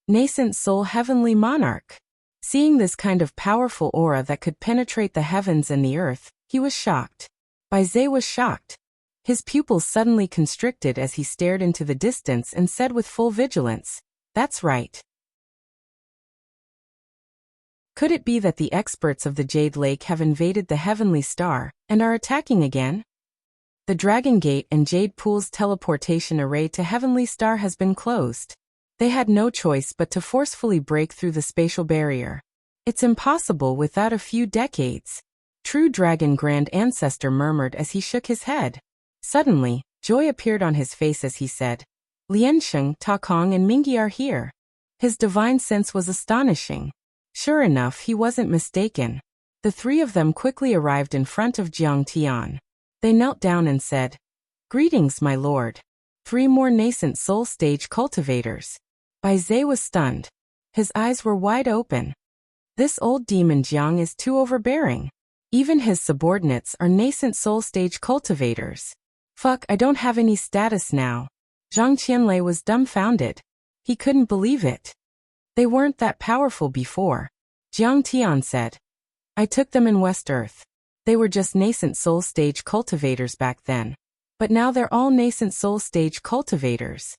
[SPEAKER 1] Nascent Soul Heavenly Monarch. Seeing this kind of powerful aura that could penetrate the heavens and the earth, he was shocked. Bai Zhe was shocked. His pupils suddenly constricted as he stared into the distance and said with full vigilance, "That's right." Could it be that the experts of the Jade Lake have invaded the Heavenly Star and are attacking again? The Dragon Gate and Jade Pool's teleportation array to Heavenly Star has been closed. They had no choice but to forcefully break through the spatial barrier. It's impossible without a few decades. True Dragon Grand Ancestor murmured as he shook his head. Suddenly, joy appeared on his face as he said, "Liansheng, Ta Kong and Mingyi are here." His divine sense was astonishing. Sure enough, he wasn't mistaken. The 3 of them quickly arrived in front of Jiang Tian. They knelt down and said, "Greetings, my lord." 3 more nascent soul stage cultivators. Bai Zhe was stunned. His eyes were wide open. This old demon Jiang is too overbearing. Even his subordinates are nascent soul stage cultivators. Fuck, I don't have any status now. Zhang Qianlei was dumbfounded. He couldn't believe it. They weren't that powerful before. Jiang Tian said, "I took them in West Earth. They were just nascent soul stage cultivators back then. But now they're all nascent soul stage cultivators.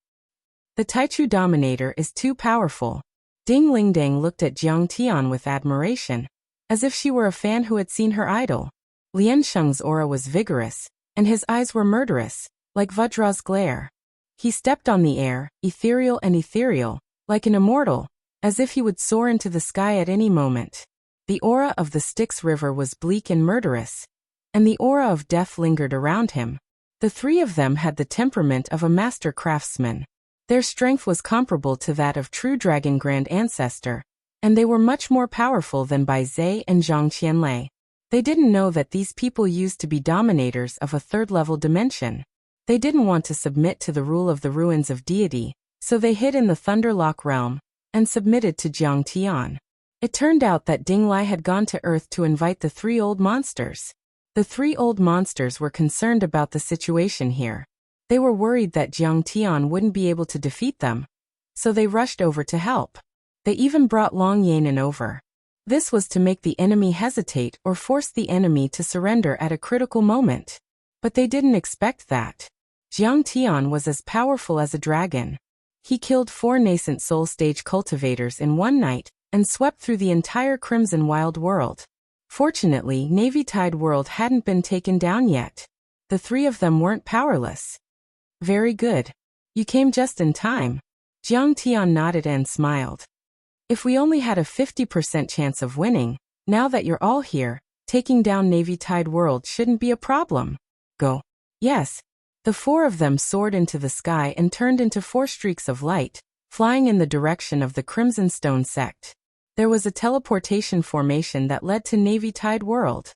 [SPEAKER 1] The Taichu Dominator is too powerful." Ding Lingdang looked at Jiang Tian with admiration, as if she were a fan who had seen her idol. Liansheng's aura was vigorous, and his eyes were murderous, like Vajra's glare. He stepped on the air, ethereal and ethereal, like an immortal, as if he would soar into the sky at any moment. The aura of the Styx River was bleak and murderous, and the aura of death lingered around him. The 3 of them had the temperament of a master craftsman. Their strength was comparable to that of True Dragon Grand Ancestor, and they were much more powerful than Bai Zhe and Zhang Qianlei. They didn't know that these people used to be dominators of a 3rd-level dimension. They didn't want to submit to the rule of the ruins of deity, so they hid in the Thunderlock realm and submitted to Jiang Tian. It turned out that Ding Lai had gone to Earth to invite the 3 old monsters. The 3 old monsters were concerned about the situation here. They were worried that Jiang Tian wouldn't be able to defeat them, so they rushed over to help. They even brought Long Yanan over. This was to make the enemy hesitate or force the enemy to surrender at a critical moment. But they didn't expect that. Jiang Tian was as powerful as a dragon. He killed 4 nascent soul stage cultivators in one night and swept through the entire Crimson Wild World. Fortunately, Navy Tide World hadn't been taken down yet. The 3 of them weren't powerless. Very good. You came just in time. Jiang Tian nodded and smiled. If we only had a 50% chance of winning, now that you're all here, taking down Navy Tide World shouldn't be a problem. Go. Yes. The 4 of them soared into the sky and turned into 4 streaks of light, flying in the direction of the Crimson Stone sect. There was a teleportation formation that led to Navy Tide World.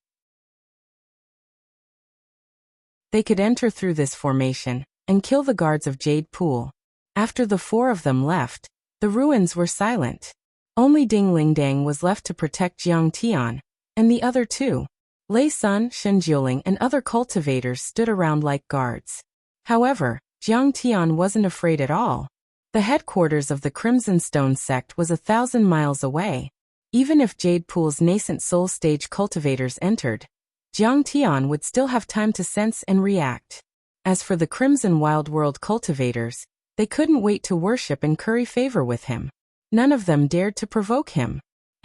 [SPEAKER 1] They could enter through this formation and kill the guards of Jade Pool. After the 4 of them left, the ruins were silent. Only Ding Lingdang was left to protect Jiang Tian, and the other 2. Lei Sun, Shen Jioling and other cultivators stood around like guards. However, Jiang Tian wasn't afraid at all. The headquarters of the Crimson Stone sect was 1,000 miles away. Even if Jade Pool's nascent soul stage cultivators entered, Jiang Tian would still have time to sense and react. As for the Crimson Wild World cultivators, they couldn't wait to worship and curry favor with him. None of them dared to provoke him.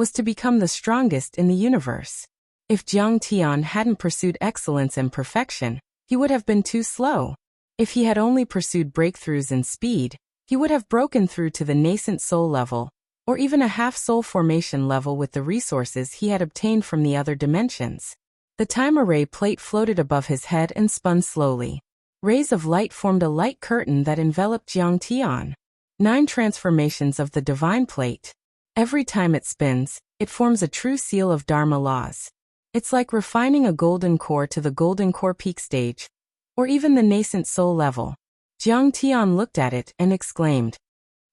[SPEAKER 1] was to become the strongest in the universe. If Jiang Tian hadn't pursued excellence and perfection, he would have been too slow. If he had only pursued breakthroughs in speed, he would have broken through to the nascent soul level, or even a half-soul formation level with the resources he had obtained from the other dimensions. The time array plate floated above his head and spun slowly. Rays of light formed a light curtain that enveloped Jiang Tian. 9 transformations of the divine plate. Every time it spins, it forms a true seal of Dharma laws. It's like refining a golden core to the golden core peak stage, or even the nascent soul level. Jiang Tian looked at it and exclaimed,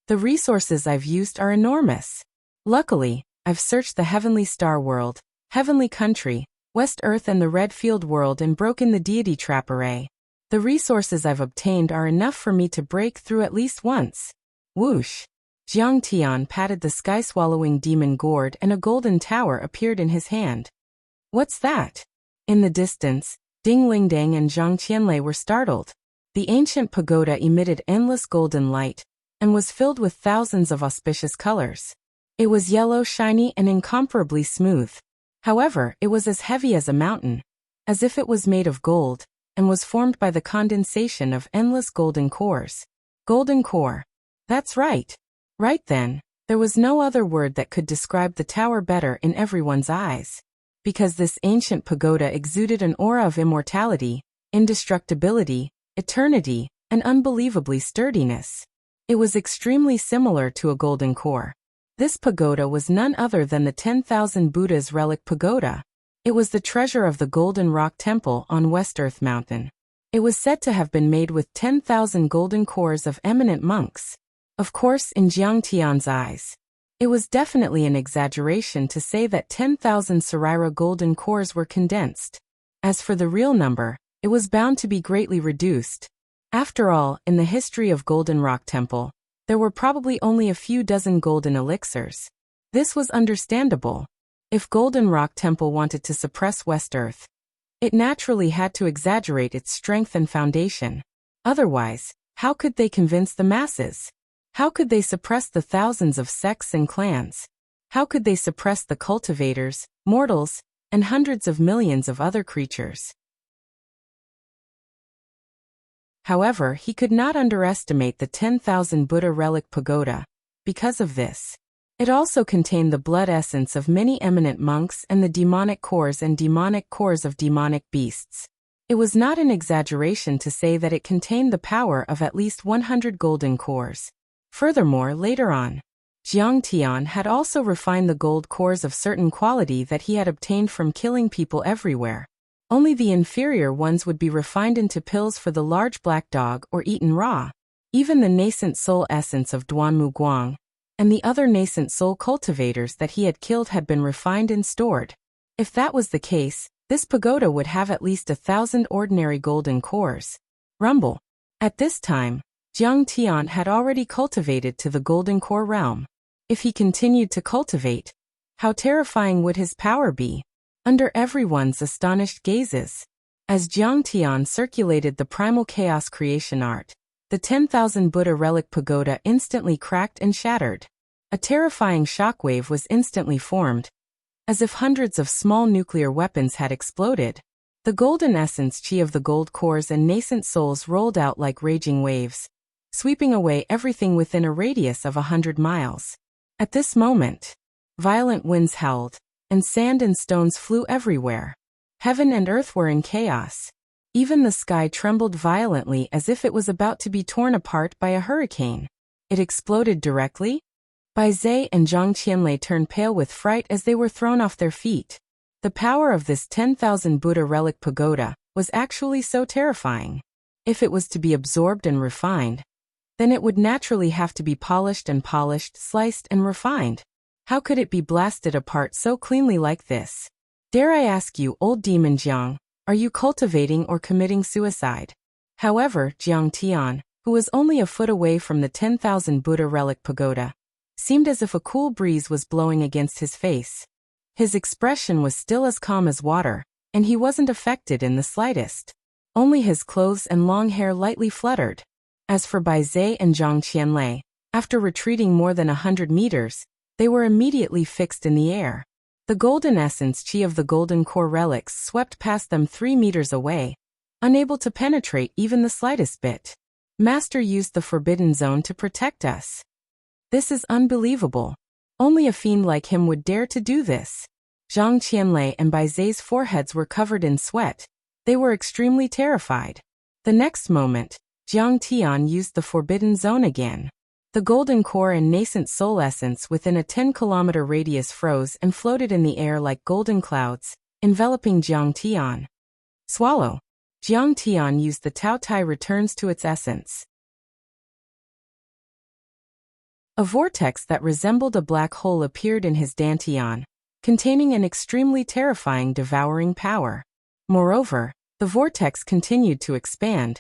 [SPEAKER 1] "The resources I've used are enormous. Luckily, I've searched the heavenly star world, heavenly country, West Earth and the red field world and broken the deity trap array. The resources I've obtained are enough for me to break through at least once." Whoosh! Jiang Tian patted the sky-swallowing demon gourd and a golden tower appeared in his hand. "What's that?" In the distance, Ding Lingdang and Zhang Qianlei were startled. The ancient pagoda emitted endless golden light and was filled with thousands of auspicious colors. It was yellow, shiny, and incomparably smooth. However, it was as heavy as a mountain, as if it was made of gold, and was formed by the condensation of endless golden cores. Golden core. That's right. Right then, there was no other word that could describe the tower better in everyone's eyes. Because this ancient pagoda exuded an aura of immortality, indestructibility, eternity, and unbelievably sturdiness. It was extremely similar to a golden core. This pagoda was none other than the 10,000 Buddha's relic pagoda. It was the treasure of the Golden Rock Temple on West Earth Mountain. It was said to have been made with 10,000 golden cores of eminent monks. Of course, in Jiang Tian's eyes, it was definitely an exaggeration to say that 10,000 Sarira golden cores were condensed. As for the real number, it was bound to be greatly reduced. After all, in the history of Golden Rock Temple, there were probably only a few dozen golden elixirs. This was understandable. If Golden Rock Temple wanted to suppress West Earth, it naturally had to exaggerate its strength and foundation. Otherwise, how could they convince the masses? How could they suppress the thousands of sects and clans? How could they suppress the cultivators, mortals, and hundreds of millions of other creatures? However, he could not underestimate the 10,000 Buddha relic pagoda. Because of this, it also contained the blood essence of many eminent monks and the demonic cores of demonic beasts. It was not an exaggeration to say that it contained the power of at least 100 golden cores. Furthermore, later on, Jiang Tian had also refined the gold cores of certain quality that he had obtained from killing people everywhere. Only the inferior ones would be refined into pills for the large black dog or eaten raw. Even the nascent soul essence of Duanmu Guang and the other nascent soul cultivators that he had killed had been refined and stored. If that was the case, this pagoda would have at least 1,000 ordinary golden cores. Rumble. At this time, Jiang Tian had already cultivated to the golden core realm. If he continued to cultivate, how terrifying would his power be? Under everyone's astonished gazes. As Jiang Tian circulated the primal chaos creation art, the 10,000 Buddha relic pagoda instantly cracked and shattered. A terrifying shockwave was instantly formed, as if hundreds of small nuclear weapons had exploded. The golden essence chi of the gold cores and nascent souls rolled out like raging waves, sweeping away everything within a radius of 100 miles. At this moment, violent winds howled, and sand and stones flew everywhere. Heaven and earth were in chaos. Even the sky trembled violently as if it was about to be torn apart by a hurricane. It exploded directly? Bai Zhe and Zhang Qianlei turned pale with fright as they were thrown off their feet. The power of this 10,000 Buddha relic pagoda was actually so terrifying. If it was to be absorbed and refined, then it would naturally have to be polished, sliced and refined. How could it be blasted apart so cleanly like this? Dare I ask you, old demon Jiang, are you cultivating or committing suicide? However, Jiang Tian, who was only a foot away from the 10,000 Buddha relic pagoda, seemed as if a cool breeze was blowing against his face. His expression was still as calm as water, and he wasn't affected in the slightest. Only his clothes and long hair lightly fluttered. As for Bai Zhe and Zhang Qianlei, after retreating more than 100 meters, They were immediately fixed in the air. The golden essence chi of the golden core relics swept past them 3 meters away, unable to penetrate even the slightest bit. Master used the forbidden zone to protect us. This is unbelievable. Only a fiend like him would dare to do this. Zhang Qianlei and Bai Zai's foreheads were covered in sweat. They were extremely terrified. The next moment, Jiang Tian used the forbidden zone again. The golden core and nascent soul essence within a 10-kilometer radius froze and floated in the air like golden clouds, enveloping Jiang Tian. Swallow. Jiang Tian used the Tao Tai returns to its essence. A vortex that resembled a black hole appeared in his dantian, containing an extremely terrifying devouring power. Moreover, the vortex continued to expand,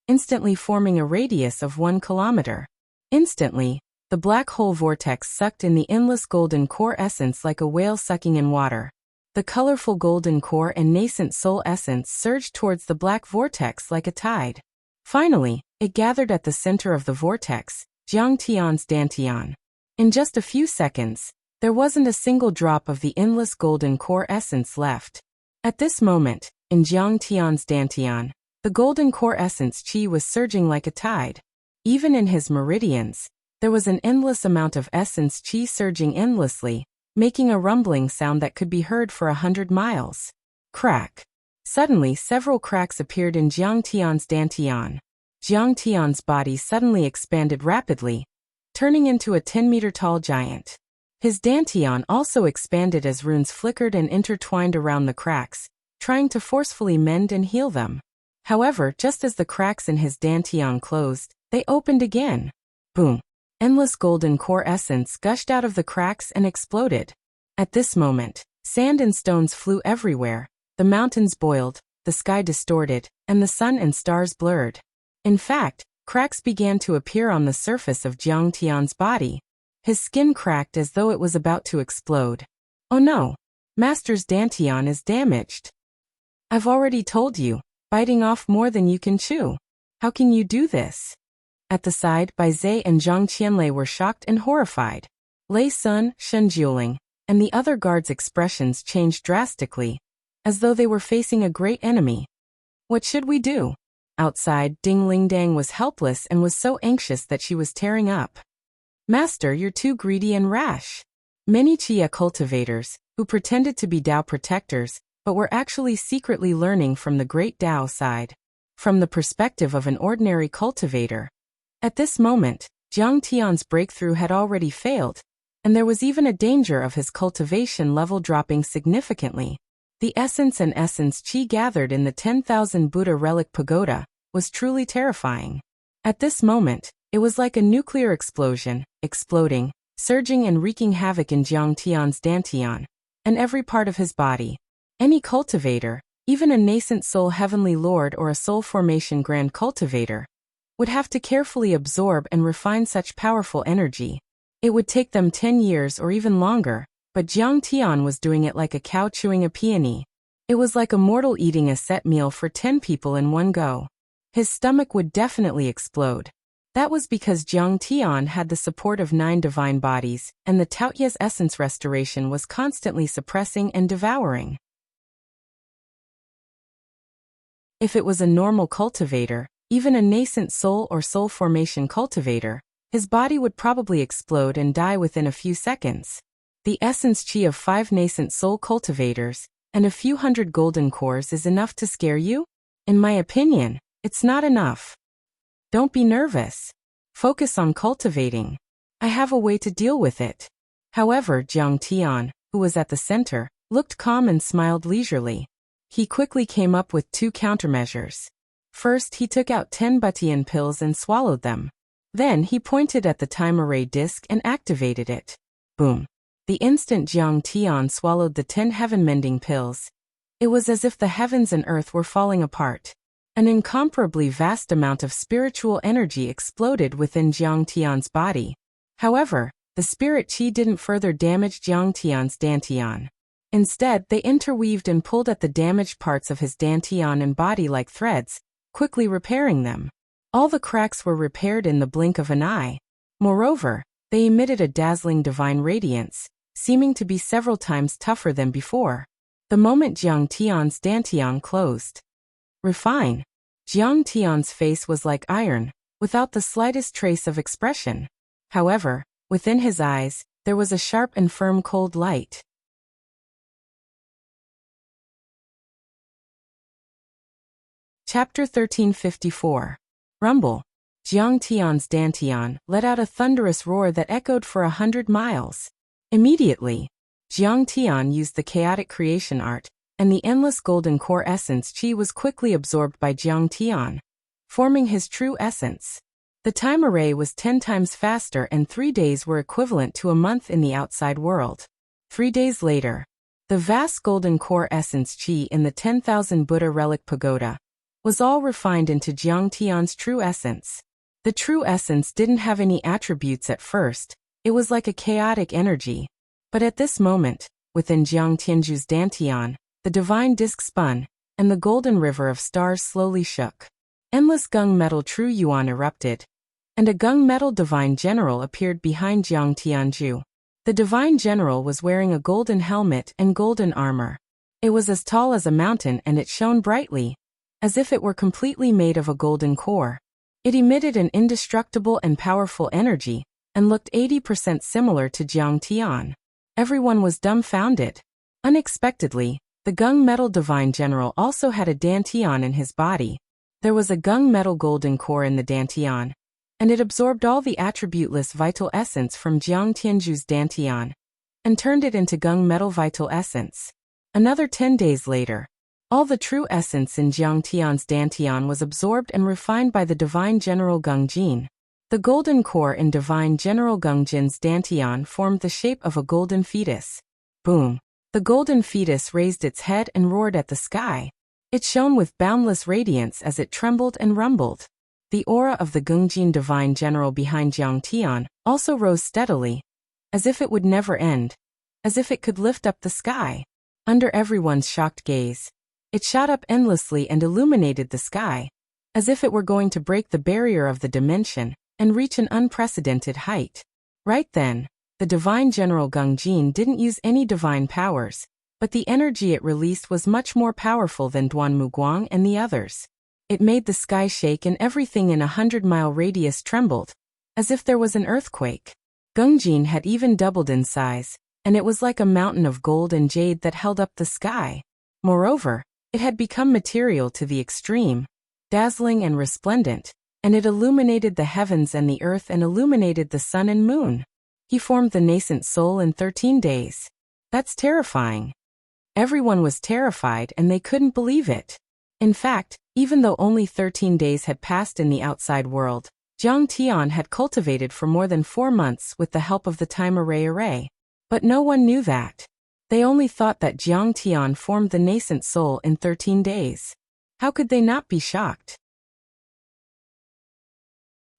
[SPEAKER 1] instantly forming a radius of 1 kilometer. Instantly, the black hole vortex sucked in the endless golden core essence like a whale sucking in water. The colorful golden core and nascent soul essence surged towards the black vortex like a tide. Finally, it gathered at the center of the vortex, Jiang Tian's dantian. In just a few seconds, there wasn't a single drop of the endless golden core essence left. At this moment, in Jiang Tian's dantian, the golden core essence chi was surging like a tide. Even in his meridians, there was an endless amount of essence chi surging endlessly, making a rumbling sound that could be heard for 100 miles. Crack. Suddenly several cracks appeared in Jiang Tian's dantian. Jiang Tian's body suddenly expanded rapidly, turning into a 10-meter-tall giant. His dantian also expanded as runes flickered and intertwined around the cracks, trying to forcefully mend and heal them. However, just as the cracks in his dantian closed, they opened again. Boom. Endless golden core essence gushed out of the cracks and exploded. At this moment, sand and stones flew everywhere, the mountains boiled, the sky distorted, and the sun and stars blurred. In fact, cracks began to appear on the surface of Jiang Tian's body. His skin cracked as though it was about to explode. Oh no! Master's dantian is damaged. I've already told you, biting off more than you can chew. How can you do this? At the side, Bai Zai and Zhang Qianlei were shocked and horrified. Lei Sun, Shen Jiuling, and the other guards' expressions changed drastically, as though they were facing a great enemy. What should we do? Outside, Ding Lingdang was helpless and was so anxious that she was tearing up. Master, you're too greedy and rash. Many Chia cultivators, who pretended to be Dao protectors, but were actually secretly learning from the great Dao side. From the perspective of an ordinary cultivator, at this moment, Jiang Tian's breakthrough had already failed, and there was even a danger of his cultivation level dropping significantly. The essence and essence chi gathered in the 10,000 Buddha relic pagoda was truly terrifying. At this moment, it was like a nuclear explosion, exploding, surging and wreaking havoc in Jiang Tian's dantian, and every part of his body. Any cultivator, even a nascent soul heavenly lord or a soul formation grand cultivator, would have to carefully absorb and refine such powerful energy. It would take them 10 years or even longer, but Jiang Tian was doing it like a cow chewing a peony. It was like a mortal eating a set meal for 10 people in one go. His stomach would definitely explode. That was because Jiang Tian had the support of 9 divine bodies, and the Taoyu's essence restoration was constantly suppressing and devouring. If it was a normal cultivator, even a nascent soul or soul formation cultivator, his body would probably explode and die within a few seconds. The essence chi of 5 nascent soul cultivators and a few hundred golden cores is enough to scare you? In my opinion, it's not enough. Don't be nervous. Focus on cultivating. I have a way to deal with it. However, Jiang Tian, who was at the center, looked calm and smiled leisurely. He quickly came up with 2 countermeasures. First, he took out 10 Butian pills and swallowed them. Then he pointed at the time array disc and activated it. Boom. The instant Jiang Tian swallowed the 10 heaven-mending pills, it was as if the heavens and earth were falling apart. An incomparably vast amount of spiritual energy exploded within Jiang Tian's body. However, the spirit chi didn't further damage Jiang Tian's dantian. Instead, they interweaved and pulled at the damaged parts of his dantian and body like threads, quickly repairing them. All the cracks were repaired in the blink of an eye. Moreover, They emitted a dazzling divine radiance, seeming to be several times tougher than before. The moment Jiang Tian's dantian closed. Refine. Jiang Tian's face was like iron, without the slightest trace of expression. However, within his eyes, there was a sharp and firm cold light. Chapter 1354. Rumble. Jiang Tian's dantian let out a thunderous roar that echoed for 100 miles. Immediately, Jiang Tian used the chaotic creation art, and the endless golden core essence qi was quickly absorbed by Jiang Tian, forming his true essence. The time array was 10 times faster, and 3 days were equivalent to a month in the outside world. 3 days later, the vast golden core essence qi in the 10,000 Buddha relic pagoda was all refined into Jiang Tian's true essence. The true essence didn't have any attributes at first, it was like a chaotic energy. But at this moment, within Jiang Tianju's dantian, the divine disk spun, and the golden river of stars slowly shook. Endless gung metal true yuan erupted, and a gung metal divine general appeared behind Jiang Tianju. The divine general was wearing a golden helmet and golden armor. It was as tall as a mountain, and it shone brightly, as if it were completely made of a golden core. It emitted an indestructible and powerful energy, and looked 80% similar to Jiang Tian. Everyone was dumbfounded. Unexpectedly, the gung metal divine general also had a dantian in his body. There was a gung metal golden core in the dantian, and it absorbed all the attributeless vital essence from Jiang Tianju's dantian, and turned it into gung metal vital essence. Another 10 days later, all the true essence in Jiang Tian's dantian was absorbed and refined by the divine general Gung Jin. The golden core in divine general Gung Jin's dantian formed the shape of a golden fetus. Boom! The golden fetus raised its head and roared at the sky. It shone with boundless radiance as it trembled and rumbled. The aura of the Gungjin divine general behind Jiang Tian also rose steadily, as if it would never end, as if it could lift up the sky. Under everyone's shocked gaze, it shot up endlessly and illuminated the sky, as if it were going to break the barrier of the dimension and reach an unprecedented height. Right then, the divine general Gung Jin didn't use any divine powers, but the energy it released was much more powerful than Duan Muguang and the others. It made the sky shake and everything in a 100-mile radius trembled, as if there was an earthquake. Gung Jin had even doubled in size, and it was like a mountain of gold and jade that held up the sky. Moreover, it had become material to the extreme, dazzling and resplendent, and it illuminated the heavens and the earth and illuminated the sun and moon. He formed the nascent soul in 13 days. That's terrifying. Everyone was terrified and they couldn't believe it. In fact, even though only 13 days had passed in the outside world, Jiang Tian had cultivated for more than 4 months with the help of the time array. But no one knew that. They only thought that Jiang Tian formed the nascent soul in 13 days. How could they not be shocked?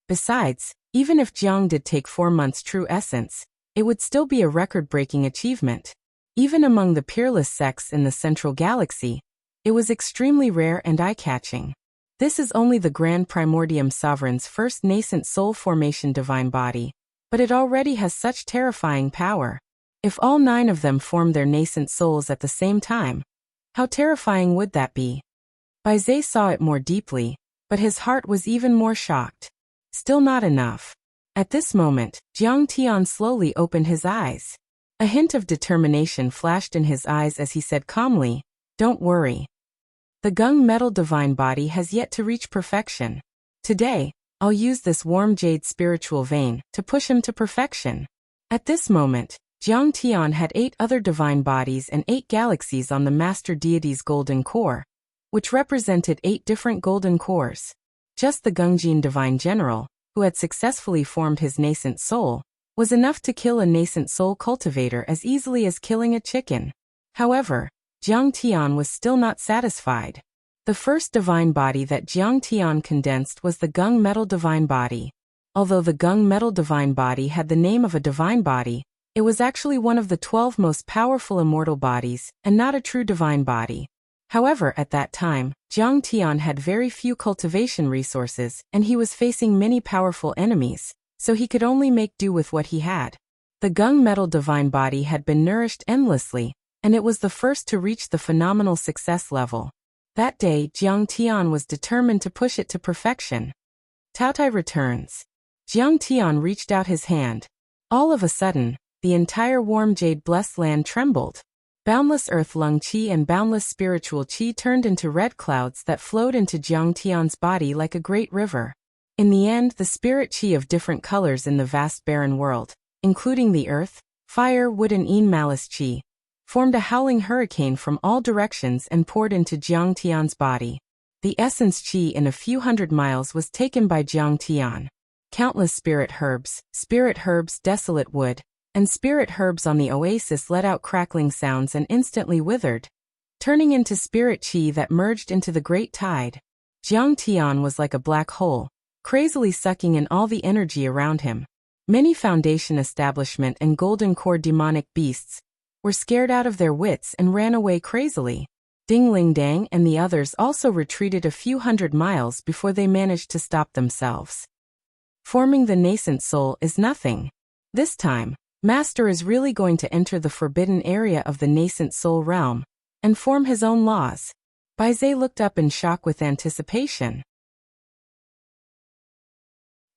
[SPEAKER 1] Besides, even if Jiang did take 4 months' true essence, it would still be a record-breaking achievement. Even among the peerless sects in the Central Galaxy, it was extremely rare and eye-catching. This is only the Grand Primordium Sovereign's first nascent soul formation divine body, but it already has such terrifying power. If all 9 of them formed their nascent souls at the same time, how terrifying would that be? Bai Zhe saw it more deeply, but his heart was even more shocked. Still not enough. At this moment, Jiang Tian slowly opened his eyes. A hint of determination flashed in his eyes as he said calmly, "Don't worry. The gung metal divine body has yet to reach perfection. Today, I'll use this warm jade spiritual vein to push him to perfection." At this moment, Jiang Tian had 8 other divine bodies and 8 galaxies on the Master Deity's golden core, which represented 8 different golden cores. Just the Gungjin divine general, who had successfully formed his nascent soul, was enough to kill a nascent soul cultivator as easily as killing a chicken. However, Jiang Tian was still not satisfied. The first divine body that Jiang Tian condensed was the Gung Metal Divine Body. Although the Gung Metal Divine Body had the name of a divine body, it was actually one of the 12 most powerful immortal bodies, and not a true divine body. However, at that time, Jiang Tian had very few cultivation resources, and he was facing many powerful enemies, so he could only make do with what he had. The gung metal divine body had been nourished endlessly, and it was the first to reach the phenomenal success level. That day, Jiang Tian was determined to push it to perfection. Taotai returns. Jiang Tian reached out his hand. All of a sudden, the entire warm jade-blessed land trembled. Boundless earth lung qi and boundless spiritual qi turned into red clouds that flowed into Jiang Tian's body like a great river. In the end, the spirit qi of different colors in the vast barren world, including the earth, fire, wood and yin malice qi, formed a howling hurricane from all directions and poured into Jiang Tian's body. The essence qi in a few hundred miles was taken by Jiang Tian. Countless spirit herbs, desolate wood, and spirit herbs on the oasis let out crackling sounds and instantly withered, turning into spirit qi that merged into the great tide. Jiang Tian was like a black hole, crazily sucking in all the energy around him. Many foundation establishment and golden core demonic beasts were scared out of their wits and ran away crazily. Ding Ling Dang and the others also retreated a few hundred miles before they managed to stop themselves. Forming the nascent soul is nothing. This time, Master is really going to enter the forbidden area of the nascent soul realm and form his own laws. Baizhe looked up in shock with anticipation.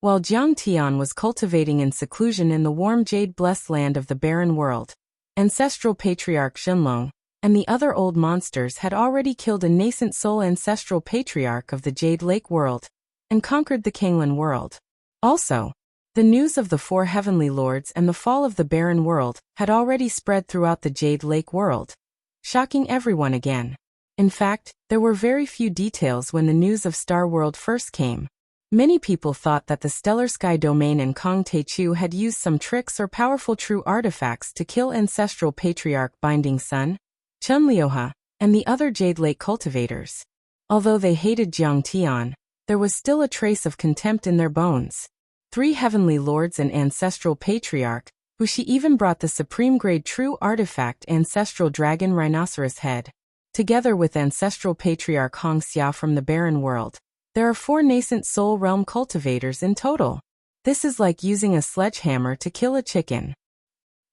[SPEAKER 1] While Jiang Tian was cultivating in seclusion in the warm jade-blessed land of the barren world, ancestral patriarch Shenlong and the other old monsters had already killed a nascent soul ancestral patriarch of the Jade Lake world and conquered the Kanglan world. Also, the news of the 4 heavenly lords and the fall of the barren world had already spread throughout the Jade Lake world, shocking everyone again. In fact, there were very few details when the news of Star World first came. Many people thought that the Stellar Sky Domain and Kong Teichu had used some tricks or powerful true artifacts to kill ancestral patriarch Binding Sun, Chun Liuha, and the other Jade Lake cultivators. Although they hated Jiang Tian, there was still a trace of contempt in their bones. 3 heavenly lords and ancestral patriarch, who she even brought the supreme grade true artifact ancestral dragon rhinoceros head. Together with ancestral patriarch Hong Xia from the barren world, there are 4 nascent soul realm cultivators in total. This is like using a sledgehammer to kill a chicken.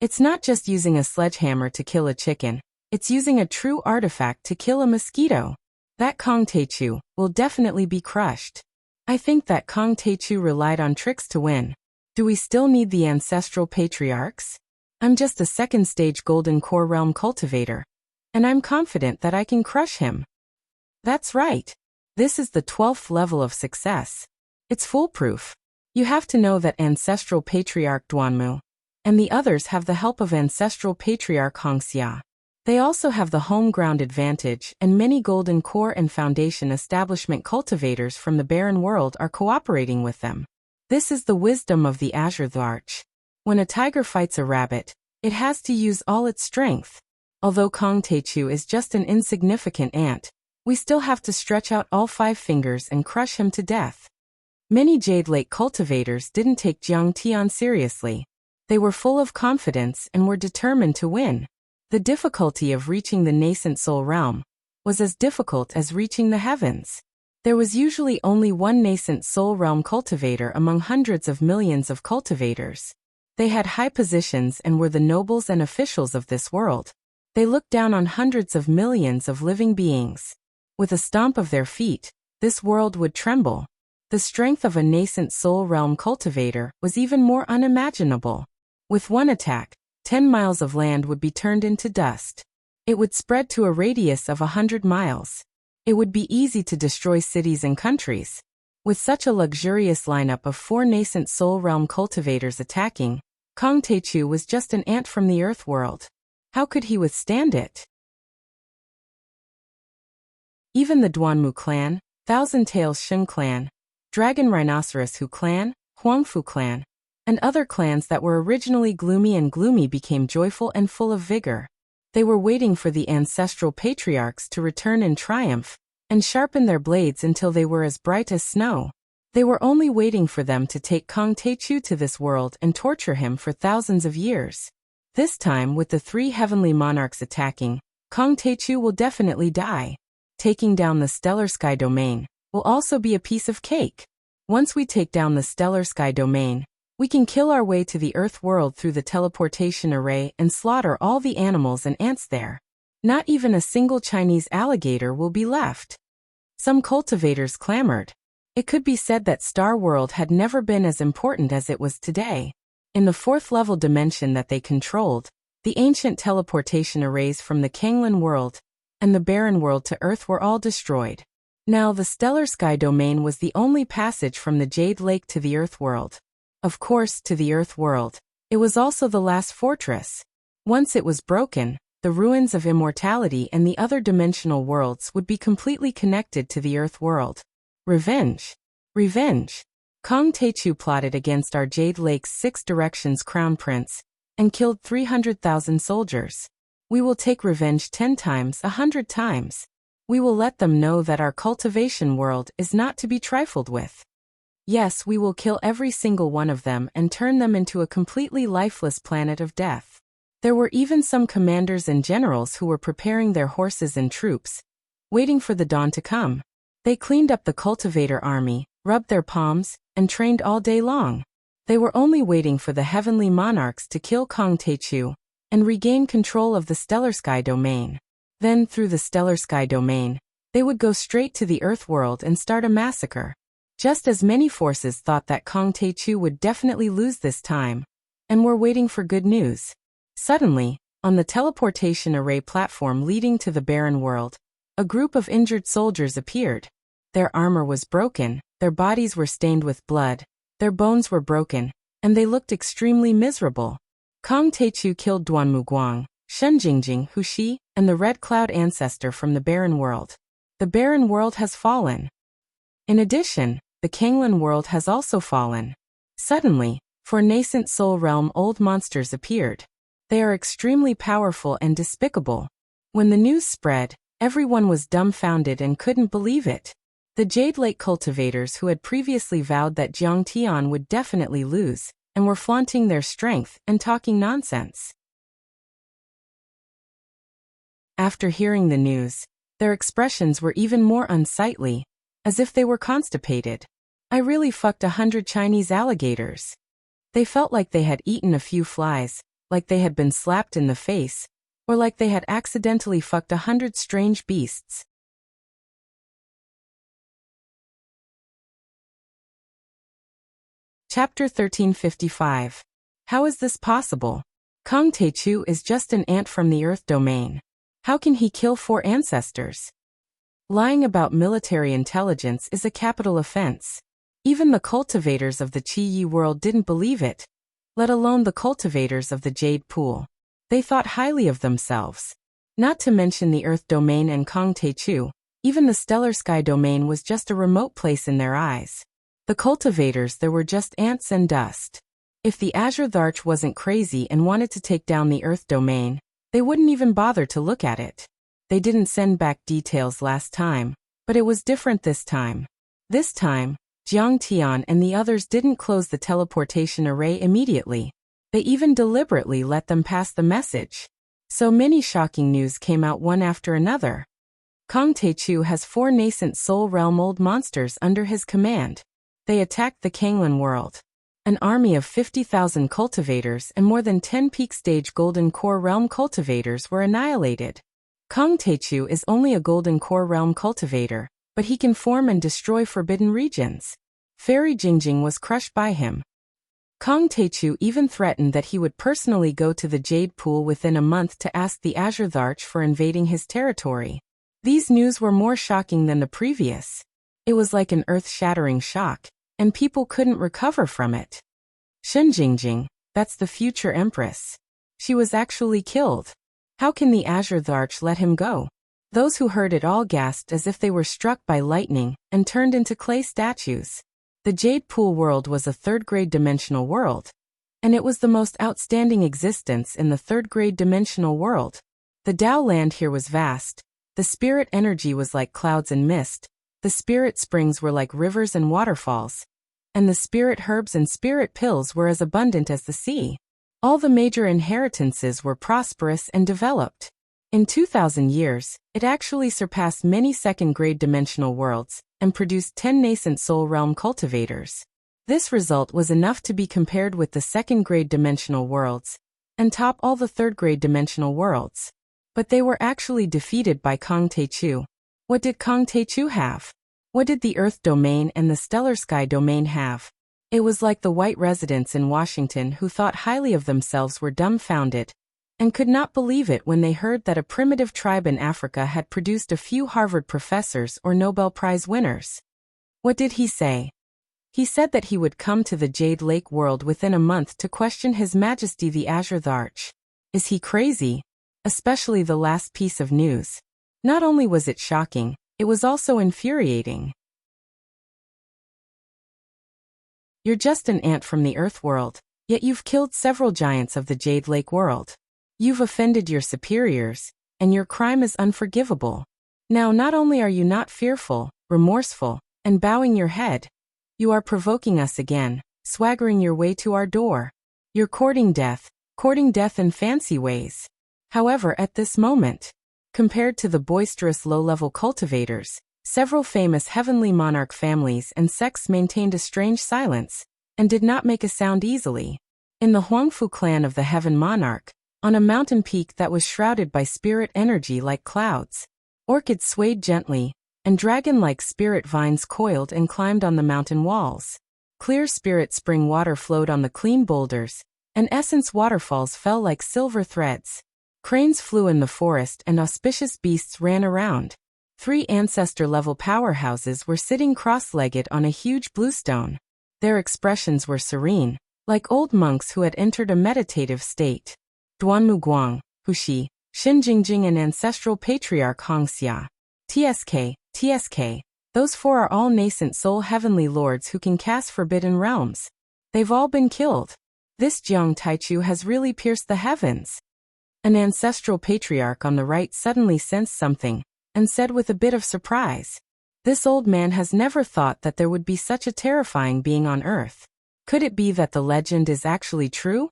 [SPEAKER 1] It's not just using a sledgehammer to kill a chicken, it's using a true artifact to kill a mosquito. That Kong Teichu will definitely be crushed. I think that Kong Teichu relied on tricks to win. Do we still need the ancestral patriarchs? I'm just a second stage golden core realm cultivator, and I'm confident that I can crush him. That's right. This is the 12th level of success. It's foolproof. You have to know that ancestral patriarch Duanmu and the others have the help of ancestral patriarch Hongxia. They also have the home ground advantage, and many golden core and foundation establishment cultivators from the barren world are cooperating with them. This is the wisdom of the Azure Arch. When a tiger fights a rabbit, it has to use all its strength. Although Kong Teichu is just an insignificant ant, we still have to stretch out all 5 fingers and crush him to death. Many Jade Lake cultivators didn't take Jiang Tian seriously. They were full of confidence and were determined to win. The difficulty of reaching the nascent soul realm was as difficult as reaching the heavens. There was usually only one nascent soul realm cultivator among hundreds of millions of cultivators. They had high positions and were the nobles and officials of this world. They looked down on hundreds of millions of living beings. With a stomp of their feet, this world would tremble. The strength of a nascent soul realm cultivator was even more unimaginable. With one attack, 10 miles of land would be turned into dust. It would spread to a radius of 100 miles. It would be easy to destroy cities and countries. With such a luxurious lineup of 4 nascent soul realm cultivators attacking, Kong Teichu was just an ant from the earth world. How could he withstand it? Even the Duanmu clan, Thousand Tails Shun clan, Dragon Rhinoceros Hu clan, Huangfu clan, and other clans that were originally gloomy became joyful and full of vigor. They were waiting for the ancestral patriarchs to return in triumph and sharpen their blades until they were as bright as snow. They were only waiting for them to take Kong Teichu to this world and torture him for thousands of years. This time, with the 3 heavenly monarchs attacking, Kong Teichu will definitely die. Taking down the Stellar Sky Domain will also be a piece of cake. Once we take down the Stellar Sky Domain, We can kill our way to the Earth world through the teleportation array and slaughter all the animals and ants there. Not even a single Chinese alligator will be left. Some cultivators clamored. It could be said that Star World had never been as important as it was today. In the fourth-level dimension that they controlled, the ancient teleportation arrays from the Kanglan world and the barren world to Earth were all destroyed. Now the stellar sky domain was the only passage from the Jade Lake to the Earth world. Of course, to the Earth world. It was also the last fortress. Once it was broken, the ruins of immortality and the other dimensional worlds would be completely connected to the Earth world. Revenge. Revenge. Kong Techu plotted against our Jade Lake's 6 Directions Crown Prince and killed 300,000 soldiers. We will take revenge 10 times, 100 times. We will let them know that our cultivation world is not to be trifled with. Yes, we will kill every single one of them and turn them into a completely lifeless planet of death. There were even some commanders and generals who were preparing their horses and troops, waiting for the dawn to come. They cleaned up the cultivator army, rubbed their palms, and trained all day long. They were only waiting for the heavenly monarchs to kill Kong Techu and regain control of the stellar sky domain. Then, through the stellar sky domain, they would go straight to the Earth world and start a massacre. Just as many forces thought that Kong Techu would definitely lose this time, and were waiting for good news. Suddenly, on the teleportation array platform leading to the barren world, a group of injured soldiers appeared. Their armor was broken, their bodies were stained with blood, their bones were broken, and they looked extremely miserable. Kong Techu killed Duanmu Guang, Shunjingjing Hushi, and the Red Cloud ancestor from the barren world. The barren world has fallen. In addition, the Kanglan world has also fallen. Suddenly, 4 nascent soul realm old monsters appeared. They are extremely powerful and despicable. When the news spread, everyone was dumbfounded and couldn't believe it. The Jade Lake cultivators who had previously vowed that Jiang Tian would definitely lose, and were flaunting their strength and talking nonsense. After hearing the news, their expressions were even more unsightly, as if they were constipated. I really fucked 100 Chinese alligators. They felt like they had eaten a few flies, like they had been slapped in the face, or like they had accidentally fucked 100 strange beasts. Chapter 1355. How is this possible? Kong Techu is just an ant from the Earth domain. How can he kill 4 ancestors? Lying about military intelligence is a capital offense. Even the cultivators of the Qi Yi world didn't believe it, let alone the cultivators of the Jade Pool. They thought highly of themselves. Not to mention the Earth domain and Kong Techu, even the stellar sky domain was just a remote place in their eyes. The cultivators there were just ants and dust. If the Azure Tharch wasn't crazy and wanted to take down the Earth domain, they wouldn't even bother to look at it. They didn't send back details last time, but it was different this time. This time, Jiang Tian and the others didn't close the teleportation array immediately. They even deliberately let them pass the message. So many shocking news came out one after another. Kong Techu has 4 nascent soul realm old monsters under his command. They attacked the Kanglan world. An army of 50,000 cultivators and more than 10 peak stage golden core realm cultivators were annihilated. Kong Techu is only a golden core realm cultivator, but he can form and destroy forbidden regions. Fairy Jingjing was crushed by him. Kong Techu even threatened that he would personally go to the Jade Pool within a month to ask the Azure Tharch for invading his territory. These news were more shocking than the previous. It was like an earth-shattering shock, and people couldn't recover from it. Shunjingjing, that's the future empress. She was actually killed. How can the Azure Tharch let him go? Those who heard it all gasped as if they were struck by lightning and turned into clay statues. The Jade Pool world was a third-grade dimensional world, and it was the most outstanding existence in the third-grade dimensional world. The Tao land here was vast. The spirit energy was like clouds and mist. The spirit springs were like rivers and waterfalls, and the spirit herbs and spirit pills were as abundant as the sea. All the major inheritances were prosperous and developed. In 2,000 years, it actually surpassed many second-grade dimensional worlds and produced 10 nascent soul realm cultivators. This result was enough to be compared with the second-grade dimensional worlds, and top all the third-grade dimensional worlds. But they were actually defeated by Kong Taechu. What did Kong Taechu have? What did the Earth domain and the Stellar Sky domain have? It was like the white residents in Washington who thought highly of themselves were dumbfounded, and could not believe it when they heard that a primitive tribe in Africa had produced a few Harvard professors or Nobel Prize winners. What did he say? He said that he would come to the Jade Lake world within a month to question His Majesty the Azure Arch. Is he crazy? Especially the last piece of news. Not only was it shocking, it was also infuriating. You're just an ant from the Earth world, yet you've killed several giants of the Jade Lake world. You've offended your superiors, and your crime is unforgivable. Now not only are you not fearful, remorseful, and bowing your head, you are provoking us again, swaggering your way to our door. You're courting death in fancy ways. However, at this moment, compared to the boisterous low-level cultivators, several famous heavenly monarch families and sects maintained a strange silence, and did not make a sound easily. In the Huangfu clan of the Heaven Monarch, on a mountain peak that was shrouded by spirit energy like clouds, orchids swayed gently, and dragon-like spirit vines coiled and climbed on the mountain walls. Clear spirit spring water flowed on the clean boulders, and essence waterfalls fell like silver threads. Cranes flew in the forest and auspicious beasts ran around. 3 ancestor-level powerhouses were sitting cross-legged on a huge bluestone. Their expressions were serene, like old monks who had entered a meditative state. Duanmu Guang, Huxi, Xinjingjing and ancestral patriarch Hongxia. TSK, those 4 are all nascent soul heavenly lords who can cast forbidden realms. They've all been killed. This Jiang Taichu has really pierced the heavens. An ancestral patriarch on the right suddenly sensed something, and said with a bit of surprise, "This old man has never thought that there would be such a terrifying being on Earth. Could it be that the legend is actually true?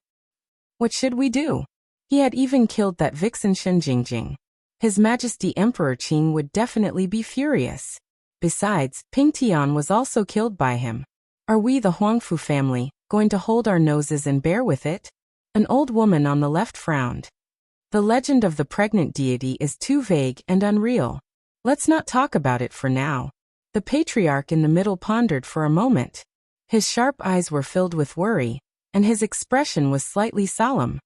[SPEAKER 1] What should we do?" He had even killed that vixen Xinjingjing. His Majesty Emperor Qing would definitely be furious. Besides, Ping Tian was also killed by him. Are we, the Huangfu family, going to hold our noses and bear with it? An old woman on the left frowned. The legend of the pregnant deity is too vague and unreal. Let's not talk about it for now. The patriarch in the middle pondered for a moment. His sharp eyes were filled with worry, and his expression was slightly solemn.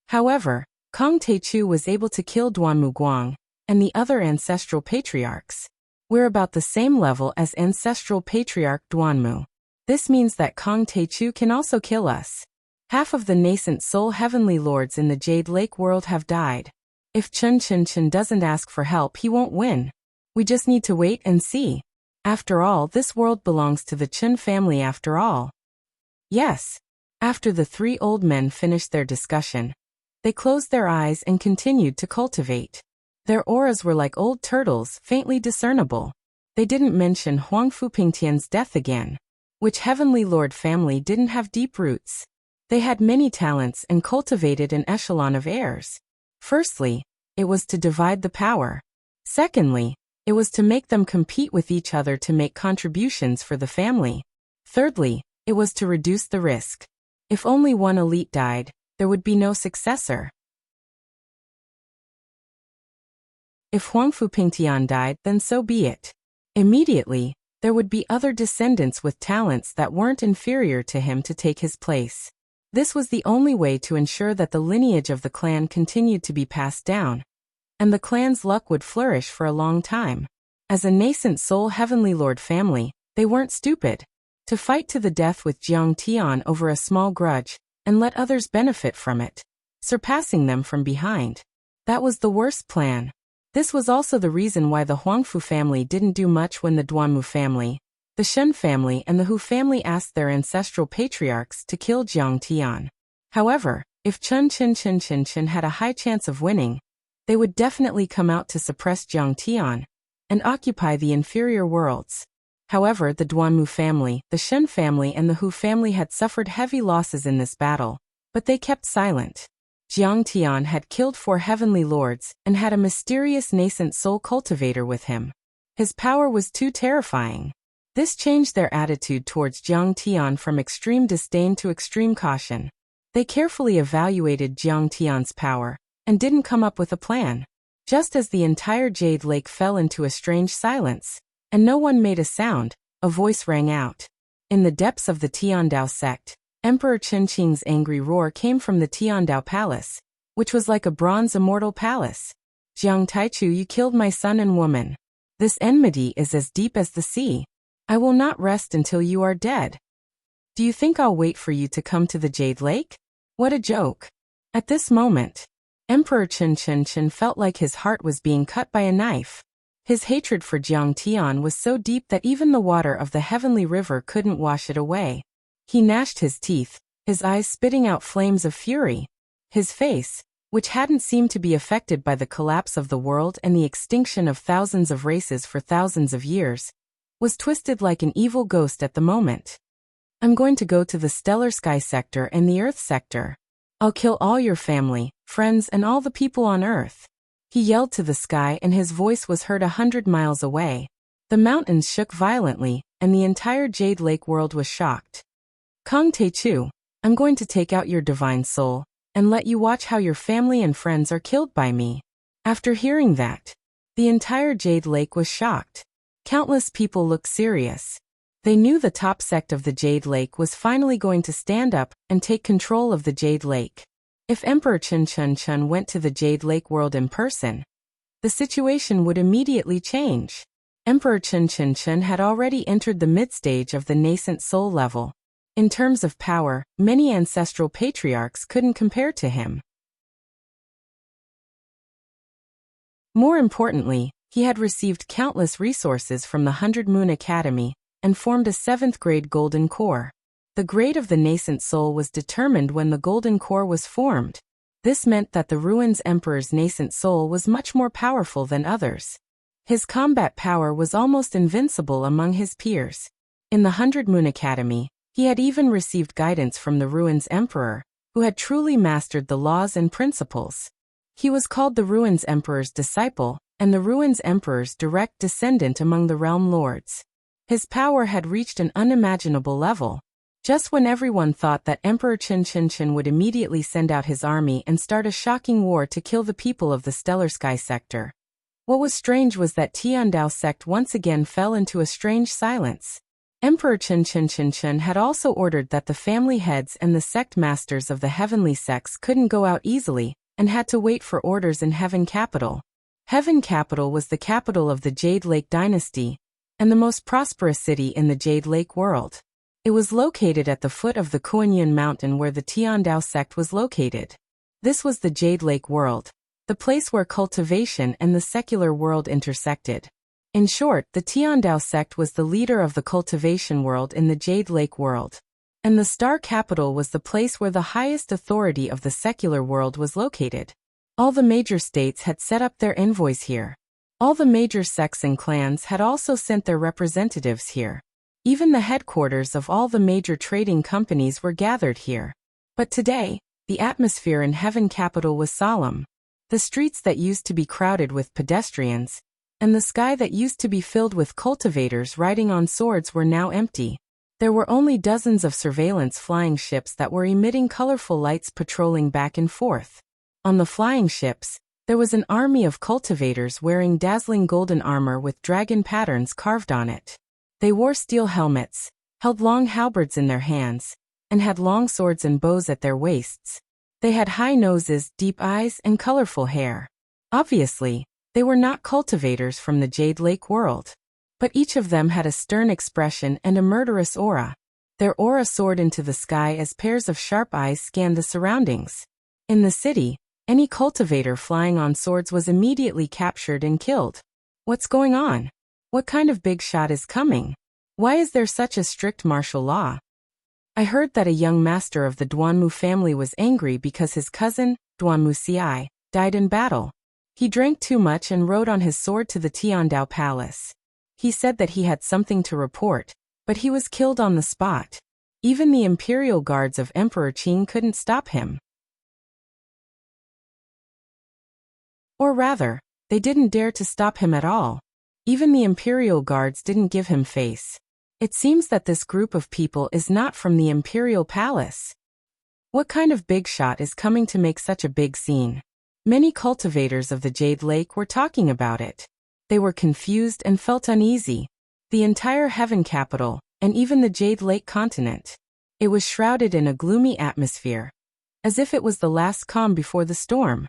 [SPEAKER 1] However, Kong Taechu was able to kill Duanmu Guang and the other ancestral patriarchs. We're about the same level as ancestral patriarch Duanmu. This means that Kong Taechu can also kill us. Half of the nascent soul heavenly lords in the Jade Lake world have died. If Chen doesn't ask for help, he won't win. We just need to wait and see. After all, this world belongs to the Chen family after all. Yes. After the 3 old men finished their discussion, they closed their eyes and continued to cultivate. Their auras were like old turtles, faintly discernible. They didn't mention Huangfu Pingtian's death again. Which heavenly lord family didn't have deep roots? They had many talents and cultivated an echelon of heirs. Firstly, it was to divide the power. Secondly, it was to make them compete with each other to make contributions for the family. Thirdly, it was to reduce the risk. If only one elite died, there would be no successor. If Huangfu Pingtian died, then so be it. Immediately, there would be other descendants with talents that weren't inferior to him to take his place. This was the only way to ensure that the lineage of the clan continued to be passed down, and the clan's luck would flourish for a long time. As a nascent soul heavenly lord family, they weren't stupid. To fight to the death with Jiang Tian over a small grudge, and let others benefit from it, surpassing them from behind. That was the worst plan. This was also the reason why the Huangfu family didn't do much when the Duanmu family, the Shen family and the Hu family asked their ancestral patriarchs to kill Jiang Tian. However, if Chen had a high chance of winning, they would definitely come out to suppress Jiang Tian and occupy the inferior worlds. However, the Duanmu family, the Shen family and the Hu family had suffered heavy losses in this battle, but they kept silent. Jiang Tian had killed 4 heavenly lords and had a mysterious nascent soul cultivator with him. His power was too terrifying. This changed their attitude towards Jiang Tian from extreme disdain to extreme caution. They carefully evaluated Jiang Tian's power and didn't come up with a plan. Just as the entire Jade Lake fell into a strange silence, and no one made a sound, a voice rang out. In the depths of the Tiandao sect, Emperor Qinqing's angry roar came from the Tiandao Palace, which was like a bronze immortal palace. Jiang Taichu, you killed my son and woman. This enmity is as deep as the sea. I will not rest until you are dead. Do you think I'll wait for you to come to the Jade Lake? What a joke. At this moment, Emperor Qin felt like his heart was being cut by a knife. His hatred for Jiang Tian was so deep that even the water of the heavenly river couldn't wash it away. He gnashed his teeth, his eyes spitting out flames of fury. His face, which hadn't seemed to be affected by the collapse of the world and the extinction of thousands of races for thousands of years, was twisted like an evil ghost at the moment. I'm going to go to the stellar sky sector and the earth sector. I'll kill all your family, friends, and all the people on earth. He yelled to the sky and his voice was heard 100 miles away. The mountains shook violently, and the entire Jade Lake world was shocked. Kong Teichu, I'm going to take out your divine soul, and let you watch how your family and friends are killed by me. After hearing that, the entire Jade Lake was shocked. Countless people looked serious. They knew the top sect of the Jade Lake was finally going to stand up and take control of the Jade Lake. If Emperor Qin went to the Jade Lake world in person, the situation would immediately change. Emperor Qin had already entered the mid-stage of the nascent soul level. In terms of power, many ancestral patriarchs couldn't compare to him. More importantly, he had received countless resources from the 100 Moon Academy and formed a 7th grade Golden Core. The grade of the nascent soul was determined when the Golden Core was formed. This meant that the Ruins Emperor's nascent soul was much more powerful than others. His combat power was almost invincible among his peers. In the 100 Moon Academy, he had even received guidance from the Ruins Emperor, who had truly mastered the laws and principles. He was called the Ruins Emperor's disciple, and the Ruins Emperor's direct descendant among the Realm Lords. His power had reached an unimaginable level. Just when everyone thought that Emperor Qin would immediately send out his army and start a shocking war to kill the people of the Stellar Sky sector, what was strange was that Tiandao sect once again fell into a strange silence. Emperor Qin had also ordered that the family heads and the sect masters of the heavenly sects couldn't go out easily, and had to wait for orders in Heaven Capital. Heaven Capital was the capital of the Jade Lake dynasty, and the most prosperous city in the Jade Lake world. It was located at the foot of the Kuanyun mountain where the Tiandao sect was located. This was the Jade Lake world, the place where cultivation and the secular world intersected. In short, the Tiandao sect was the leader of the cultivation world in the Jade Lake world. And the star capital was the place where the highest authority of the secular world was located. All the major states had set up their envoys here. All the major sects and clans had also sent their representatives here. Even the headquarters of all the major trading companies were gathered here. But today, the atmosphere in Heaven Capital was solemn. The streets that used to be crowded with pedestrians, and the sky that used to be filled with cultivators riding on swords were now empty. There were only dozens of surveillance flying ships that were emitting colorful lights patrolling back and forth. On the flying ships, there was an army of cultivators wearing dazzling golden armor with dragon patterns carved on it. They wore steel helmets, held long halberds in their hands, and had long swords and bows at their waists. They had high noses, deep eyes, and colorful hair. Obviously, they were not cultivators from the Jade Lake world. But each of them had a stern expression and a murderous aura. Their aura soared into the sky as pairs of sharp eyes scanned the surroundings. In the city, any cultivator flying on swords was immediately captured and killed. What's going on? What kind of big shot is coming? Why is there such a strict martial law? I heard that a young master of the Duanmu family was angry because his cousin, Duanmu Xiai, died in battle. He drank too much and rode on his sword to the Tiandao palace. He said that he had something to report, but he was killed on the spot. Even the imperial guards of Emperor Qin couldn't stop him. Or rather, they didn't dare to stop him at all. Even the imperial guards didn't give him face. It seems that this group of people is not from the Imperial Palace. What kind of big shot is coming to make such a big scene? Many cultivators of the Jade Lake were talking about it. They were confused and felt uneasy. The entire Heaven Capital, and even the Jade Lake continent. It was shrouded in a gloomy atmosphere, as if it was the last calm before the storm.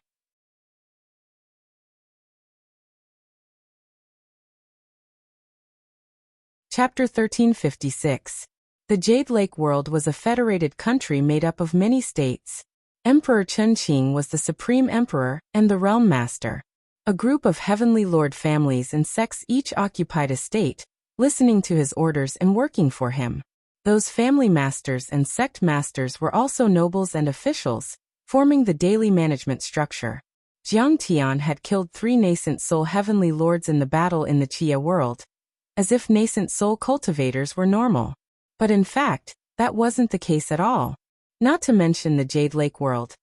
[SPEAKER 1] Chapter 1356. The Jade Lake world was a federated country made up of many states. Emperor Chunqing was the supreme emperor and the realm master. A group of heavenly lord families and sects each occupied a state, listening to his orders and working for him. Those family masters and sect masters were also nobles and officials, forming the daily management structure. Jiang Tian had killed 3 nascent soul heavenly lords in the battle in the Chia world, as if nascent soul cultivators were normal. But in fact, that wasn't the case at all. Not to mention the Jade Lake world.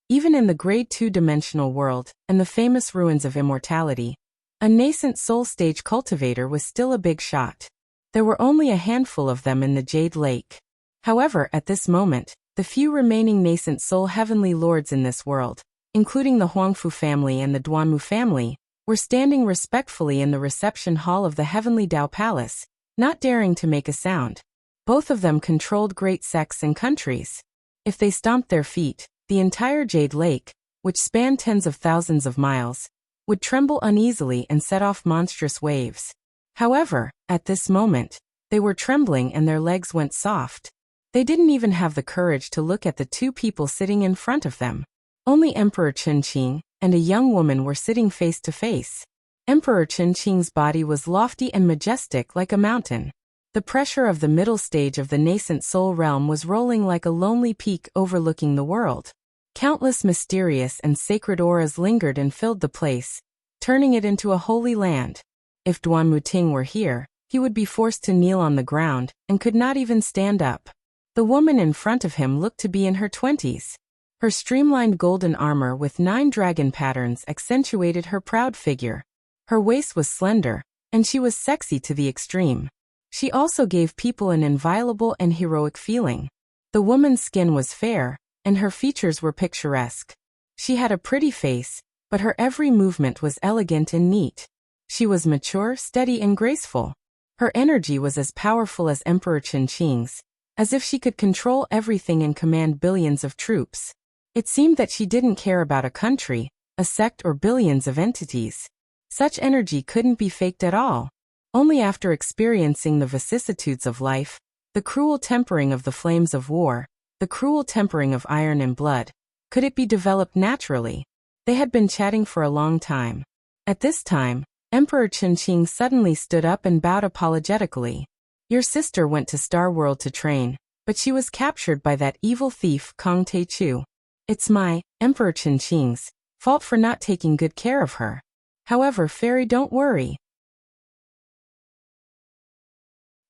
[SPEAKER 1] Even in the grade 2-dimensional world, and the famous ruins of immortality, a nascent soul stage cultivator was still a big shot. There were only a handful of them in the Jade Lake. However, at this moment, the few remaining nascent soul heavenly lords in this world, including the Huangfu family and the Duanmu family, were standing respectfully in the reception hall of the Heavenly Dao Palace, not daring to make a sound. Both of them controlled great sects and countries. If they stomped their feet, the entire Jade Lake, which spanned tens of thousands of miles, would tremble uneasily and set off monstrous waves. However, at this moment, they were trembling and their legs went soft. They didn't even have the courage to look at the 2 people sitting in front of them. Only Emperor Chunqing and a young woman were sitting face to face. Emperor Chunqing's body was lofty and majestic like a mountain. The pressure of the middle stage of the nascent soul realm was rolling like a lonely peak overlooking the world. Countless mysterious and sacred auras lingered and filled the place, turning it into a holy land. If Duanmu Ting were here, he would be forced to kneel on the ground and could not even stand up. The woman in front of him looked to be in her 20s. Her streamlined golden armor with 9 dragon patterns accentuated her proud figure. Her waist was slender, and she was sexy to the extreme. She also gave people an inviolable and heroic feeling. The woman's skin was fair, and her features were picturesque. She had a pretty face, but her every movement was elegant and neat. She was mature, steady, and graceful. Her energy was as powerful as Emperor Chunqing's, as if she could control everything and command billions of troops. It seemed that she didn't care about a country, a sect, or billions of entities. Such energy couldn't be faked at all. Only after experiencing the vicissitudes of life, the cruel tempering of the flames of war, the cruel tempering of iron and blood, could it be developed naturally. They had been chatting for a long time. At this time, Emperor Chunqing suddenly stood up and bowed apologetically. Your sister went to Star World to train, but she was captured by that evil thief Kong Teichu. It's my, Emperor Chunqing's, fault for not taking good care of her. However, Fairy, don't worry.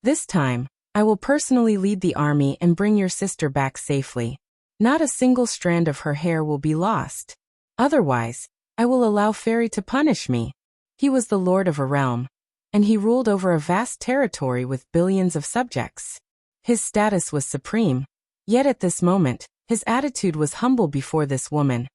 [SPEAKER 1] This time, I will personally lead the army and bring your sister back safely. Not a single strand of her hair will be lost. Otherwise, I will allow Fairy to punish me. He was the lord of a realm, and he ruled over a vast territory with billions of subjects. His status was supreme, yet at this moment, his attitude was humble before this woman,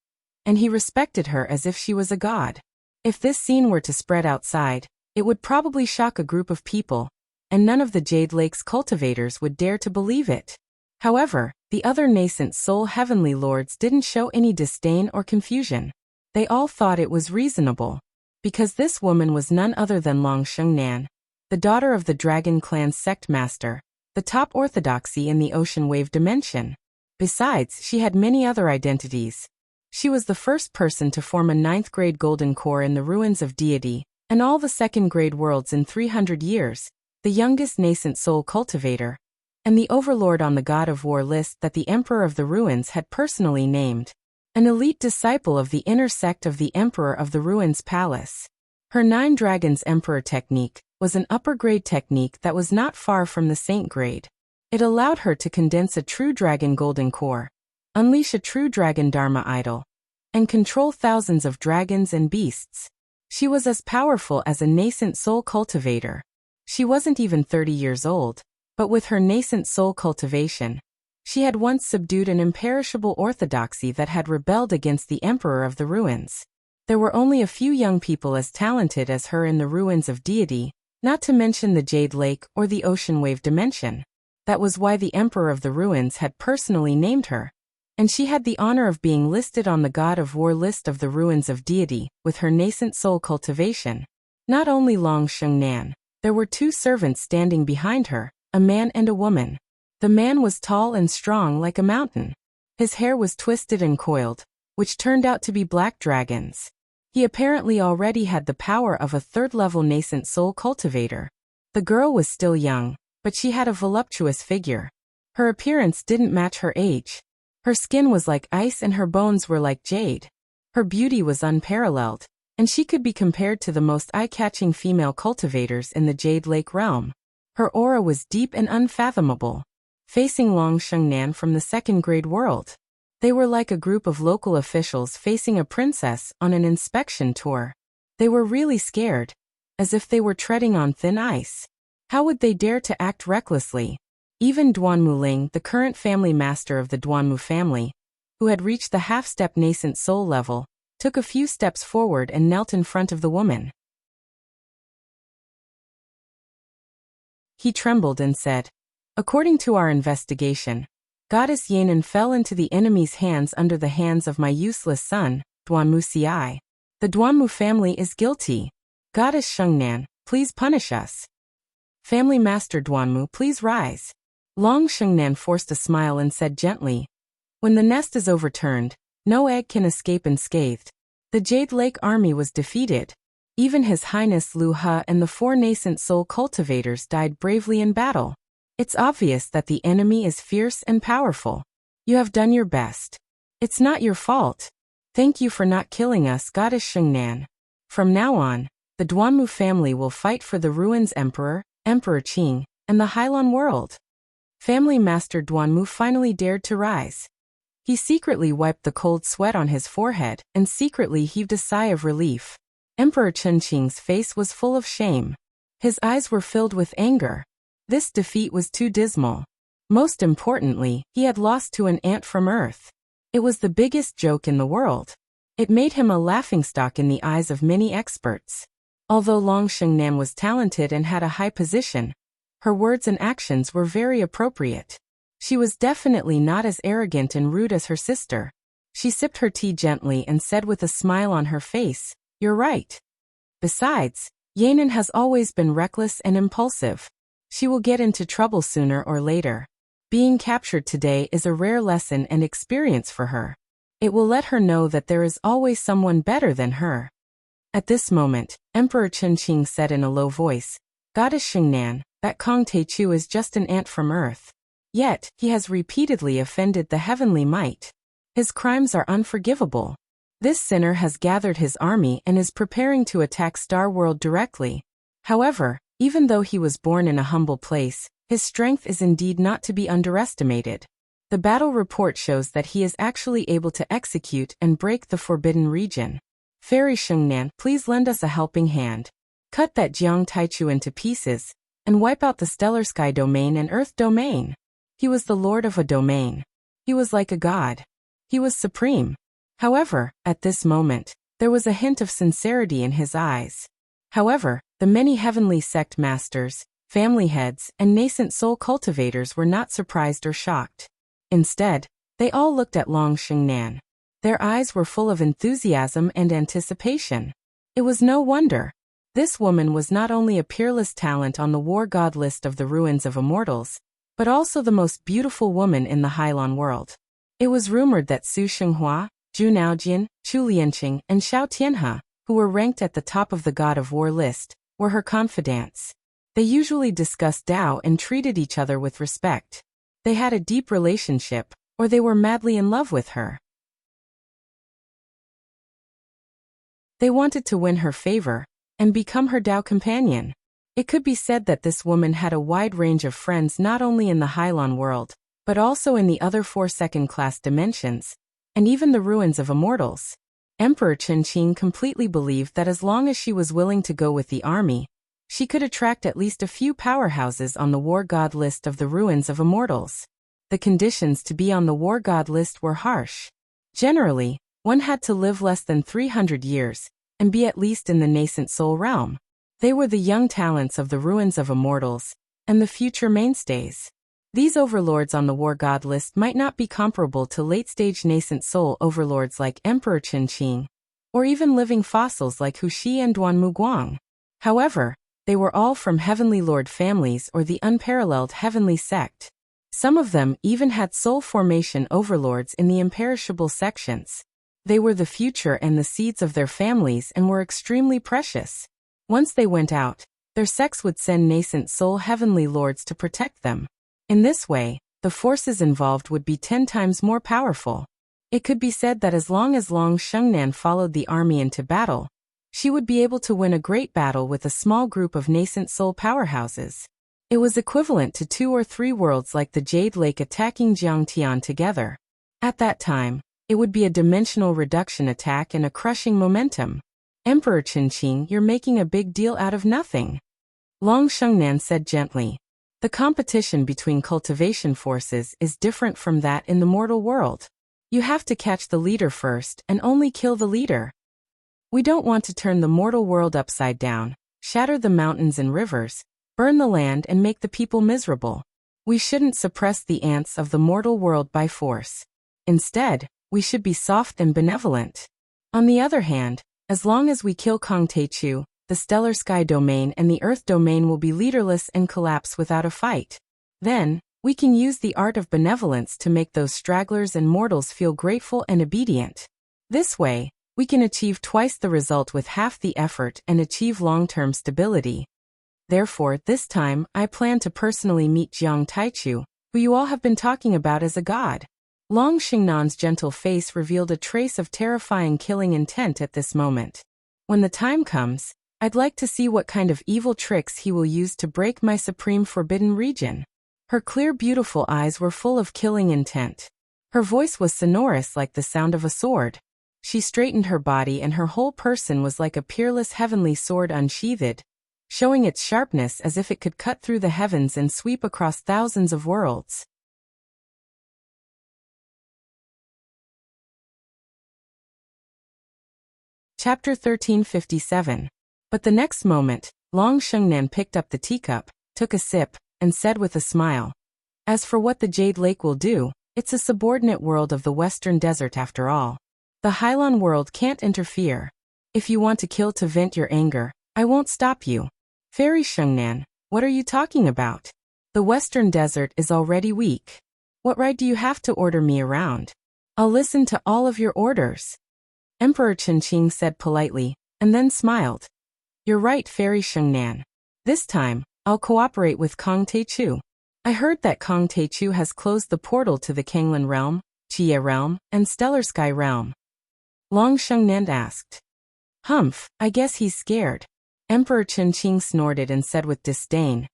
[SPEAKER 1] and he respected her as if she was a god. If this scene were to spread outside, it would probably shock a group of people, and none of the Jade Lake's cultivators would dare to believe it. However, the other nascent soul heavenly lords didn't show any disdain or confusion. They all thought it was reasonable, because this woman was none other than Long Shengnan, the daughter of the Dragon Clan's sect master, the top orthodoxy in the ocean wave dimension. Besides, she had many other identities. She was the first person to form a 9th-grade golden core in the ruins of deity, and all the 2nd-grade worlds in 300 years, the youngest nascent soul cultivator, and the overlord on the God of War list that the Emperor of the Ruins had personally named. An elite disciple of the inner sect of the Emperor of the Ruins Palace. Her 9 Dragons Emperor technique was an upper-grade technique that was not far from the Saint grade. It allowed her to condense a true dragon golden core, unleash a true dragon Dharma idol, and control thousands of dragons and beasts. She was as powerful as a nascent soul cultivator. She wasn't even 30 years old, But with her nascent soul cultivation, she had once subdued an imperishable orthodoxy that had rebelled against the Emperor of the Ruins. There were only a few young people as talented as her in the Ruins of Deity, not to mention the Jade Lake or the Ocean Wave Dimension. That was why the Emperor of the Ruins had personally named her, and she had the honor of being listed on the God of War list of the Ruins of Deity, with her nascent soul cultivation. Not only Long Shengnan, there were two servants standing behind her, a man and a woman. The man was tall and strong like a mountain. His hair was twisted and coiled, which turned out to be black dragons. He apparently already had the power of a third-level nascent soul cultivator. The girl was still young, but she had a voluptuous figure. Her appearance didn't match her age. Her skin was like ice and her bones were like jade. Her beauty was unparalleled, and she could be compared to the most eye-catching female cultivators in the Jade Lake realm. Her aura was deep and unfathomable. Facing Long Shengnan from the second-grade world, they were like a group of local officials facing a princess on an inspection tour. They were really scared, as if they were treading on thin ice. How would they dare to act recklessly? Even Duanmu Ling, the current family master of the Duanmu family, who had reached the half-step nascent soul level, took a few steps forward and knelt in front of the woman. He trembled and said, "According to our investigation, Goddess Yanan fell into the enemy's hands under the hands of my useless son, Duanmu Ci. The Duanmu family is guilty. Goddess Shengnan, please punish us. Family Master Duanmu, please rise." Long Shengnan forced a smile and said gently, "When the nest is overturned, no egg can escape unscathed. The Jade Lake army was defeated. Even His Highness Lu He and the 4 nascent soul cultivators died bravely in battle. It's obvious that the enemy is fierce and powerful. You have done your best. It's not your fault. Thank you for not killing us, Goddess Shengnan. From now on, the Duanmu family will fight for the Ruins Emperor, Emperor Qing, and the Hailan world." Family Master Duanmu finally dared to rise. He secretly wiped the cold sweat on his forehead and secretly heaved a sigh of relief. Emperor Chunqing's face was full of shame. His eyes were filled with anger. This defeat was too dismal. Most importantly, he had lost to an ant from Earth. It was the biggest joke in the world. It made him a laughingstock in the eyes of many experts. Although Long Shengnan was talented and had a high position, her words and actions were very appropriate. She was definitely not as arrogant and rude as her sister. She sipped her tea gently and said with a smile on her face, "You're right. Besides, Yanan has always been reckless and impulsive. She will get into trouble sooner or later. Being captured today is a rare lesson and experience for her. It will let her know that there is always someone better than her." At this moment, Emperor Chunqing said in a low voice, "Goddess Shengnan, that Kong Teichu is just an ant from Earth. Yet, he has repeatedly offended the heavenly might. His crimes are unforgivable. This sinner has gathered his army and is preparing to attack Star World directly. However, even though he was born in a humble place, his strength is indeed not to be underestimated. The battle report shows that he is actually able to execute and break the Forbidden Region. Fairy Shengnan, please lend us a helping hand. Cut that Jiang Taichu into pieces, and wipe out the Stellar Sky Domain and Earth Domain." He was the lord of a domain. He was like a god. He was supreme. However, at this moment, there was a hint of sincerity in his eyes. However, the many heavenly sect masters, family heads, and nascent soul cultivators were not surprised or shocked. Instead, they all looked at Long Shengnan. Their eyes were full of enthusiasm and anticipation. It was no wonder. This woman was not only a peerless talent on the war god list of the Ruins of Immortals, but also the most beautiful woman in the Hailan world. It was rumored that Su Xinghua, Zhu Naojian, Chu Lianqing, and Xiao Tianhe, who were ranked at the top of the God of War list, were her confidants. They usually discussed Tao and treated each other with respect. They had a deep relationship, or they were madly in love with her. They wanted to win her favor and become her Tao companion. It could be said that this woman had a wide range of friends not only in the Hailan world, but also in the other 4 second-class dimensions, and even the Ruins of Immortals. Emperor Chunqing completely believed that as long as she was willing to go with the army, she could attract at least a few powerhouses on the war god list of the ruins of immortals. The conditions to be on the war god list were harsh. Generally, one had to live less than 300 years, and be at least in the nascent soul realm. They were the young talents of the ruins of immortals, and the future mainstays. These overlords on the war god list might not be comparable to late-stage nascent soul overlords like Emperor Qinqing, or even living fossils like Huxi and Duanmu Guang. However, they were all from Heavenly Lord families or the unparalleled Heavenly Sect. Some of them even had soul formation overlords in the imperishable sections. They were the future and the seeds of their families and were extremely precious. Once they went out, their sects would send nascent soul Heavenly Lords to protect them. In this way, the forces involved would be 10 times more powerful. It could be said that as long as Long Shengnan followed the army into battle, she would be able to win a great battle with a small group of nascent soul powerhouses. It was equivalent to 2 or 3 worlds like the Jade Lake attacking Jiangtian together. At that time, it would be a dimensional reduction attack and a crushing momentum. Emperor Qinqing, you're making a big deal out of nothing. Long Shengnan said gently. The competition between cultivation forces is different from that in the mortal world. You have to catch the leader first and only kill the leader. We don't want to turn the mortal world upside down, shatter the mountains and rivers, burn the land and make the people miserable. We shouldn't suppress the ants of the mortal world by force. Instead, we should be soft and benevolent. On the other hand, as long as we kill Kong Teichu, the stellar sky domain and the earth domain will be leaderless and collapse without a fight. Then, we can use the art of benevolence to make those stragglers and mortals feel grateful and obedient. This way, we can achieve twice the result with half the effort and achieve long-term stability. Therefore, this time, I plan to personally meet Jiang Taichu, who you all have been talking about as a god. Long Xingnan's gentle face revealed a trace of terrifying killing intent at this moment. When the time comes, I'd like to see what kind of evil tricks he will use to break my supreme forbidden region. Her clear, beautiful eyes were full of killing intent. Her voice was sonorous like the sound of a sword. She straightened her body and her whole person was like a peerless heavenly sword unsheathed, showing its sharpness as if it could cut through the heavens and sweep across thousands of worlds. Chapter 1357. But the next moment, Long Shengnan picked up the teacup, took a sip, and said with a smile, "As for what the Jade Lake will do, it's a subordinate world of the Western Desert after all. The Hylon world can't interfere. If you want to kill to vent your anger, I won't stop you." "Fairy Shengnan, what are you talking about? The Western Desert is already weak. What right do you have to order me around? I'll listen to all of your orders." Emperor Qinqing said politely, and then smiled. "You're right, Fairy Shengnan. This time, I'll cooperate with Kong Teichu. I heard that Kong Teichu has closed the portal to the Kanglan realm, Jie realm, and Stellar Sky realm." Long Shengnan asked. "Humph, I guess he's scared." Emperor Qinqing snorted and said with disdain,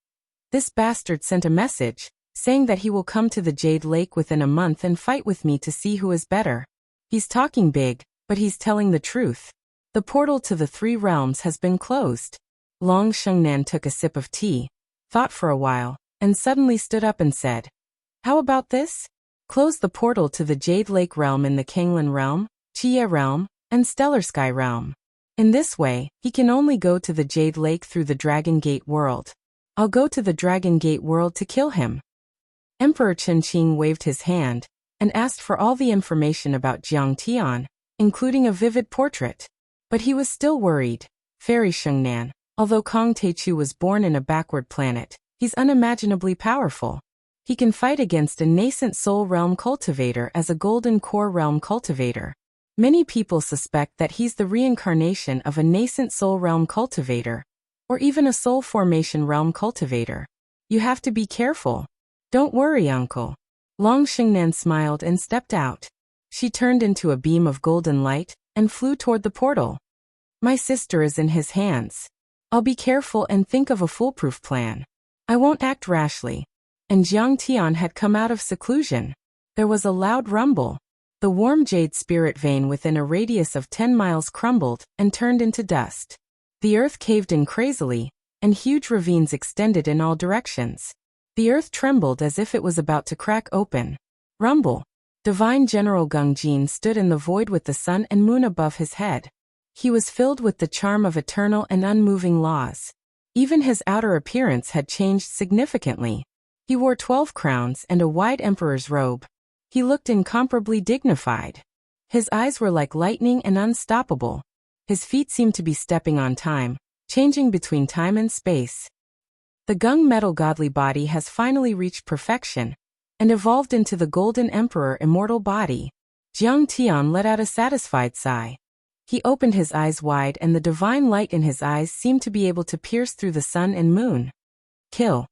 [SPEAKER 1] "This bastard sent a message, saying that he will come to the Jade Lake within a month and fight with me to see who is better. He's talking big, but he's telling the truth. The portal to the 3 realms has been closed." Long Shengnan took a sip of tea, thought for a while, and suddenly stood up and said, "How about this? Close the portal to the Jade Lake realm in the Kanglan realm, Jie realm, and Stellar Sky realm. In this way, he can only go to the Jade Lake through the Dragon Gate world. I'll go to the Dragon Gate world to kill him." Emperor Qinqing waved his hand, and asked for all the information about Jiang Tian, including a vivid portrait. But he was still worried. "Fairy Shengnan, although Kong Teichu was born in a backward planet, he's unimaginably powerful. He can fight against a nascent soul realm cultivator as a golden core realm cultivator. Many people suspect that he's the reincarnation of a nascent soul realm cultivator, or even a soul formation realm cultivator. You have to be careful." "Don't worry, uncle." Long Shengnan smiled and stepped out. She turned into a beam of golden light and flew toward the portal. "My sister is in his hands. I'll be careful and think of a foolproof plan. I won't act rashly." And Jiang Tian had come out of seclusion. There was a loud rumble. The warm jade spirit vein within a radius of 10 miles crumbled and turned into dust. The earth caved in crazily, and huge ravines extended in all directions. The earth trembled as if it was about to crack open. Rumble. Divine General Gungjin stood in the void with the sun and moon above his head. He was filled with the charm of eternal and unmoving laws. Even his outer appearance had changed significantly. He wore 12 crowns and a wide emperor's robe. He looked incomparably dignified. His eyes were like lightning and unstoppable. His feet seemed to be stepping on time, changing between time and space. The gung metal godly body has finally reached perfection and evolved into the Golden Emperor immortal body. Jiang Tian let out a satisfied sigh. He opened his eyes wide and the divine light in his eyes seemed to be able to pierce through the sun and moon. Kill.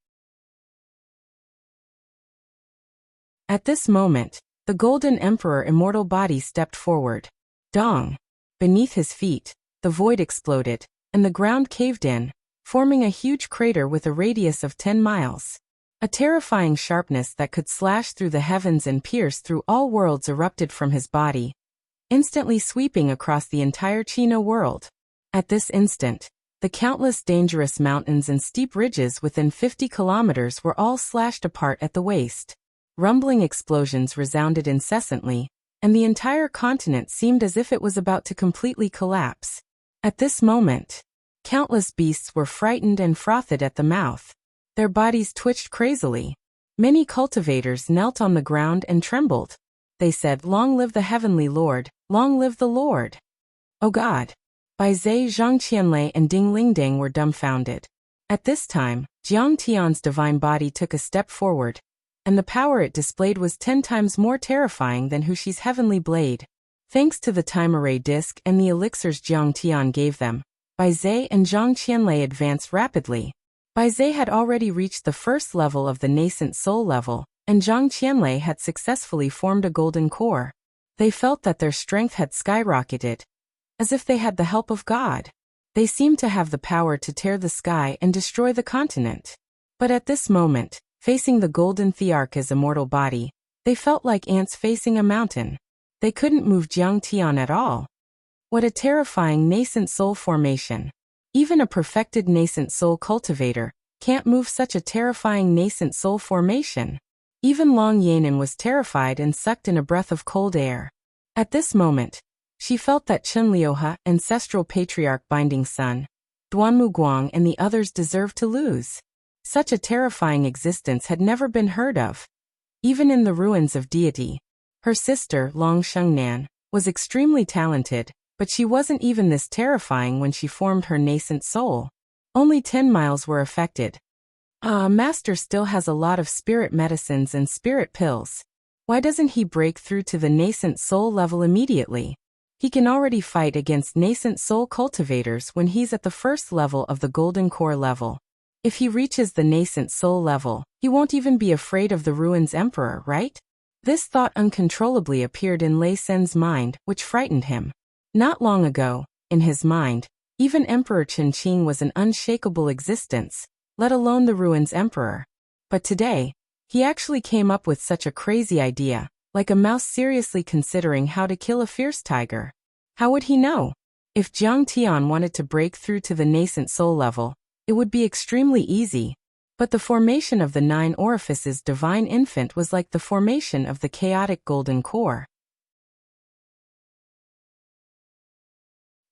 [SPEAKER 1] At this moment, the Golden Emperor immortal body stepped forward. Dong. Beneath his feet, the void exploded, and the ground caved in, forming a huge crater with a radius of 10 miles. A terrifying sharpness that could slash through the heavens and pierce through all worlds erupted from his body, instantly sweeping across the entire Chino world. At this instant, the countless dangerous mountains and steep ridges within 50 kilometers were all slashed apart at the waist. Rumbling explosions resounded incessantly, and the entire continent seemed as if it was about to completely collapse. At this moment, countless beasts were frightened and frothed at the mouth. Their bodies twitched crazily. Many cultivators knelt on the ground and trembled. They said, "Long live the heavenly Lord, long live the Lord." Oh God! Bai Zhe, Zhang Qianlei and Ding Lingdang were dumbfounded. At this time, Jiang Tian's divine body took a step forward, and the power it displayed was 10 times more terrifying than Hushi's heavenly blade. Thanks to the time array disc and the elixirs Jiang Tian gave them, Bai Zhe and Zhang Qianlei advanced rapidly. Bai Zhe had already reached the first level of the nascent soul level, and Zhang Qianlei had successfully formed a golden core. They felt that their strength had skyrocketed, as if they had the help of God. They seemed to have the power to tear the sky and destroy the continent. But at this moment, facing the golden Thearch's immortal body, they felt like ants facing a mountain. They couldn't move Jiang Tian at all. What a terrifying nascent soul formation. Even a perfected nascent soul cultivator can't move such a terrifying nascent soul formation. Even Long Yanan was terrified and sucked in a breath of cold air. At this moment, she felt that Chen Liuhe, ancestral patriarch binding sun, Duanmu Guang and the others deserved to lose. Such a terrifying existence had never been heard of. Even in the ruins of deity, her sister, Long Shengnan, was extremely talented, but she wasn't even this terrifying when she formed her nascent soul. Only 10 miles were affected. Master still has a lot of spirit medicines and spirit pills. Why doesn't he break through to the nascent soul level immediately? He can already fight against nascent soul cultivators when he's at the first level of the golden core level. If he reaches the nascent soul level, he won't even be afraid of the ruins emperor, right? This thought uncontrollably appeared in Lei Sen's mind, which frightened him. Not long ago, in his mind, even Emperor Qinqing was an unshakable existence, let alone the ruins emperor. But today, he actually came up with such a crazy idea, like a mouse seriously considering how to kill a fierce tiger. How would he know? If Jiang Tian wanted to break through to the nascent soul level, it would be extremely easy. But the formation of the 9 orifices divine infant was like the formation of the chaotic golden core.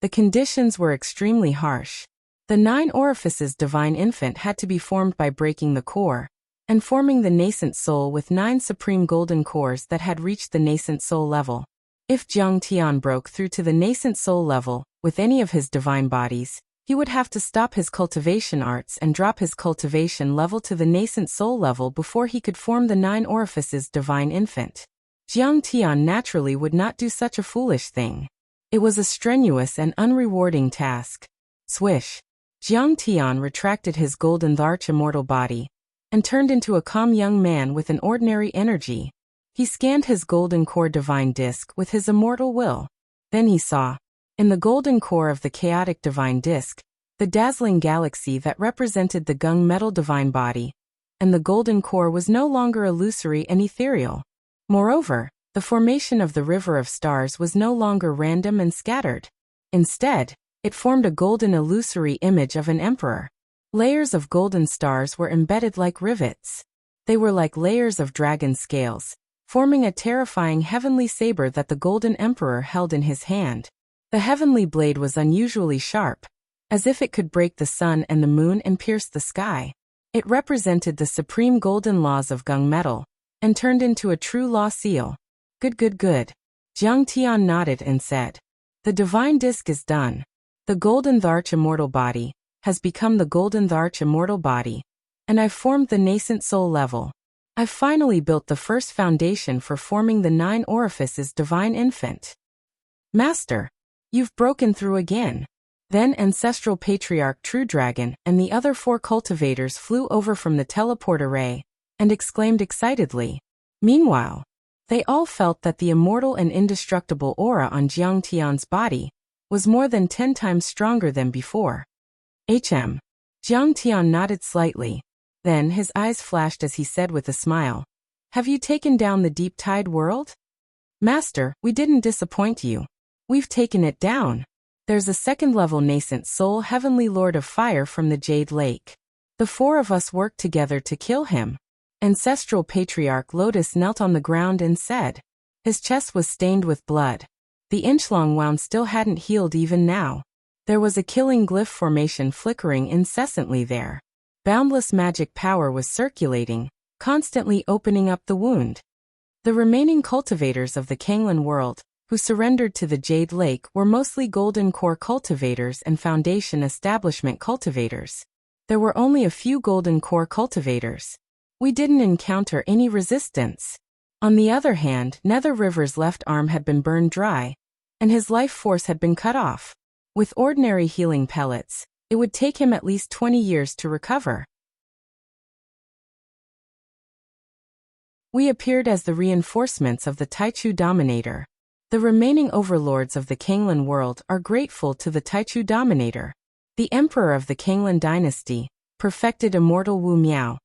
[SPEAKER 1] The conditions were extremely harsh. The 9 orifices divine infant had to be formed by breaking the core, and forming the nascent soul with 9 supreme golden cores that had reached the nascent soul level. If Jiang Tian broke through to the nascent soul level, with any of his divine bodies, he would have to stop his cultivation arts and drop his cultivation level to the nascent soul level before he could form the 9 orifices divine infant. Jiang Tian naturally would not do such a foolish thing. It was a strenuous and unrewarding task. Swish. Jiang Tian retracted his golden Tharch immortal body, and turned into a calm young man with an ordinary energy. He scanned his golden core divine disc with his immortal will. Then he saw, in the golden core of the chaotic divine disc, the dazzling galaxy that represented the gung metal divine body, and the golden core was no longer illusory and ethereal. Moreover, the formation of the river of stars was no longer random and scattered. Instead, it formed a golden illusory image of an emperor. Layers of golden stars were embedded like rivets. They were like layers of dragon scales, forming a terrifying heavenly saber that the Golden Emperor held in his hand. The heavenly blade was unusually sharp, as if it could break the sun and the moon and pierce the sky. It represented the supreme golden laws of gung metal, and turned into a true law seal. Good, good, good. Jiang Tian nodded and said, "The divine disc is done. The golden Tharch immortal body has become the golden Tharch immortal body, and I've formed the nascent soul level. I've finally built the first foundation for forming the 9 orifices divine infant." "Master, you've broken through again." Then Ancestral Patriarch True Dragon and the other 4 cultivators flew over from the teleport array and exclaimed excitedly. Meanwhile, they all felt that the immortal and indestructible aura on Jiang Tian's body was more than 10 times stronger than before. Jiang Tian nodded slightly. Then his eyes flashed as he said with a smile, "Have you taken down the deep tide world?" "Master, we didn't disappoint you. We've taken it down. There's a second-level nascent soul heavenly lord of fire from the Jade Lake. The 4 of us worked together to kill him." Ancestral Patriarch Lotus knelt on the ground and said. His chest was stained with blood. The inch-long wound still hadn't healed even now. There was a killing glyph formation flickering incessantly there. Boundless magic power was circulating, constantly opening up the wound. The remaining cultivators of the Kanglan world, who surrendered to the Jade Lake, were mostly Golden Core cultivators and Foundation Establishment cultivators. There were only a few Golden Core cultivators. We didn't encounter any resistance. On the other hand, Nether River's left arm had been burned dry, and his life force had been cut off. With ordinary healing pellets, it would take him at least 20 years to recover. We appeared as the reinforcements of the Taichu Dominator. The remaining overlords of the Kanglan world are grateful to the Taichu Dominator. The Emperor of the Kanglan dynasty, perfected immortal Wu Miao,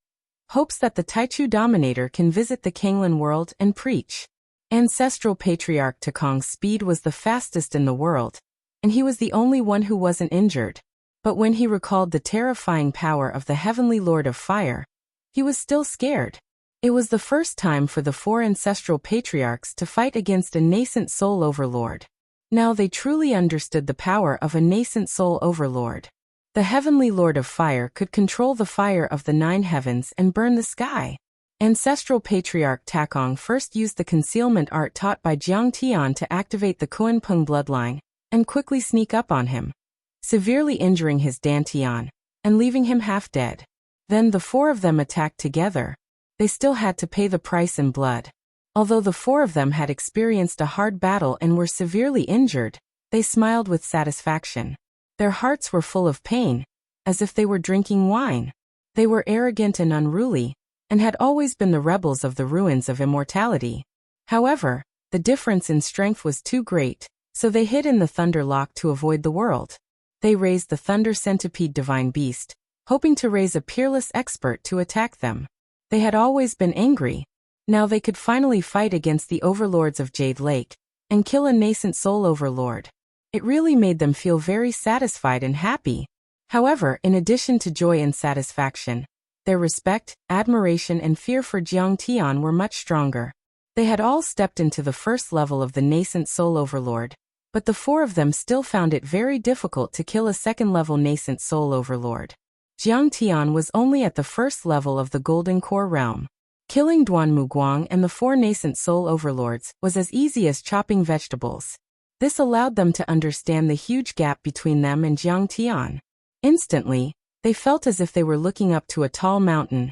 [SPEAKER 1] hopes that the Taichu Dominator can visit the Kanglan world and preach. Ancestral Patriarch Takong's speed was the fastest in the world, and he was the only one who wasn't injured. But when he recalled the terrifying power of the Heavenly Lord of Fire, he was still scared. It was the first time for the 4 ancestral patriarchs to fight against a nascent soul overlord. Now they truly understood the power of a nascent soul overlord. The Heavenly Lord of Fire could control the fire of the 9 heavens and burn the sky. Ancestral Patriarch Takong first used the concealment art taught by Jiang Tian to activate the Kuan-Peng bloodline and quickly sneak up on him, severely injuring his Dantian and leaving him half dead. Then the 4 of them attacked together. They still had to pay the price in blood. Although the 4 of them had experienced a hard battle and were severely injured, they smiled with satisfaction. Their hearts were full of pain, as if they were drinking wine. They were arrogant and unruly, and had always been the rebels of the ruins of immortality. However, the difference in strength was too great, so they hid in the Thunder Lock to avoid the world. They raised the Thunder Centipede Divine Beast, hoping to raise a peerless expert to attack them. They had always been angry. Now they could finally fight against the overlords of Jade Lake and kill a nascent soul overlord. It really made them feel very satisfied and happy. However, in addition to joy and satisfaction, their respect, admiration and fear for Jiang Tian were much stronger. They had all stepped into the first level of the nascent soul overlord, but the 4 of them still found it very difficult to kill a second-level nascent soul overlord. Jiang Tian was only at the first level of the Golden Core realm. Killing Duan Muguang and the 4 nascent soul overlords was as easy as chopping vegetables. This allowed them to understand the huge gap between them and Jiang Tian. Instantly, they felt as if they were looking up to a tall mountain,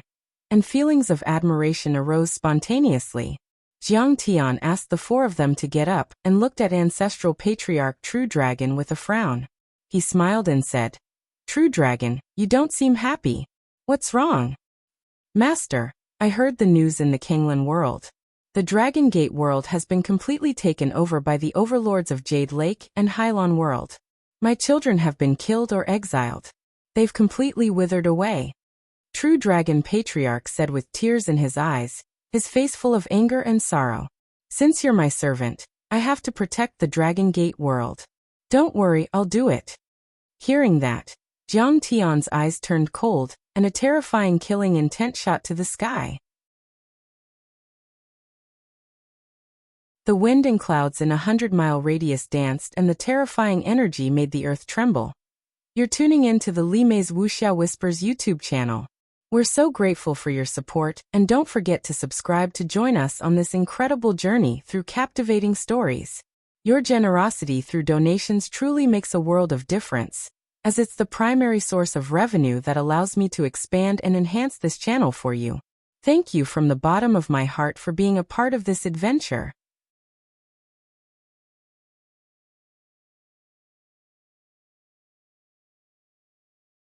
[SPEAKER 1] and feelings of admiration arose spontaneously. Jiang Tian asked the 4 of them to get up and looked at Ancestral Patriarch True Dragon with a frown. He smiled and said, "True Dragon, you don't seem happy. What's wrong?" "Master, I heard the news in the Kanglan world. The Dragon Gate world has been completely taken over by the overlords of Jade Lake and Hylon world. My children have been killed or exiled. They've completely withered away." True Dragon Patriarch said with tears in his eyes, his face full of anger and sorrow. "Since you're my servant, I have to protect the Dragon Gate world. Don't worry, I'll do it." Hearing that, Jiang Tian's eyes turned cold, and a terrifying killing intent shot to the sky. The wind and clouds in a 100-mile radius danced, and the terrifying energy made the earth tremble. You're tuning in to the Li Mei's Wuxia Whispers YouTube channel. We're so grateful for your support, and don't forget to subscribe to join us on this incredible journey through captivating stories. Your generosity through donations truly makes a world of difference, as it's the primary source of revenue that allows me to expand and enhance this channel for you. Thank you from the bottom of my heart for being a part of this adventure.